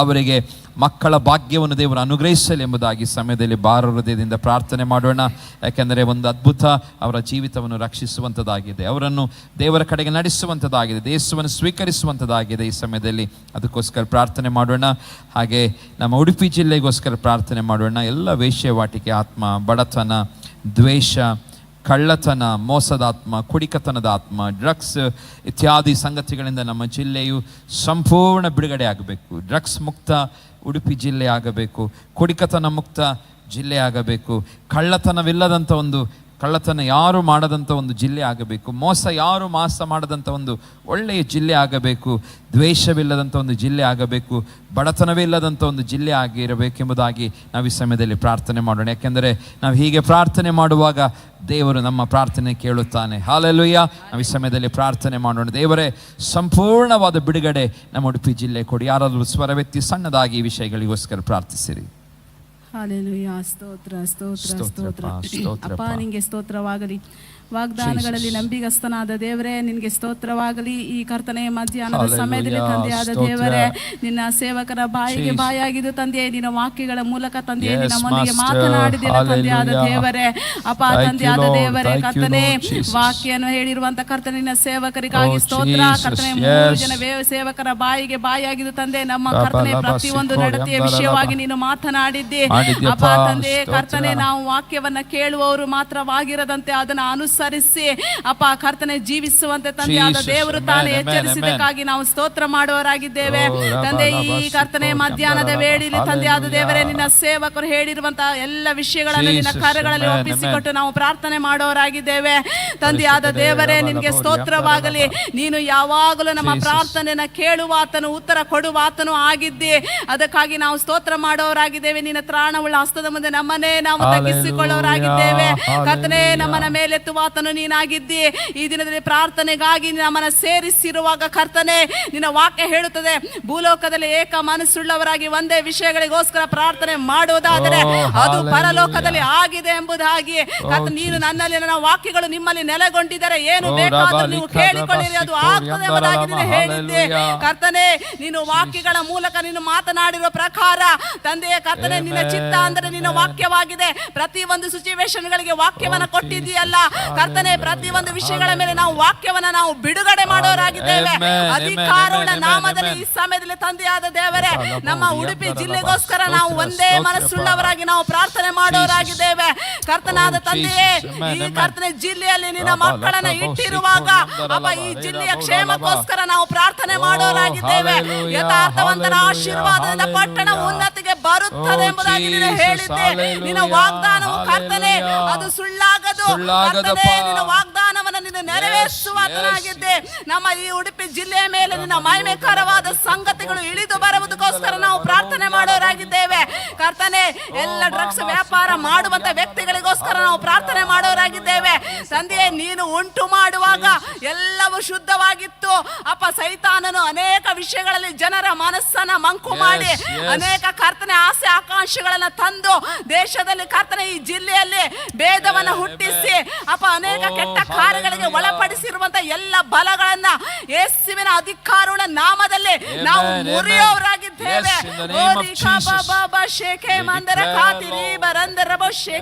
ಅವರಿಗೆ ಮಕ್ಕಳ ಭಾಗ್ಯವನ್ನು ದೇವರು ಅನುಗ್ರಹಿಸಲಿ ಎಂಬುದಾಗಿ ಸಮಯದಲ್ಲಿ ಭಾರ ಹೃದಯದಿಂದ ಪ್ರಾರ್ಥನೆ ಮಾಡೋಣ. ಯಾಕೆಂದರೆ ಒಂದು ಅದ್ಭುತ ಅವರ ಜೀವಿತವನ್ನು ರಕ್ಷಿಸುವಂಥದ್ದಾಗಿದೆ, ಅವರನ್ನು ದೇವರ ಕಡೆಗೆ ನಡೆಸುವಂಥದ್ದಾಗಿದೆ, ದೇಶವನ್ನು ಸ್ವೀಕರಿಸುವಂಥದ್ದಾಗಿದೆ ಈ ಸಮಯದಲ್ಲಿ. ಅದಕ್ಕೋಸ್ಕರ ಪ್ರಾರ್ಥನೆ ಮಾಡೋಣ. ಹಾಗೆ ನಮ್ಮ ಉಡುಪಿ ಜಿಲ್ಲೆಗೋಸ್ಕರ ಪ್ರಾರ್ಥನೆ ಮಾಡೋಣ. ಎಲ್ಲ ವೇಶ್ಯವಾಟಿಕೆ ಆತ್ಮ, ಬಡತನ, ದ್ವೇಷ, ಕಳ್ಳತನ, ಮೋಸದಾತ್ಮ, ಕುಡಿಕತನದ ಆತ್ಮ, ಡ್ರಗ್ಸ್ ಇತ್ಯಾದಿ ಸಂಗತಿಗಳಿಂದ ನಮ್ಮ ಜಿಲ್ಲೆಯು ಸಂಪೂರ್ಣ ಬಿಡುಗಡೆ ಆಗಬೇಕು. ಡ್ರಗ್ಸ್ ಮುಕ್ತ ಉಡುಪಿ ಜಿಲ್ಲೆ ಆಗಬೇಕು, ಕುಡಿಕತನ ಮುಕ್ತ ಜಿಲ್ಲೆ ಆಗಬೇಕು, ಕಳ್ಳತನವಿಲ್ಲದಂಥ ಒಂದು, ಕಳ್ಳತನ ಯಾರು ಮಾಡದಂಥ ಒಂದು ಜಿಲ್ಲೆ ಆಗಬೇಕು, ಮೋಸ ಯಾರು ಮಾಡದಂಥ ಒಂದು ಒಳ್ಳೆಯ ಜಿಲ್ಲೆ ಆಗಬೇಕು, ದ್ವೇಷವಿಲ್ಲದಂಥ ಒಂದು ಜಿಲ್ಲೆ ಆಗಬೇಕು, ಬಡತನವೇ ಇಲ್ಲದಂಥ ಒಂದು ಜಿಲ್ಲೆ ಆಗಿರಬೇಕೆಂಬುದಾಗಿ ನಾವು ಈ ಸಮಯದಲ್ಲಿ ಪ್ರಾರ್ಥನೆ ಮಾಡೋಣ. ಯಾಕೆಂದರೆ ನಾವು ಹೀಗೆ ಪ್ರಾರ್ಥನೆ ಮಾಡುವಾಗ ದೇವರು ನಮ್ಮ ಪ್ರಾರ್ಥನೆ ಕೇಳುತ್ತಾನೆ. ಹಾಲೆಲೂಯ. ನಾವು ಈ ಸಮಯದಲ್ಲಿ ಪ್ರಾರ್ಥನೆ ಮಾಡೋಣ. ದೇವರೇ, ಸಂಪೂರ್ಣವಾದ ಬಿಡುಗಡೆ ನಮ್ಮ ಉಡುಪಿ ಜಿಲ್ಲೆ ಕೊಡಿ. ಯಾರಾದರೂ ಸ್ವರವೆತ್ತಿ ಸಣ್ಣದಾಗಿ ಈ ವಿಷಯಗಳಿಗೋಸ್ಕರ ಪ್ರಾರ್ಥಿಸಿರಿ. ಹಾಲೆಲೂಯಾ. ಸ್ತೋತ್ರ ಸ್ತೋತ್ರ ಸ್ತೋತ್ರ. ಸ್ತೋತ್ರಪ್ಪ. ಅಪ್ಪ ನಿನಗೆ ಸ್ತೋತ್ರವಾಗಲಿ. ವಾಗ್ದಾನಗಳಲ್ಲಿ ನಂಬಿಗಸ್ತನಾದ ದೇವರೇ ನಿನಗೆ ಸ್ತೋತ್ರವಾಗಲಿ. ಈ ಕರ್ತನೆ ಮಧ್ಯಾಹ್ನದ ಸಮಯದಲ್ಲಿ ತಂದೆಯಾದ ದೇವರೇ, ನಿನ್ನ ಸೇವಕರ ಬಾಯಿಗೆ ಬಾಯಾಗಿದ್ದು ತಂದೆಯೇ, ನಿನ್ನ ವಾಕ್ಯಗಳ ಮೂಲಕ ತಂದೆಯೇ ನಮ್ಮೊಂದಿಗೆ ಮಾತನಾಡಿದಿರ ತಂದೆಯಾದ ದೇವರೇ. ಅಪ್ಪ ತಂದೆಯಾದ ದೇವರೇ, ಕರ್ತನೆ ವಾಕ್ಯವನ್ನು ಹೇಳಿರುವಂತ ಕರ್ತನೆ ನಿನ್ನ ಸೇವಕರಿಗಾಗಿ ಸ್ತೋತ್ರ. ಕರ್ತನೆ 3 ಜನ ಸೇವಕರ ಬಾಯಿಗೆ ಬಾಯಾಗಿದ್ದು ತಂದೆ, ನಮ್ಮ ಕರ್ತನೆ ಪ್ರತಿಯೊಂದು ನಡತೆಯ ವಿಷಯವಾಗಿ ನೀನು ಮಾತನಾಡಿದ್ದಿ ಅಪ್ಪ ತಂದೆ. ಕರ್ತನೆ ನಾವು ವಾಕ್ಯವನ್ನ ಕೇಳುವವರು ಮಾತ್ರವಾಗಿರದಂತೆ ಅದನ್ನು ಅನುಸರಿಸಿ ಅಪ್ಪ ಕರ್ತನೆ ಜೀವಿಸುವಂತೆ ತಂದೆಯಾದ ದೇವರು ತಾನೇ ಎಚ್ಚರಿಸಿದಕ್ಕಾಗಿ ನಾವು ಸ್ತೋತ್ರ ಮಾಡುವವರಾಗಿದ್ದೇವೆ ತಂದೆ. ಈ ಕರ್ತನೆ ಮಧ್ಯಾಹ್ನದ ವೇಳೆಯಲ್ಲಿ ತಂದೆಯಾದ ದೇವರೇ, ನಿನ್ನ ಸೇವಕರು ಹೇಳಿರುವಂತಹ ಎಲ್ಲ ವಿಷಯಗಳನ್ನು ನಿನ್ನ ಕರಗಳಲ್ಲಿ ಒಪ್ಪಿಸಿಕೊಟ್ಟು ನಾವು ಪ್ರಾರ್ಥನೆ ಮಾಡುವವರಾಗಿದ್ದೇವೆ ತಂದೆಯಾದ ದೇವರೇ. ನಿನಗೆ ಸ್ತೋತ್ರವಾಗಲಿ. ನೀನು ಯಾವಾಗಲೂ ನಮ್ಮ ಪ್ರಾರ್ಥನೆಯನ್ನ ಕೇಳುವಾತನು, ಉತ್ತರ ಕೊಡುವಾತನು ಆಗಿದ್ದಿ. ಅದಕ್ಕಾಗಿ ನಾವು ಸ್ತೋತ್ರ ಮಾಡುವವರಾಗಿದ್ದೇವೆ. ನಿನ್ನ ತ್ರಾಣವುಳ್ಳ ಹಸ್ತದ ಮುಂದೆ ನಮ್ಮನ್ನೇ ನಾವು ತಗ್ಗಿಸಿಕೊಳ್ಳುವವರಾಗಿದ್ದೇವೆ ಕರ್ತನೆ. ನಮ್ಮನ ಮೇಲೆತ್ತುವಾತನು ನೀನಾಗಿದ್ದಿ. ಈ ದಿನದಲ್ಲಿ ಪ್ರಾರ್ಥನೆಗಾಗಿ ನಮ್ಮನ್ನ ಸೇರಿಸಿರುವಾಗ ಕರ್ತನೆ, ನಿನ್ನ ವಾಕ್ಯ ಹೇಳುತ್ತದೆ, ಭೂಲೋಕದಲ್ಲಿ ಏಕ ಮನಸ್ಸುಳ್ಳವರಾಗಿ ಒಂದೇ ವಿಷಯಗಳಿಗೋಸ್ಕರ ಪ್ರಾರ್ಥನೆ ಮಾಡುವುದಾದರೆ ಅದು ಪರಲೋಕದಲ್ಲಿ ಆಗಿದೆ ಎಂಬುದಾಗಿ ಕರ್ತನೆ. ನೀನು ನನ್ನಲ್ಲಿ, ನನ್ನ ವಾಕ್ಯಗಳು ನಿಮ್ಮಲ್ಲಿ ನೆಲೆಗೊಂಡಿದ್ದರೆ ಏನು ಬೇಕಾದರೂ ನೀವು ಕೇಳಿಕೊಳ್ಳಿರಿ, ಅದು ಆಗ್ತದೆ ಎಂಬುದಾಗಿ ನೀನು ಹೇಳಿದ್ದೆ ಕರ್ತನೆ. ನೀನು ವಾಕ್ಯಗಳ ಮೂಲಕ ನೀನು ಮಾತನಾಡಿರುವ ಪ್ರಕಾರ ತಂದೆಯ ಕರ್ತನೆ, ನಿನ್ನ ಚಿತ್ತ ಅಂದರೆ ನಿನ್ನ ವಾಕ್ಯವಾಗಿದೆ. ಪ್ರತಿಯೊಂದು ಸಿಚುವೇಶನ್ಗಳಿಗೆ ವಾಕ್ಯವನ್ನ ಕೊಟ್ಟಿದ್ದೀಯಲ್ಲ ಕರ್ತನೆ. ಪ್ರತಿಯೊಂದು ವಿಷಯಗಳ ಮೇಲೆ ನಾವು ವಾಕ್ಯವನ್ನ ನಾವು ಬಿಡುಗಡೆ ಮಾಡೋರಾಗಿದ್ದೇವೆ. ಅಧಿಕಾರವುಳ್ಳ ನಾಮದಲ್ಲಿ ಈ ಸಮಯದಲ್ಲಿ ತಂದೆಯಾದ ದೇವರೇ, ನಮ್ಮ ಉಡುಪಿ ಜಿಲ್ಲೆಗೋಸ್ಕರ ನಾವು ಒಂದೇ ಮನಸ್ಸುಳ್ಳವರಾಗಿ ನಾವು ಪ್ರಾರ್ಥನೆ ಮಾಡೋರಾಗಿದ್ದೇವೆ ಕರ್ತನಾದ ತಂದೆಯೇ. ಈ ಕರ್ತನೆ ಜಿಲ್ಲೆಯಲ್ಲಿ ನಿನ್ನ ಮಕ್ಕಳನ್ನ ಇಟ್ಟಿರುವಾಗ ಅಪ್ಪ, ಈ ಜಿಲ್ಲೆಯ ಕ್ಷೇಮಕ್ಕೋಸ್ಕರ ನಾವು ಪ್ರಾರ್ಥನೆ ಮಾಡೋರಾಗಿದ್ದೇವೆ. ಯಥಾರ್ಥವಂತನ ಆಶೀರ್ವಾದದಿಂದ ಪಟ್ಟಣ ಉನ್ನತಿಗೆ ಬರುತ್ತದೆ ಎಂಬುದಾಗಿ ನೀನು ಹೇಳಿದ್ದೆ. ನಿನ್ನ ವಾಗ್ದಾನವು ಕರ್ತನೆ ಅದು ಸುಳ್ಳಾಗದು ಕರ್ತನೆ. ನಿನ್ನ ವಾಗ್ದಾನವನ್ನು ನೀನು ನೆರವೇರಿಸುವಾತನಾಗಿದ್ದೆ. ನಮ್ಮ ಈ ಉಡುಪಿ ಜಿಲ್ಲೆಯ ಮೇಲೆ ನಿನ್ನ ಮಹಿಮೆಕರವಾದ ಸಂಗತಿಗಳು ಇಳಿದು ಬರುವುದಕ್ಕೋಸ್ಕರ ನಾವು ಪ್ರಾರ್ಥನೆ ಮಾಡೋರಾಗಿದ್ದೇವೆ ಕರ್ತನೆ. ಎಲ್ಲ ಡ್ರಗ್ಸ್ ವ್ಯಾಪಾರ ಮಾಡುವಂತ ವ್ಯಕ್ತಿಗಳಿಗೋಸ್ಕರ ನಾವು ಪ್ರಾರ್ಥನೆ ಮಾಡೋರಾಗಿದ್ದೇವೆ ತಂದೆಯೇ. ನೀನು ಉಂಟು ಮಾಡುವಾಗ ಎಲ್ಲವೂ ಶುದ್ಧವಾಗಿತ್ತು ಅಪ್ಪ. ಸೈತಾನನು ಅನೇಕ ವಿಷಯಗಳಲ್ಲಿ ಜನರ ಮನಸ್ಸನ್ನ ಮಂಕು ಮಾಡಿ ಅನೇಕ ಕರ್ತನೆ ಆಸೆ ಆಕಾಂಕ್ಷೆಗಳನ್ನ ತಂದು ದೇಶದಲ್ಲಿ ಕರ್ತನೆ ಈ ಜಿಲ್ಲೆಯಲ್ಲಿ ಭೇದವನ್ನ ಹುಟ್ಟಿಸಿ ಅಪ್ಪ ಅನೇಕ ಕೆಟ್ಟ ಕಾರ್ಯಗಳಿಗೆ ಒಳಪಡಿಸಿರುವಂತ ಎಲ್ಲ ಬಲಗಳನ್ನ ಯೇಸುವಿನ ಅಧಿಕಾರವುಳ್ಳ ನಾಮದಲ್ಲಿ ನಾವು ಮುರಿಯೋರಾಗಿದ್ದೇವೆ.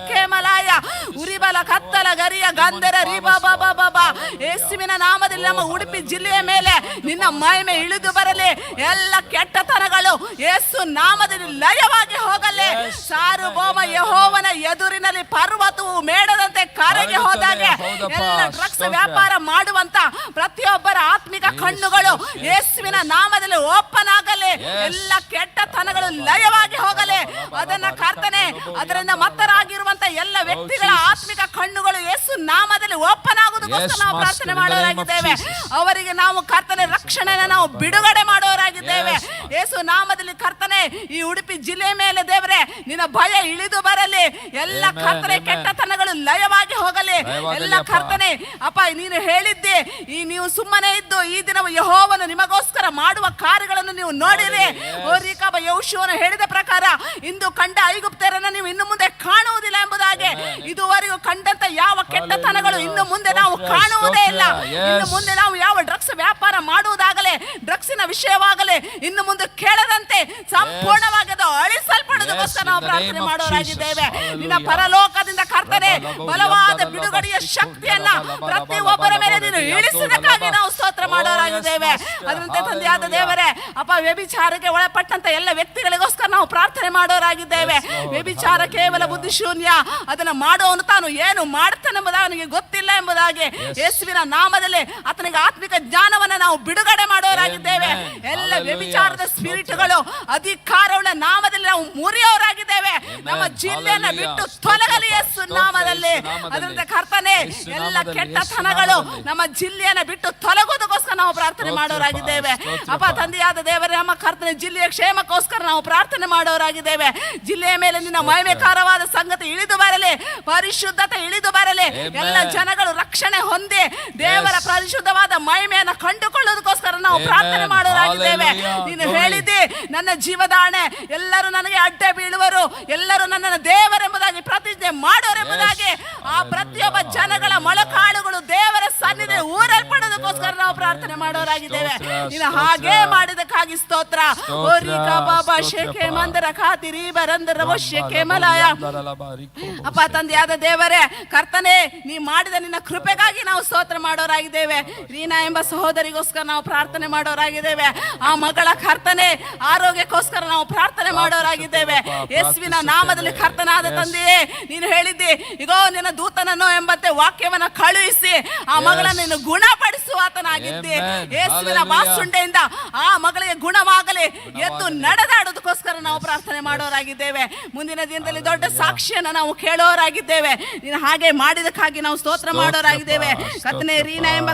ಯೇಸುವಿನ ನಾಮದಲ್ಲಿ ನಮ್ಮ ಉಡುಪಿ ಜಿಲ್ಲೆಯ ಮೇಲೆ ನಿನ್ನ ಮಹಿಮೆ ಇಳಿದು ಬರಲಿ. ಎಲ್ಲ ಕೆಟ್ಟತನಗಳು ಯೇಸು ನಾಮದಲ್ಲಿ ಲಯವಾಗಿ ಹೋಗಲಿ. ಸಾರ್ವಭೌಮ ಯೆಹೋವನ ಎದುರಿನಲ್ಲಿ ಪರ್ವತವು ಮೇಡದಂತೆ ಕರಗಿ ಹೋದಾಗ ಎಲ್ಲ ಡ್ರಗ್ಸ್ ವ್ಯಾಪಾರ ಮಾಡುವಂತ ಪ್ರತಿಯೊಬ್ಬರ ಆತ್ಮಿಕ ಕಣ್ಣುಗಳು ಯೇಸುವಿನ ನಾಮದಲ್ಲಿ ಓಪನ್ ಆಗಲಿ. ಎಲ್ಲ ಕೆಟ್ಟತನಗಳು ಲಯವಾಗಿ ಹೋಗಲಿ. ಅದನ್ನ ಕರ್ತನೆ, ಅದರಿಂದ ಮತ್ತರಾಗಿರುವಂತ ಎಲ್ಲ ವ್ಯಕ್ತಿಗಳ ಆತ್ಮಿಕ ಕಣ್ಣುಗಳು ಯೇಸು ನಾಮದಲ್ಲಿ ಓಪನ್ ಆಗುವುದಕ್ಕೋಸ್ಕರ ನಾವು ಪ್ರಾರ್ಥನೆ ಮಾಡೋರಾಗಿದ್ದೇವೆ. ಅವರಿಗೆ ನಾವು ಕರ್ತನೆ ರಕ್ಷಣೆಯನ್ನು ನಾವು ಬಿಡುಗಡೆ ಮಾಡೋರಾಗಿದ್ದೇವೆ ಯೇಸು ನಾಮದಲ್ಲಿ ಕರ್ತನೆ. ಈ ಉಡುಪಿ ಜಿಲ್ಲೆ ಮೇಲೆ ದೇವರೇ ನಿನ್ನ ಭಯ ಇಳಿದು ಬರಲಿ. ಎಲ್ಲ ಕರ್ತನೆ ಕೆಟ್ಟತನಗಳು ಲಯವಾಗಿ ಹೋಗಲಿ. ಎಲ್ಲ ಕರ್ತನೆ ಅಪ್ಪ, ನೀನು ಹೇಳಿದ್ದೆ, ಈ ನೀವು ಸುಮ್ಮನೆ ಇದ್ದು ಈ ದಿನ ಯೆಹೋವನು ನಿಮಗೋಸ್ಕರ ಮಾಡುವ ಕಾರ್ಯಗಳನ್ನು ನೀವು ನೋಡಿರಿ. ಯೆಹೋಶುವನು ಹೇಳಿದ ಪ್ರಕಾರ ಇಂದು ಕಂಡ ಐಗುಪ್ತ್ಯರನ್ನು ನೀವು ಇನ್ನು ಮುಂದೆ ಕಾಣುವುದಿಲ್ಲ ಎಂಬುದಾಗಿ. ಇದುವರೆಗೂ ಕಂಡಂತ ಯಾವ ಕೆಟ್ಟತನಗಳು ಇನ್ನು ಮುಂದೆ ನಾವು ಕಾಣುವುದೇ ಇಲ್ಲ. ಇನ್ನು ಮುಂದೆ ನಾವು ಯಾವ ಡ್ರಗ್ಸ್ ವ್ಯಾಪಾರ ಮಾಡುವುದಾಗಲೇ, ಡ್ರಗ್ಸ್ ಡ್ರಗ್ಸಿನ ವಿಷಯವಾಗಲಿ ಇನ್ನು ಮುಂದೆ ಕೇಳದಂತೆ ಸಂಪೂರ್ಣವಾಗಿ ಅದು ಅಳಿಸಲ್ಪಡೋದಕ್ಕೋಸ್ಕರ ನಾವು ಪ್ರಾರ್ಥನೆ ಮಾಡೋರಾಗಿದ್ದೇವೆ. ನಿನ್ನ ಪರಲೋಕದಿಂದ ಕರ್ತನೆ ಬಲವಾದ ಬಿಡುಗಡೆಯ ಶಕ್ತಿಯನ್ನ ಪ್ರತಿ ಒಬ್ಬರ ಮೇಲೆ ನೀನು ಇಳಿಸಿದಕ್ಕಾಗಿ ನಾವು ಸ್ತೋತ್ರ ಮಾಡೋರಾಗಿದ್ದೇವೆ. ಅದರಂತೆ ತಂದೆಯಾದ ದೇವರೇ, ಅಪ್ಪ, ವ್ಯಭಿಚಾರಕ್ಕೆ ಒಳಪಟ್ಟಂತ ಎಲ್ಲ ವ್ಯಕ್ತಿಗಳಿಗೋಸ್ಕರ ನಾವು ಪ್ರಾರ್ಥನೆ ಮಾಡೋರಾಗಿದ್ದೇವೆ. ವ್ಯಭಿಚಾರ ಕೇವಲ ಬುದ್ಧಿಶೂನ್ಯ, ಅದನ್ನ ಮಾಡೋನು ತಾನು ಏನು ಮಾಡ್ತಾನೆಂಬುದಾಗಿ ಅವನಿಗೆ ಗೊತ್ತಿಲ್ಲ ಎಂಬುದಾಗಿ ಯೇಸುವಿನ ನಾಮದಲ್ಲಿ ಆತನಿಗೆ ಆತ್ಮಿಕ ಜ್ಞಾನವನ್ನ ನಾವು ಬಿಡುಗಡೆ ಮಾಡೋರಾಗಿದ್ದೇವೆ. ಎಲ್ಲ ವ್ಯಭಿಚಾರದ ಸ್ಪಿರಿಟ್ಗಳು ಅಧಿಕಾರವುಳ್ಳ ನಾಮದಲ್ಲಿ ನಾವು ಮುರಿಯೋರಾಗಿದ್ದೇವೆ. ನಮ್ಮ ಜಿಲ್ಲೆಯನ್ನ ಬಿಟ್ಟು ತೊಲಗಲಿ ಯೇಸು ನಾಮದಲ್ಲಿ. ಅದರಂತೆ ಕರ್ತನೆ, ಎಲ್ಲ ಕೆಟ್ಟತನಗಳು ನಮ್ಮ ಜಿಲ್ಲೆಯನ್ನ ಬಿಟ್ಟು ತೊಲಗೋದಕ್ಕೋಸ್ಕರ ನಾವು ಪ್ರಾರ್ಥನೆ ಮಾಡೋರಾಗಿದ್ದೇವೆ. ಅಪ್ಪ ತಂದೆಯಾದ ದೇವರೇ, ನಮ್ಮ ಕರ್ತನೆ ಜಿಲ್ಲೆಯ ಕ್ಷೇಮಕ್ಕೋಸ್ಕರ ನಾವು ಪ್ರಾರ್ಥನೆ ಮಾಡೋರಾಗಿದ್ದೇವೆ. ಜಿಲ್ಲೆಯ ಮೇಲೆ ನಿನ್ನ ಮಹಿಮೆಕಾರವಾದ ಸಂಗತಿ ಇಳಿದು ಬರಲಿ, ಪರಿಶುದ್ಧತೆ ಇಳಿದು ಬರಲಿ. ಎಲ್ಲ ಜನಗಳು ರಕ್ಷಣೆ ಹೊಂದಿ ದೇವರ ಪರಿಶುದ್ಧವಾದ ಮಹಿಮೆಯನ್ನು ಕಂಡುಕೊಳ್ಳೋದಕ್ಕೋಸ್ಕರ ನಾವು ಪ್ರಾರ್ಥನೆ ಮಾಡೋರಾಗಿದ್ದೇವೆ. ನೀನು ಹೇಳಿದ್ದಿ, ನನ್ನ ಜೀವದಾಣೆ, ಎಲ್ಲರೂ ನನಗೆ ಅಡ್ಡ ಬೀಳುವರು, ಎಲ್ಲರೂ ನನ್ನನ್ನು ದೇವರೆಂಬುದಾಗಿ ಪ್ರತಿಜ್ಞೆ ಮಾಡೋರೆಂಬುದಾಗಿ ಆ ಪ್ರತಿಯೊಬ್ಬ ಜನಗಳ ಮೊಳಕಾಳುಗಳು ದೇವರ ಸನ್ನಿಧಿ ಊರಲ್ಪಡೋದಕ್ಕೋಸ್ಕರ ನಾವು ಪ್ರಾರ್ಥನೆ ಮಾಡೋರಾಗಿದ್ದೇವೆ. ನೀನು ಹಾಗೆ ಮಾಡಿದಕ್ಕಾಗಿ ಸ್ತೋತ್ರ. ಅಪ್ಪ ತಂದೆಯಾದ ದೇವರೇ, ಕರ್ತನೆ, ನೀ ಮಾಡಿದ ನಿನ್ನ ಕೃಪೆಗಾಗಿ ನಾವು ಸ್ತೋತ್ರ ಮಾಡೋರಾಗಿದ್ದೇವೆ. ರೀನಾ ಎಂಬ ಸಹೋದರಿಗೋಸ್ಕರ ನಾವು ಪ್ರಾರ್ಥನೆ ಮಾಡೋರಾಗಿದ್ದೇವೆ. ಆ ಮಗಳ ಕರ್ತನೆ ಆರೋಗ್ಯಕ್ಕೋಸ್ಕರ ನಾವು ಪ್ರಾರ್ಥನೆ ಮಾಡೋರಾಗಿದ್ದೇವೆ. ಯೇಸುವಿನ ನಾಮದಲ್ಲಿ ಕರ್ತನಾದ ತಂದೆಯೇ, ನೀನು ಹೇಳಿದ್ದಿ, ಇಗೋ ನಿನ್ನ ದೂತನನ್ನು ಎಂಬಂತೆ ವಾಕ್ಯವನ್ನ ಕಳುಹಿಸಿ ಆ ಮಗಳನ್ನು ನೀನು ಗುಣಪಡಿಸುವಾತನಾಗಿದ್ದಿ. ಯೇಸುವಿನ ಬಾಸುಂಡೆಯಿಂದ ಆ ಮಗಳಿಗೆ ಗುಣವಾಗಲಿ, ಎದ್ದು ನಡೆದಾಡೋದಕ್ಕೋಸ್ಕರ ನಾವು ಪ್ರಾರ್ಥನೆ ಮಾಡೋರಾಗಿದ್ದೇವೆ. ಮುಂದಿನ ದಿನದಲ್ಲಿ ದೊಡ್ಡ ಸಾಕ್ಷಿಯನ್ನು ನಾವು ಕೇಳೋರಾಗಿದ್ದೇವೆ. ನೀನು ಹಾಗೆ ಮಾಡಿದಕ್ಕಾಗಿ ನಾವು ಸ್ತೋತ್ರ ಮಾಡೋರಾಗಿದ್ದೇವೆ. ಕರ್ತನೆ, ರೀನಾ ಎಂಬ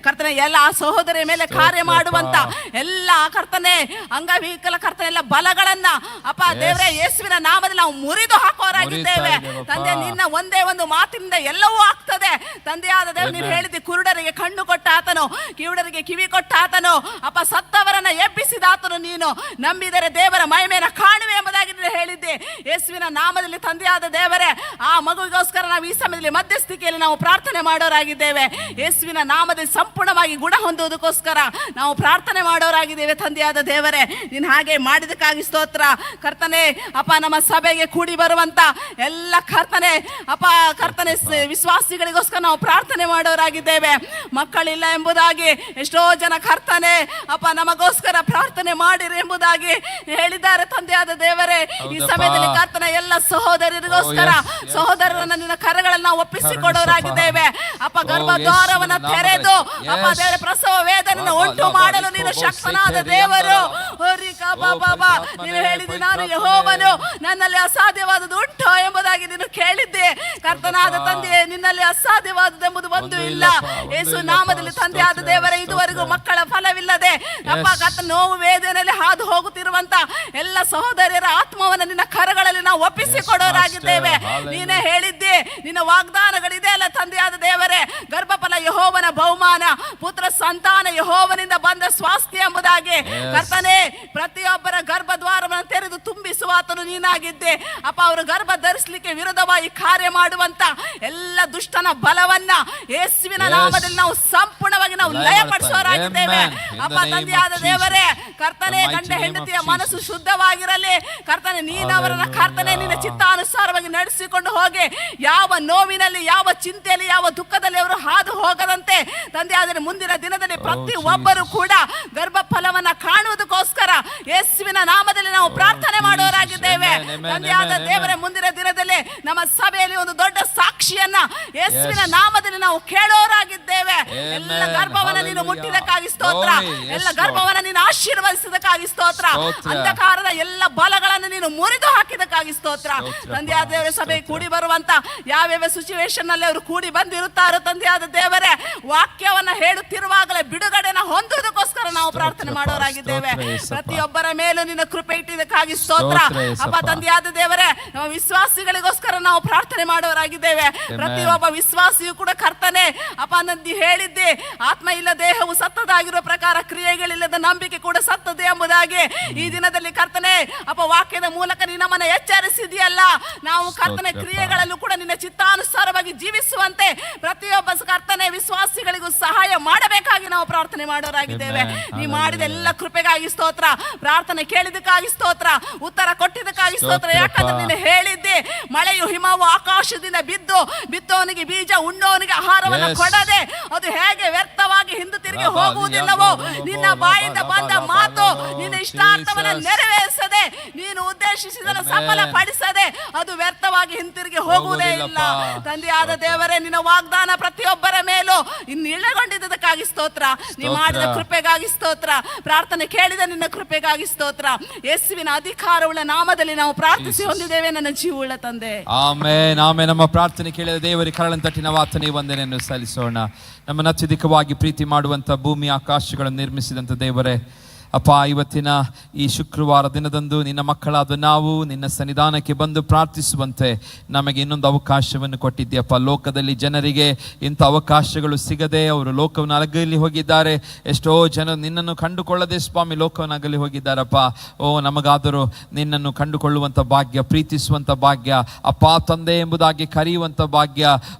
ಕರ್ತನೆ ಎಲ್ಲ ಆ ಸಹೋದರಿಯ ಮೇಲೆ ಕಾರ್ಯ ಮಾಡುವಂತ ಎಲ್ಲ ಕರ್ತನೆ ಅಂಗವಿಕಲ ಕರ್ತನೆ ಎಲ್ಲ ಬಲಗಳನ್ನ ಅಪ್ಪ ದೇವರೇ ಯೇಸುವಿನ ನಾಮದಲ್ಲಿ ನಾವು ಮುರಿದು ಹಾಕೋರಾಗಿದ್ದೇವೆ. ತಂದೆ, ನಿನ್ನ ಒಂದೇ ಒಂದು ಮಾತಿನಿಂದ ಎಲ್ಲವೂ ಆಗ್ತದೆ. ತಂದೆಯಾದ ದೇವರು, ನೀನು ಹೇಳಿದ್ದಿ, ಕುರುಡರಿಗೆ ಕಣ್ಣು ಕೊಟ್ಟ ಆತನು, ಕಿವುಡರಿಗೆ ಕಿವಿ ಕೊಟ್ಟ ಆತನು, ಅಪ್ಪ ಸತ್ತವರನ್ನ ಎಬ್ಬಿಸಿದ ಆತನು, ನೀನು ನಂಬಿದರೆ ದೇವರ ಮಹಿಮೆಯನ್ನು ಕಾಣುವೆ ಎಂಬುದಾಗಿ ನೀನು ಹೇಳಿದ್ದೆ. ಯೇಸುವಿನ ನಾಮದಲ್ಲಿ ತಂದೆಯಾದ ದೇವರೇ, ಆ ಮಗುವಿಗೋಸ್ಕರ ನಾವು ಈ ಸಮಯದಲ್ಲಿ ಮಧ್ಯಸ್ಥಿಕೆಯಲ್ಲಿ ನಾವು ಪ್ರಾರ್ಥನೆ ಮಾಡೋರಾಗಿದ್ದೇವೆ. ಯೇಸುವಿನ ನಾಮದಲ್ಲಿ ಸಂಪೂರ್ಣವಾಗಿ ಗುಣ ಹೊಂದುವುದಕ್ಕೋಸ್ಕರ ನಾವು ಪ್ರಾರ್ಥನೆ ಮಾಡೋರಾಗಿದ್ದೇವೆ. ತಂದೆಯಾದ ದೇವರೇ, ನೀನು ಹಾಗೆ ಮಾಡಿದಕ್ಕಾಗಿ ಸ್ತೋತ್ರ. ಕರ್ತನೆ, ಅಪ್ಪ, ನಮ್ಮ ಸಭೆಗೆ ಕೂಡಿ ಬರುವಂತ ಎಲ್ಲ ಕರ್ತನೆ, ಅಪ್ಪ ಕರ್ತನೆ, ವಿಶ್ವಾಸಿಗಳಿಗೋಸ್ಕರ ನಾವು ಪ್ರಾರ್ಥನೆ ಮಾಡೋರಾಗಿದ್ದೇವೆ. ಮಕ್ಕಳಿಲ್ಲ ಎಂಬುದಾಗಿ ಎಷ್ಟೋ ಜನ ಕರ್ತನೆ, ಅಪ್ಪ, ನಮಗೋಸ್ಕರ ಪ್ರಾರ್ಥನೆ ಮಾಡಿರಿ ಎಂಬುದಾಗಿ ಹೇಳಿದ್ದಾರೆ. ತಂದೆಯಾದ ದೇವರೇ, ಈ ಸಮಯದಲ್ಲಿ ಕರ್ತನೆ ಎಲ್ಲ ಸಹೋದರರಿಗೋಸ್ಕರ ಸಹೋದರರನ್ನ ನಿನ್ನ ಕರಗಳನ್ನು ನಾವು ಒಪ್ಪಿಸಿಕೊಡೋರಾಗಿದ್ದೇವೆ. ಅಪ್ಪ, ಗರ್ಭದ್ವಾರವನ್ನ ತೆರೆದು ಅಪ್ಪ ದೇವರ ಪ್ರಸವ ವೇದನೆಯನ್ನು ಉಂಟು ಮಾಡಲು ನೀನು ಶಕ್ತನಾದ ದೇವರು. ನೀನು ಹೇಳಿದ್ದಿ, ನಾನು ಯೆಹೋವನು, ನನ್ನಲ್ಲಿ ಅಸಾಧ್ಯವಾದದ್ದು ಉಂಟು ಎಂಬುದಾಗಿ ನೀನು ಕೇಳಿದ್ದೆ. ಕರ್ತನಾದ ತಂದೆಯೇ, ನಿನ್ನಲ್ಲಿ ಅಸಾಧ್ಯವಾದದೆಂಬುದು ಒಂದು ಇಲ್ಲ. ಯೇಸು ನಾಮದಲ್ಲಿ ತಂದೆಯಾದ ದೇವರೇ, ಇದುವರೆಗೂ ಮಕ್ಕಳ ಫಲವಿಲ್ಲದೆ ಅಪ್ಪ ಕರ್ತನ ನೋವು ವೇದನೆಯಲ್ಲಿ ಹಾದು ಹೋಗುತ್ತಿರುವಂತ ಎಲ್ಲ ಸಹೋದರಿಯರ ಆತ್ಮವನ್ನು ನಿನ್ನ ಕರಗಳಲ್ಲಿ ನಾವು ಒಪ್ಪಿಸಿಕೊಡೋರಾಗಿದ್ದೇವೆ. ನೀನೇ ಹೇಳಿದ್ದೆ, ನಿನ್ನ ವಾಗ್ದಾನಗಳಿದೆ ಅಲ್ಲ ತಂದೆಯಾದ ದೇವರೇ, ಗರ್ಭಫಲ ಯೆಹೋವನ ಬಹುಮಾನ, ಪುತ್ರ ಸಂತಾನ ಯೆಹೋವನಿಂದ ಬಂದ ಸ್ವಾಸ್ಥ್ಯ ಎಂಬುದಾಗಿ. ಕರ್ತನೇ, ಪ್ರತಿಯೊಬ್ಬರ ಗರ್ಭದ್ವಾರವನ್ನು ತೆರೆದು ತುಂಬಿಸುವಾತನು ನೀನಾಗಿದ್ದೆ. ಅಪ್ಪ, ಅವರು ಗರ್ಭ ಧರಿಸಲಿಕ್ಕೆ ವಿರುದ್ಧವಾಗಿ ಕಾರ್ಯ ಮಾಡುವಂತ ಎಲ್ಲ ದುಷ್ಟನ ಬಲವನ್ನ ಯೇಸುವಿನ ನಾಮದಲ್ಲಿ ನಾವು ಸಂಪೂರ್ಣವಾಗಿ ನಾವು ಲಯಪಡಿಸೋರಾಗಿದ್ದೇವೆ. ಅಪ್ಪ ತಂದೆಯಾದ ದೇವರೇ, ಕರ್ತನೆ, ಗಂಡ ಹೆಂಡತಿಯ ಮನಸ್ಸು ಶುದ್ಧವಾಗಿರಲಿ. ಕರ್ತನೆ, ನೀನವರನ್ನ ಕರ್ತನೆ ನಿನ್ನ ಚಿತ್ತಾನುಸಾರವಾಗಿ ನಡೆಸಿಕೊಂಡು ಹೋಗಿ ಯಾವ ನೋವಿನಲ್ಲಿ, ಯಾವ ಚಿಂತೆಯಲ್ಲಿ, ಯಾವ ದುಃಖದಲ್ಲಿ ಅವರು ಹಾದು ಹೋಗದಂತೆ ತಂದೆಯಾದರೆ ಮುಂದಿನ ದಿನದಲ್ಲಿ ಪ್ರತಿ ಒಬ್ಬರು ಕೂಡ ಗರ್ಭ ಫಲವನ್ನ ಕಾಣುವುದಕ್ಕೋಸ್ಕರ ಯೇಸುವಿನ ನಾಮದಲ್ಲಿ ನಾವು ಪ್ರಾರ್ಥನೆ ಮಾಡೋರಾಗಿದ್ದೇವೆ. ತಂದೆಯಾದ ದೇವರೇ, ಮುಂದಿನ ದಿನದಲ್ಲಿ ನಮ್ಮ ಸಭೆಯಲ್ಲಿ ಒಂದು ದೊಡ್ಡ ಸಾಕ್ಷಿಯನ್ನ ಯೇಸುವಿನ ನಾಮದಲ್ಲಿ ನಾವು ಕೇಳೋರಾಗಿದ್ದೇವೆ. ಎಲ್ಲ ಗರ್ಭವನ್ನ ನೀನು ಮುಟ್ಟಿದಕ್ಕಾಗಿ ಸ್ತೋತ್ರ. ಎಲ್ಲ ಗರ್ಭವನ್ನ ನೀನು ಆಶೀರ್ವದಿಸಿದಕ್ಕಾಗಿ ಸ್ತೋತ್ರ. ಅಂಧಕಾರದ ಎಲ್ಲ ಬಲಗಳನ್ನು ನೀನು ಮುರಿದು ಹಾಕಿದಕ್ಕಾಗಿ ಸ್ತೋತ್ರ. ತಂದೆಯಾದ ದೇವರ ಸಭೆ ಕೂಡಿ ಬರುವಂತ ಯಾವ್ಯಾವ ಸಿಚುವೇಶನ್ ನಲ್ಲಿ ಅವರು ಕೂಡಿ ಬಂದಿರುತ್ತಾರೋ ತಂದೆಯಾದ ದೇವರೇ, ವಾಕ್ಯವನ್ನ ಹೇಳುತ್ತಿರುವಾಗಲೇ ಬಿಡುಗಡೆನ ಹೊಂದುವುದಕ್ಕೋಸ್ಕರ ನಾವು ಪ್ರಾರ್ಥನೆ ಮಾಡೋರಾಗಿದ್ದೇವೆ. ಪ್ರತಿಯೊಬ್ಬರ ಮೇಲೂ ನಿನ್ನ ಕೃಪೆ ಇಟ್ಟಿದ್ದಕ್ಕಾಗಿ ಸ್ತೋತ್ರ. ಅಪ್ಪ ತಂದೆಯಾದ ದೇವರೇ, ನಮ್ಮ ವಿಶ್ವಾಸಿಗಳಿಗೋಸ್ಕರ ನಾವು ಪ್ರಾರ್ಥನೆ ಮಾಡೋರಾಗಿದ್ದೇವೆ. ಪ್ರತಿಯೊಬ್ಬ ವಿಶ್ವಾಸಿಯು ಕೂಡ ಕರ್ತನೆ, ಅಪ್ಪ ಹೇಳಿದ್ದೆ, ಆತ್ಮ ಇಲ್ಲ ದೇಹವು ಸತ್ತದಾಗಿರೋ ಪ್ರಕಾರ ಕ್ರಿಯೆಗಳಿಲ್ಲದ ನಂಬಿಕೆ ಕೂಡ ಸತ್ತದೆ ಎಂಬುದಾಗಿ ಈ ದಿನದಲ್ಲಿ ಕರ್ತನೆ ಅಪ್ಪ ವಾಕ್ಯದ ಮೂಲಕ ನೀನು ನಮ್ಮನ್ನು ಎಚ್ಚರಿಸಿದೆಯಲ್ಲ. ನಾವು ಕರ್ತನೆ ಕ್ರಿಯೆಗಳಲ್ಲೂ ಕೂಡ ನಿನ್ನ ಚಿತ್ತಾನುಸಾರವಾಗಿ ಜೀವಿಸುವಂತೆ ಪ್ರತಿಯೊಬ್ಬ ಕರ್ತನೆ ವಿಶ್ವಾಸಿಗಳಿಗೂ ಸಹಾಯ ಮಾಡಬೇಕಾಗಿ ನಾವು ಪ್ರಾರ್ಥನೆ ಮಾಡೋರಾಗಿದ್ದೇವೆ. ನೀ ಮಾಡಿದ ಎಲ್ಲ ಕೃಪೆಗಾಗಿ ಸ್ತೋತ್ರ, ಪ್ರಾರ್ಥನೆ ಕೇಳಿದಕ್ಕಾಗಿ ಸ್ತೋತ್ರ, ಉತ್ತರ ಕೊಟ್ಟಿದ್ದಕ್ಕಾಗಿ ಸ್ತೋತ್ರ. ಯಾಕಂದ್ರೆ ನೀನು ಹೇಳಿದ್ದೆ, ಮಳೆಯು ಹಿಮವು ಆಕಾಶದಿಂದ ಬಿದ್ದು ಬಿತ್ತೋನಿಗೆ ಬೀಜ ಉಣ್ಣೋನಿಗೆ ಆಹಾರವನ್ನು ಕೊಡದೆ ಅದು ಹೇಗೆ ವ್ಯರ್ಥವಾಗಿ ಹಿಂದೆ ತಿರುಗಿ ಹೋಗುವುದಿಲ್ಲವೋ, ನಿನ್ನ ಬಾಯಿಂದ ಬಂದ ಮಾತು ನಿನ್ನ ಇಷ್ಟಾರ್ಥವನ್ನು ನೆರವೇರಿಸದೆ ನೀನು ಉದ್ದೇಶಿಸಿದನ್ನು ಸಫಲಪಡಿಸದೆ ಅದು ವ್ಯರ್ಥವಾಗಿ ಹಿಂತಿರುಗಿ ಹೋಗುವುದೇ ಇಲ್ಲ. ತಂದೆಯಾದ ದೇವರೇ, ನಿನ್ನ ವಾಗ್ದಾನ ಪ್ರತಿಯೊಬ್ಬರ ಮೇಲೂ ಇನ್ನು ಇಳಗೊಂಡಿದ್ದಕ್ಕಾಗಿ ಸ್ತೋತ್ರ. ನೀ ಮಾಡಿದ ಕೃಪೆಗಾಗಿ ಸ್ತೋತ್ರ, ಪ್ರಾರ್ಥನೆ ಕೇಳಿದ ನಿನ್ನ ಕೃಪೆಗಾಗಿ ಸ್ತೋತ್ರ. ಯೇಸುವಿನ ಅಧಿಕಾರವುಳ್ಳ ನಾಮದಲ್ಲಿ ನಾವು ಪ್ರಾರ್ಥಿಸಿ ಹೊಂದಿದ್ದೇವೆ ನನ್ನ ಜೀವವುಳ್ಳ ತಂದೆ. Amen, amen. ನಮ್ಮ ಪ್ರಾರ್ಥನೆ ಕೇಳಿದ ದೇವರಿಗೆ ಕರಳನ್ನು ತಟ್ಟಿ ನಾವು ಆತನಿಗೆ ವಂದನೆಯನ್ನು ಸಲ್ಲಿಸೋಣ. ನಮ್ಮನ್ನು ಅತ್ಯಧಿಕವಾಗಿ ಪ್ರೀತಿ ಮಾಡುವಂಥ ಭೂಮಿ ಆಕಾಶಗಳನ್ನು ನಿರ್ಮಿಸಿದಂಥ ದೇವರೇ, ಅಪ್ಪ, ಇವತ್ತಿನ ಈ ಶುಕ್ರವಾರ ದಿನದಂದು ನಿನ್ನ ಮಕ್ಕಳಾದ ನಾವು ನಿನ್ನ ಸನ್ನಿಧಾನಕ್ಕೆ ಬಂದು ಪ್ರಾರ್ಥಿಸುವಂತೆ ನಮಗೆ ಇನ್ನೊಂದು ಅವಕಾಶವನ್ನು ಕೊಟ್ಟಿದ್ದೀಯಪ್ಪ. ಲೋಕದಲ್ಲಿ ಜನರಿಗೆ ಇಂಥ ಅವಕಾಶಗಳು ಸಿಗದೆ ಅವರು ಲೋಕವನ್ನು ಅಗಲಿ ಹೋಗಿದ್ದಾರೆ. ಎಷ್ಟೋ ಜನ ನಿನ್ನನ್ನು ಕಂಡುಕೊಳ್ಳದೆ ಸ್ವಾಮಿ ಲೋಕವನ್ನು ಅಗಲಿ ಹೋಗಿದ್ದಾರಪ್ಪ. ನಮಗಾದರೂ ನಿನ್ನನ್ನು ಕಂಡುಕೊಳ್ಳುವಂಥ ಭಾಗ್ಯ, ಪ್ರೀತಿಸುವಂಥ ಭಾಗ್ಯ, ಅಪ್ಪ ತಂದೆ ಎಂಬುದಾಗಿ ಕರೆಯುವಂಥ ಭಾಗ್ಯ,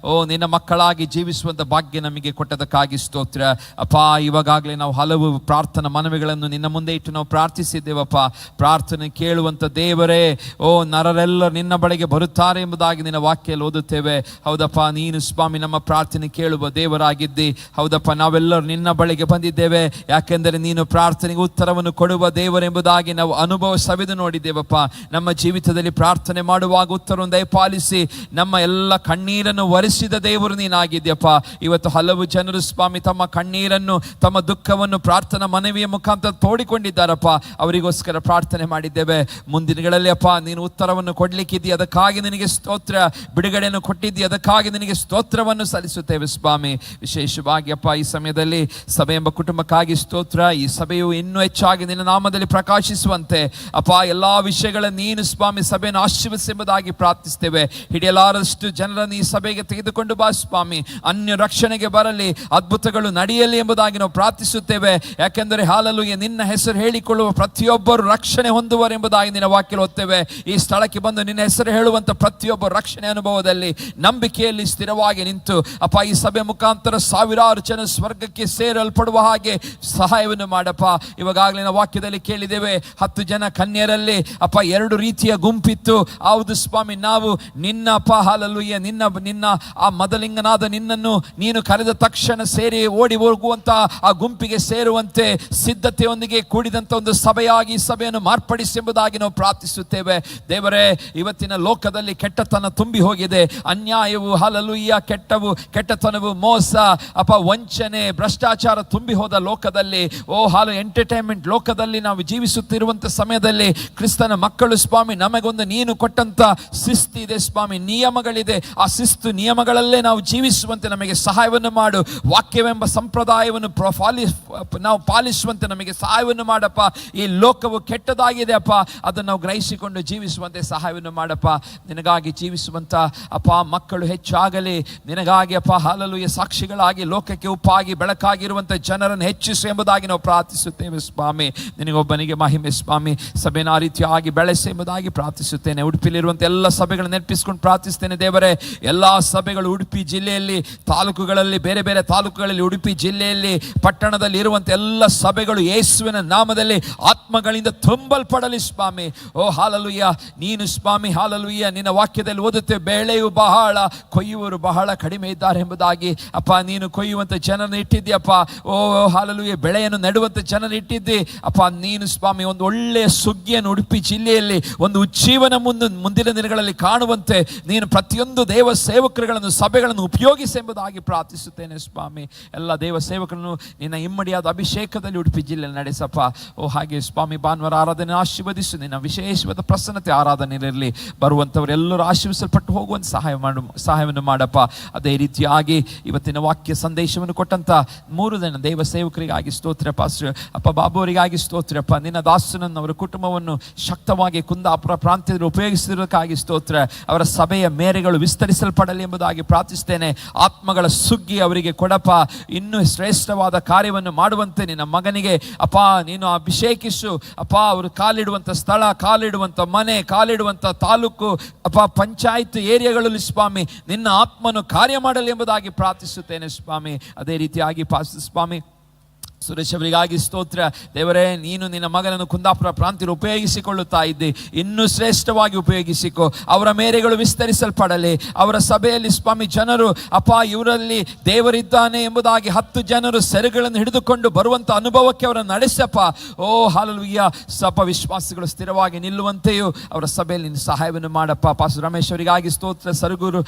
ನಿನ್ನ ಮಕ್ಕಳಾಗಿ ಜೀವಿಸುವಂಥ ಭಾಗ್ಯ ನಮಗೆ ಕೊಟ್ಟದಕ್ಕಾಗಿ ಸ್ತೋತ್ರ ಅಪ್ಪ. ಇವಾಗಲೇ ನಾವು ಹಲವು ಪ್ರಾರ್ಥನಾ ಮನವಿಗಳನ್ನು ನಿನ್ನ ಮುಂದೆ ಇಟ್ಟು ನಾವು ಪ್ರಾರ್ಥಿಸಿದ್ದೇವಪ್ಪ. ಪ್ರಾರ್ಥನೆ ಕೇಳುವಂಥ ದೇವರೇ, ನರರೆಲ್ಲ ನಿನ್ನ ಬಳಿಗೆ ಬರುತ್ತಾರೆ ಎಂಬುದಾಗಿ ನಿನ್ನ ವಾಕ್ಯಲ್ಲಿ ಓದುತ್ತೇವೆ. ಹೌದಪ್ಪ, ನೀನು ಸ್ವಾಮಿ ನಮ್ಮ ಪ್ರಾರ್ಥನೆ ಕೇಳುವ ದೇವರಾಗಿದ್ದಿ. ಹೌದಪ್ಪ, ನಾವೆಲ್ಲರೂ ನಿನ್ನ ಬಳಿಗೆ ಬಂದಿದ್ದೇವೆ ಯಾಕೆಂದರೆ ನೀನು ಪ್ರಾರ್ಥನೆಗೆ ಉತ್ತರವನ್ನು ಕೊಡುವ ದೇವರೆಂಬುದಾಗಿ ನಾವು ಅನುಭವ ಸವಿದು ನೋಡಿದ್ದೇವಪ್ಪ. ನಮ್ಮ ಜೀವಿತದಲ್ಲಿ ಪ್ರಾರ್ಥನೆ ಮಾಡುವಾಗ ಉತ್ತರವನ್ನು ದಯಪಾಲಿಸಿ ನಮ್ಮ ಎಲ್ಲ ಕಣ್ಣೀರನ್ನು ಒರೆಸಿದ ದೇವರು ನೀನಾಗಿದ್ಯಪ್ಪ. ಇವತ್ತು ಹಲವು ಜನರು ಸ್ವಾಮಿ ತಮ್ಮ ಕಣ್ಣೀರನ್ನು, ತಮ್ಮ ದುಃಖವನ್ನು ಪ್ರಾರ್ಥನಾ ಮನವಿಯ ಮುಖಾಂತರ ತೋಡಿಕೊಂಡಿದ್ದಾರಪ್ಪ. ಅವರಿಗೋಸ್ಕರ ಪ್ರಾರ್ಥನೆ ಮಾಡಿದ್ದೇವೆ. ಮುಂದಿನಗಳಲ್ಲಿ ಅಪ್ಪ ನೀನು ಉತ್ತರವನ್ನು ಕೊಡ್ಲಿಕ್ಕಿದ್ದೀಯ, ಅದಕ್ಕಾಗಿ ನಿನಗೆ ಸ್ತೋತ್ರ. ಬಿಡುಗಡೆಯನ್ನು ಕೊಟ್ಟಿದ್ದೀಯ, ಅದಕ್ಕಾಗಿ ನಿನಗೆ ಸ್ತೋತ್ರವನ್ನು ಸಲ್ಲಿಸುತ್ತೇವೆ ಸ್ವಾಮಿ. ವಿಶೇಷವಾಗಿ ಅಪ್ಪ ಈ ಸಮಯದಲ್ಲಿ ಸಭೆ ಎಂಬ ಕುಟುಂಬಕ್ಕಾಗಿ ಸ್ತೋತ್ರ. ಈ ಸಭೆಯು ಇನ್ನೂ ಹೆಚ್ಚಾಗಿ ನಿನ್ನ ನಾಮದಲ್ಲಿ ಪ್ರಕಾಶಿಸುವಂತೆ ಅಪ್ಪ ಎಲ್ಲಾ ವಿಷಯಗಳನ್ನು ನೀನು ಸ್ವಾಮಿ ಸಭೆಯನ್ನು ಆಶೀರ್ವದಿಸೆಂಬುದಾಗಿ ಪ್ರಾರ್ಥಿಸ್ತೇವೆ. ಹಿಡಿಯಲಾರದಷ್ಟು ಜನರನ್ನು ಈ ಸಭೆಗೆ ತೆಗೆದುಕೊಂಡು ಬಾ ಸ್ವಾಮಿ. ಅನ್ಯ ರಕ್ಷಣೆಗೆ ಬರಲಿ, ಅದ್ಭುತಗಳು ನಡೆಯಲಿ ಎಂಬುದಾಗಿ ನಾವು ಪ್ರಾರ್ಥಿಸುತ್ತೇವೆ. ಯಾಕೆಂದರೆ ಹಾಲೆಲೂಯಾ, ನಿನ್ನ ಹೆಸರು ಹೇಳಿಕೊಳ್ಳುವ ಪ್ರತಿಯೊಬ್ಬರು ರಕ್ಷಣೆ ಹೊಂದುವರೆಂಬುದಾಗಿ ನಿನ್ನ ವಾಕ್ಯ ಓದ್ತೇವೆ. ಈ ಸ್ಥಳಕ್ಕೆ ಬಂದು ನಿನ್ನ ಹೆಸರು ಹೇಳುವಂಥ ಪ್ರತಿಯೊಬ್ಬರು ರಕ್ಷಣೆ ಅನುಭವದಲ್ಲಿ ನಂಬಿಕೆಯಲ್ಲಿ ಸ್ಥಿರವಾಗಿ ನಿಂತು ಅಪ್ಪ ಈ ಸಭೆ ಮುಖಾಂತರ ಸಾವಿರಾರು ಜನ ಸ್ವರ್ಗಕ್ಕೆ ಸೇರಲ್ಪಡುವ ಹಾಗೆ ಸಹಾಯವನ್ನು ಮಾಡಪ್ಪ. ಇವಾಗಲೇ ನಾವು ವಾಕ್ಯದಲ್ಲಿ ಕೇಳಿದ್ದೇವೆ, 10 ಜನ ಕನ್ಯರಲ್ಲಿ ಅಪ್ಪ 2 ರೀತಿಯ ಗುಂಪಿತ್ತು. ಹೌದು ಸ್ವಾಮಿ, ನಾವು ನಿನ್ನ ಅಪ್ಪ ಹಾಲೆಲೂಯಾ ನಿನ್ನ ಆ ಮದಲಿಂಗನಾದ ನಿನ್ನನ್ನು ನೀನು ಕರೆದ ತಕ್ಷಣ ಸೇರಿ ಓಡಿ ಹೋಗುವಂತ ಆ ಗುಂಪಿಗೆ ಸೇರುವಂತೆ ಸಿದ್ಧತೆಯೊಂದಿಗೆ ಕೂಡಿದಂಥ ಒಂದು ಸಭೆಯಾಗಿ ಸಭೆಯನ್ನು ಮಾರ್ಪಡಿಸಿ ಎಂಬುದಾಗಿ ನಾವು ಪ್ರಾರ್ಥಿಸುತ್ತೇವೆ. ದೇವರೇ, ಇವತ್ತಿನ ಲೋಕದಲ್ಲಿ ಕೆಟ್ಟತನ ತುಂಬಿ ಹೋಗಿದೆ. ಅನ್ಯಾಯವು ಹಾಲೆಲೂಯಾ, ಕೆಟ್ಟತನವು, ಮೋಸ, ವಂಚನೆ, ಭ್ರಷ್ಟಾಚಾರ ತುಂಬಿ ಹೋದ ಲೋಕದಲ್ಲಿ, ಎಂಟರ್ಟೈನ್ಮೆಂಟ್ ಲೋಕದಲ್ಲಿ ನಾವು ಜೀವಿಸುತ್ತಿರುವಂಥ ಸಮಯದಲ್ಲಿ ಕ್ರಿಸ್ತನ ಮಕ್ಕಳು ಸ್ವಾಮಿ ನಮಗೊಂದು ನೀನು ಕೊಟ್ಟಂತ ಶಿಸ್ತಿದೆ ಸ್ವಾಮಿ, ನಿಯಮಗಳಿದೆ. ಆ ಶಿಸ್ತು ನಿಯಮಗಳಲ್ಲೇ ನಾವು ಜೀವಿಸುವಂತೆ ನಮಗೆ ಸಹಾಯವನ್ನು ಮಾಡು. ವಾಕ್ಯವೆಂಬ ಸಂಪ್ರದಾಯವನ್ನು ನಾವು ಪಾಲಿಸುವಂತೆ ನಮಗೆ ಸಹಾಯವನ್ನು ಮಾಡಪ್ಪ. ಈ ಲೋಕವು ಕೆಟ್ಟದಾಗಿದೆ ಅಪ್ಪ, ಅದನ್ನು ನಾವು ಗ್ರಹಿಸಿಕೊಂಡು ಜೀವಿಸುವಂತೆ ಸಹಾಯವನ್ನು ಮಾಡಪ್ಪ. ನಿನಗಾಗಿ ಜೀವಿಸುವಂತ ಅಪ್ಪ ಮಕ್ಕಳು ಹೆಚ್ಚಾಗಲಿ. ನಿನಗಾಗಿ ಅಪ್ಪ ಹಾಲೆಲೂಯಾ ಸಾಕ್ಷಿಗಳಾಗಿ ಲೋಕಕ್ಕೆ ಉಪ್ಪಾಗಿ ಬೆಳಕಾಗಿರುವಂಥ ಜನರನ್ನು ಹೆಚ್ಚಿಸು ಎಂಬುದಾಗಿ ನಾವು ಪ್ರಾರ್ಥಿಸುತ್ತೇವೆ ಸ್ವಾಮಿ. ನಿನಗೊಬ್ಬನಿಗೆ ಮಹಿಮೆ ಸ್ವಾಮಿ. ಸಭೆನ ಆ ರೀತಿಯಾಗಿ ಬೆಳೆಸಿ ಎಂಬುದಾಗಿ ಪ್ರಾರ್ಥಿಸುತ್ತೇನೆ. ಉಡುಪಿಲಿರುವಂಥ ಎಲ್ಲ ಸಭೆಗಳನ್ನು ನೆನಪಿಸಿಕೊಂಡು ಪ್ರಾರ್ಥಿಸ್ತೇನೆ ದೇವರೇ. ಎಲ್ಲ ಸಭೆಗಳು ಉಡುಪಿ ಜಿಲ್ಲೆಯಲ್ಲಿ, ತಾಲೂಕುಗಳಲ್ಲಿ, ಬೇರೆ ಬೇರೆ ತಾಲೂಕುಗಳಲ್ಲಿ, ಉಡುಪಿ ಜಿಲ್ಲೆಯಲ್ಲಿ, ಪಟ್ಟಣದಲ್ಲಿ ಇರುವಂಥ ಎಲ್ಲ ಸಭೆಗಳು ಯೇಸುವಿನ ನಾಮದಲ್ಲಿ ಆತ್ಮಗಳಿಂದ ತುಂಬಲ್ಪಡಲಿ ಸ್ವಾಮಿ. ಹಾಲೆಲೂಯಾ, ನೀನು ಸ್ವಾಮಿ ಹಾಲೆಲೂಯಾ ನಿನ್ನ ವಾಕ್ಯದಲ್ಲಿ ಓದುತ್ತೆ, ಬೆಳೆಯು ಬಹಳ, ಕೊಯ್ಯುವರು ಬಹಳ ಕಡಿಮೆ ಇದ್ದಾರೆ ಎಂಬುದಾಗಿ. ಅಪ್ಪ ನೀನು ಕೊಯ್ಯುವಂಥ ಜನರನ್ನು ಇಟ್ಟಿದ್ದೀಯಪ್ಪ. ಹಾಲೆಲೂಯಾ, ಬೆಳೆಯನ್ನು ನೆಡುವಂಥ ಜನರನ್ನು ಇಟ್ಟಿದ್ದಿ ಅಪ್ಪ. ನೀನು ಸ್ವಾಮಿ ಒಂದು ಒಳ್ಳೆಯ ಸುಗ್ಗಿಯನ್ನು ಉಡುಪಿ ಜಿಲ್ಲೆಯಲ್ಲಿ ಒಂದು ಉಜ್ಜೀವನ ಮುಂದಿನ ದಿನಗಳಲ್ಲಿ ಕಾಣುವಂತೆ ನೀನು ಪ್ರತಿಯೊಂದು ದೇವ ಸೇವಕರುಗಳನ್ನು, ಸಭೆಗಳನ್ನು ಉಪಯೋಗಿಸಿ ಎಂಬುದಾಗಿ ಪ್ರಾರ್ಥಿಸುತ್ತೇನೆ ಸ್ವಾಮಿ. ಎಲ್ಲ ದೇವ ಸೇವಕರನ್ನು ನಿನ್ನ ಇಮ್ಮಡಿಯಾದ ಅಭಿಷೇಕದಲ್ಲಿ ಉಡುಪಿ ಜಿಲ್ಲೆಯಲ್ಲಿ ನಡೆಸಿ ನಡೆಸಪ್ಪ. ಓ ಹಾಗೆ ಸ್ವಾಮಿ ಭಾನುವಾರ ಆರಾಧನೆ ಆಶೀರ್ವದಿಸು. ನಿನ್ನ ವಿಶೇಷವಾದ ಪ್ರಸನ್ನತೆ ಆರಾಧನೆಯಲ್ಲಿ ಬರುವಂಥವರೆಲ್ಲರೂ ಆಶೀರ್ವಿಸಲ್ಪಟ್ಟು ಹೋಗುವಂಥ ಸಹಾಯವನ್ನು ಮಾಡಪ್ಪ. ಅದೇ ರೀತಿಯಾಗಿ ಇವತ್ತಿನ ವಾಕ್ಯ ಸಂದೇಶವನ್ನು ಕೊಟ್ಟಂತ 3 ಜನ ದೇವ ಸೇವಕರಿಗಾಗಿ ಸ್ತೋತ್ರ. ಪಾಸ್ಟರ್ ಅಪ್ಪ ಬಾಬು ಅವರಿಗಾಗಿ ಸ್ತೋತ್ರಪ್ಪ. ನಿನ್ನ ದಾಸನನ್ನು ಅವರ ಕುಟುಂಬವನ್ನು ಶಕ್ತವಾಗಿ ಕುಂದಾಪುರ ಪ್ರಾಂತ್ಯದಲ್ಲಿ ಉಪಯೋಗಿಸಿರುವುದಕ್ಕಾಗಿ ಸ್ತೋತ್ರ. ಅವರ ಸಭೆಯ ಮೇರೆಗಳು ವಿಸ್ತರಿಸಲ್ಪಡಲಿ ಎಂಬುದಾಗಿ ಪ್ರಾರ್ಥಿಸ್ತೇನೆ. ಆತ್ಮಗಳ ಸುಗ್ಗಿ ಅವರಿಗೆ ಕೊಡಪ್ಪ. ಇನ್ನೂ ಶ್ರೇಷ್ಠವಾದ ಕಾರ್ಯವನ್ನು ಮಾಡುವಂತೆ ನಿನ್ನ ಮಗನಿಗೆ ಅಪ್ಪ ನೀನು ಅಭಿಷೇಕಿಸು ಅಪ್ಪ. ಅವರು ಕಾಲಿಡುವಂಥ ಸ್ಥಳ, ಕಾಲಿಡುವಂಥ ಮನೆ, ಕಾಲಿಡುವಂಥ ತಾಲೂಕು ಅಪ್ಪ, ಪಂಚಾಯತ್ ಏರಿಯಾಗಳಲ್ಲಿ ಸ್ವಾಮಿ ನಿನ್ನ ಆತ್ಮನು ಕಾರ್ಯ ಮಾಡಲಿ ಎಂಬುದಾಗಿ ಪ್ರಾರ್ಥಿಸುತ್ತೇನೆ ಸ್ವಾಮಿ. ಅದೇ ರೀತಿಯಾಗಿ ಸ್ವಾಮಿ ಸುರೇಶ್ ಅವರಿಗಾಗಿ ಸ್ತೋತ್ರ. ದೇವರೇ, ನೀನು ನಿನ್ನ ಮಗನನ್ನು ಕುಂದಾಪುರ ಪ್ರಾಂತ್ಯರು ಉಪಯೋಗಿಸಿಕೊಳ್ಳುತ್ತಾ ಇದ್ದಿ. ಇನ್ನೂ ಶ್ರೇಷ್ಠವಾಗಿ ಉಪಯೋಗಿಸಿಕೊ. ಅವರ ಮೇರೆಗಳು ವಿಸ್ತರಿಸಲ್ಪಡಲಿ. ಅವರ ಸಭೆಯಲ್ಲಿ ಸ್ವಾಮಿ ಜನರು ಅಪ್ಪ ಇವರಲ್ಲಿ ದೇವರಿದ್ದಾನೆ ಎಂಬುದಾಗಿ 10 ಜನರು ಸೆರೆಗಳನ್ನು ಹಿಡಿದುಕೊಂಡು ಬರುವಂಥ ಅನುಭವಕ್ಕೆ ಅವರನ್ನು ನಡೆಸಪ್ಪ. ಓ ಹಲ್ಲೆಲೂಯಾ. ಸಪ ವಿಶ್ವಾಸಿಗಳು ಸ್ಥಿರವಾಗಿ ನಿಲ್ಲುವಂತೆಯೂ ಅವರ ಸಭೆಯಲ್ಲಿ ನಿನ್ನ ಸಹಾಯವನ್ನು ಮಾಡಪ್ಪ. ಪಾಸ್ ರಮೇಶ್ ಅವರಿಗಾಗಿ ಸ್ತೋತ್ರ. ಸರಗೂರು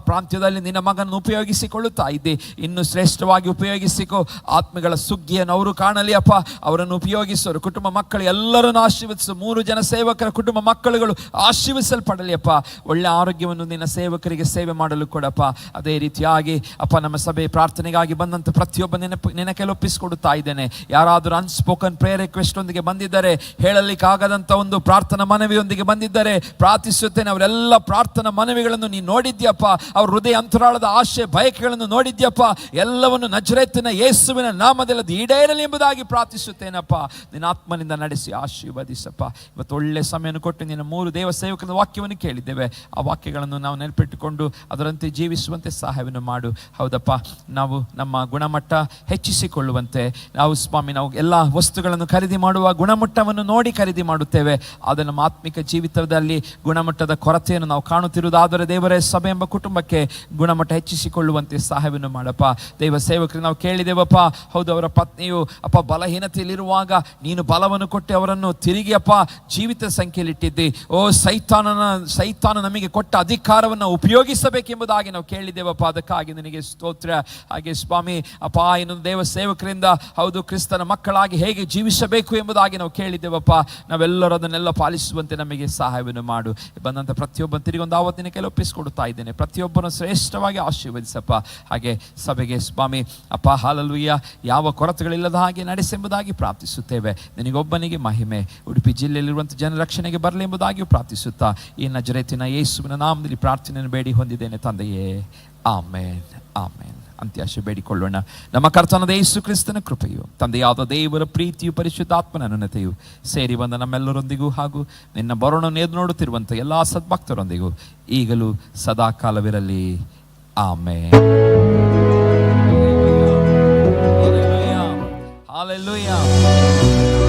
ಪ್ರಾಂತ್ಯದಲ್ಲಿ ನಿನ್ನ ಮಗನನ್ನು ಉಪಯೋಗಿಸಿಕೊಳ್ಳುತ್ತಾ ಇದ್ದಿ. ಇನ್ನೂ ಶ್ರೇಷ್ಠವಾಗಿ ಉಪಯೋಗಿಸಿಕೊ. ಆತ್ಮಗಳ ಸುಗ್ಗಿಯನ್ನು ಅವರು ಕಾಣಲಿ ಅಪ್ಪ. ಅವರನ್ನು ಉಪಯೋಗಿಸೋರು ಕುಟುಂಬ ಮಕ್ಕಳು ಎಲ್ಲರನ್ನು ಆಶೀರ್ವದಿಸು. 3 ಜನ ಸೇವಕರ ಕುಟುಂಬ ಮಕ್ಕಳುಗಳು ಆಶೀರ್ವಿಸಲ್ಪಡಲಿ ಅಪ್ಪ. ಒಳ್ಳೆ ಆರೋಗ್ಯವನ್ನು ನಿನ್ನ ಸೇವಕರಿಗೆ ಸೇವೆ ಮಾಡಲು ಕೊಡಪ್ಪ. ಅದೇ ರೀತಿಯಾಗಿ ಅಪ್ಪ ನಮ್ಮ ಸಭೆ ಪ್ರಾರ್ಥನೆಗಾಗಿ ಬಂದಂಥ ಪ್ರತಿಯೊಬ್ಬ ನಿನ್ನ ಕೈಲಿ ಒಪ್ಪಿಸಿಕೊಡುತ್ತಾ ಇದ್ದೇನೆ. ಯಾರಾದರೂ ಅನ್ಸ್ಪೋಕನ್ ಪ್ರೇಯರ್ ರಿಕ್ವೆಸ್ಟ್ ಒಂದಿಗೆ ಬಂದಿದ್ದಾರೆ, ಹೇಳಲಿಕ್ಕಾಗದಂಥ ಒಂದು ಪ್ರಾರ್ಥನಾ ಮನವಿಯೊಂದಿಗೆ ಬಂದಿದ್ದಾರೆ, ಪ್ರಾರ್ಥಿಸುತ್ತೇನೆ. ಅವರೆಲ್ಲ ಪ್ರಾರ್ಥನಾ ಮನವಿಗಳನ್ನು ನೀನು ನೋಡಿದ್ಯಪ್ಪ. ಅವ್ರ ಹೃದಯ ಅಂತರಾಳದ ಆಶೆ ಬಯಕೆಗಳನ್ನು ನೋಡಿದ್ಯಪ್ಪ. ಎಲ್ಲವನ್ನು ನಜರೇತಿನ ಯೇಸುವಿನ ನಾಮದಲ್ಲಿ ಈಡೇರಲಿ ಎಂಬುದಾಗಿ ಪ್ರಾರ್ಥಿಸುತ್ತೇನಪ್ಪ. ನಿನ್ನ ಆತ್ಮನಿಂದ ನಡೆಸಿ ಆಶೀರ್ವದಿಸಪ್ಪ. ಇವತ್ತು ಒಳ್ಳೆ ಸಮಯವನ್ನು ಕೊಟ್ಟು ನಿನ್ನ 3 ದೇವ ಸೇವಕರ ವಾಕ್ಯವನ್ನು ಕೇಳಿದ್ದೇವೆ. ಆ ವಾಕ್ಯಗಳನ್ನು ನಾವು ನೆನಪಿಟ್ಟುಕೊಂಡು ಅದರಂತೆ ಜೀವಿಸುವಂತೆ ಸಹಾಯವನ್ನು ಮಾಡು. ಹೌದಪ್ಪ, ನಾವು ನಮ್ಮ ಗುಣಮಟ್ಟ ಹೆಚ್ಚಿಸಿಕೊಳ್ಳುವಂತೆ ನಾವು ಸ್ವಾಮಿ ನಾವು ಎಲ್ಲ ವಸ್ತುಗಳನ್ನು ಖರೀದಿ ಮಾಡುವ ಗುಣಮಟ್ಟವನ್ನು ನೋಡಿ ಖರೀದಿ ಮಾಡುತ್ತೇವೆ. ಆದರೆ ನಮ್ಮ ಆತ್ಮಿಕ ಜೀವಿತದಲ್ಲಿ ಗುಣಮಟ್ಟದ ಕೊರತೆಯನ್ನು ನಾವು ಕಾಣುತ್ತಿರುವುದಾದರೆ ದೇವರೇ, ಸಭೆ ಎಂಬ ಕುಟುಂಬಕ್ಕೆ ಗುಣಮಟ್ಟ ಹೆಚ್ಚಿಸಿಕೊಳ್ಳುವಂತೆ ಸಹಾಯವನ್ನು ಮಾಡಪ್ಪ. ದೈವ ಸೇವಕರು ನಾವು ಕೇಳಿದ್ದೇವಪ್ಪ. ಹೌದು, ಅವರ ಪತ್ನಿಯು ಅಪ್ಪ ಬಲಹೀನತೆಯಲ್ಲಿರುವಾಗ ನೀನು ಬಲವನ್ನು ಕೊಟ್ಟು ಅವರನ್ನು ತಿರುಗಿ ಅಪ್ಪ ಜೀವಿತ ಸಂಖ್ಯೆಯಲ್ಲಿಟ್ಟಿದ್ದಿ. ಓ ಸೈತಾನ ನಮಗೆ ಕೊಟ್ಟ ಅಧಿಕಾರವನ್ನು ಉಪಯೋಗಿಸಬೇಕೆಂಬುದಾಗಿ ನಾವು ಕೇಳಿದ್ದೇವಪ್ಪ. ಅದಕ್ಕಾಗಿ ನಿನಗೆ ಸ್ತೋತ್ರ. ಹಾಗೆ ಸ್ವಾಮಿ ಅಪ್ಪ ಇನ್ನೊಂದು ದೇವ ಸೇವಕರಿಂದ ಹೌದು ಕ್ರಿಸ್ತನ ಮಕ್ಕಳಾಗಿ ಹೇಗೆ ಜೀವಿಸಬೇಕು ಎಂಬುದಾಗಿ ನಾವು ಕೇಳಿದ್ದೇವಪ್ಪ. ನಾವೆಲ್ಲರೂ ಅದನ್ನೆಲ್ಲ ಪಾಲಿಸುವಂತೆ ನಮಗೆ ಸಹಾಯವನ್ನು ಮಾಡು. ಬಂದಂಥ ಪ್ರತಿಯೊಬ್ಬ ತಿರುಗೊಂದು ಆವತ್ತಿನ ಕೆಲ ಒಪ್ಪಿಸಿಕೊಡುತ್ತಾ ಇದ್ದೇನೆ. ಪ್ರತಿಯೊಬ್ಬರನ್ನು ಶ್ರೇಷ್ಠವಾಗಿ ಆಶೀರ್ವದಿಸಪ್ಪ. ಹಾಗೆ ಸಭೆಗೆ ಸ್ವಾಮಿ ಅಪ್ಪ ಹಲ್ಲೆಲೂಯಾ ಯಾವ ಕೊರತೆಗಳಿಲ್ಲದ ಹಾಗೆ ನಡೆಸೆಂಬುದಾಗಿ ಪ್ರಾರ್ಥಿಸುತ್ತೇವೆ. ನಿನಗೊಬ್ಬನಿಗೆ ಮಹಿಮೆ. ಉಡುಪಿ ಜಿಲ್ಲೆಯಲ್ಲಿರುವಂಥ ಜನ ರಕ್ಷಣೆಗೆ ಬರಲಿ ಎಂಬುದಾಗಿಯೂ ಪ್ರಾರ್ಥಿಸುತ್ತಾ ಈ ನಜರೇತಿನ ಯೇಸುವಿನ ನಾಮದಲ್ಲಿ ಪ್ರಾರ್ಥನೆಯನ್ನು ಬೇಡಿ ಹೊಂದಿದ್ದೇನೆ ತಂದೆಯೇ. ಆಮೇನ್, ಆಮೇನ್. ಅಂತ್ಯಾಶೆ ಬೇಡಿಕೊಳ್ಳೋಣ. ನಮ್ಮ ಕರ್ತನಾದ ಯೇಸು ಕ್ರಿಸ್ತನ ಕೃಪೆಯು, ತಂದೆಯಾದ ದೇವರ ಪ್ರೀತಿಯು, ಪರಿಶುದ್ಧಾತ್ಮನ ಅನುನತೆಯು ಸೇರಿ ಬಂದ ನಮ್ಮೆಲ್ಲರೊಂದಿಗೂ ಹಾಗೂ ನಿನ್ನ ಬರೋಣವನ್ನು ಎದುರು ನೋಡುತ್ತಿರುವಂಥ ಎಲ್ಲ ಸದ್ಭಕ್ತರೊಂದಿಗೂ ಈಗಲೂ ಸದಾಕಾಲವಿರಲಿ. ಆಮೇನ್. Hallelujah.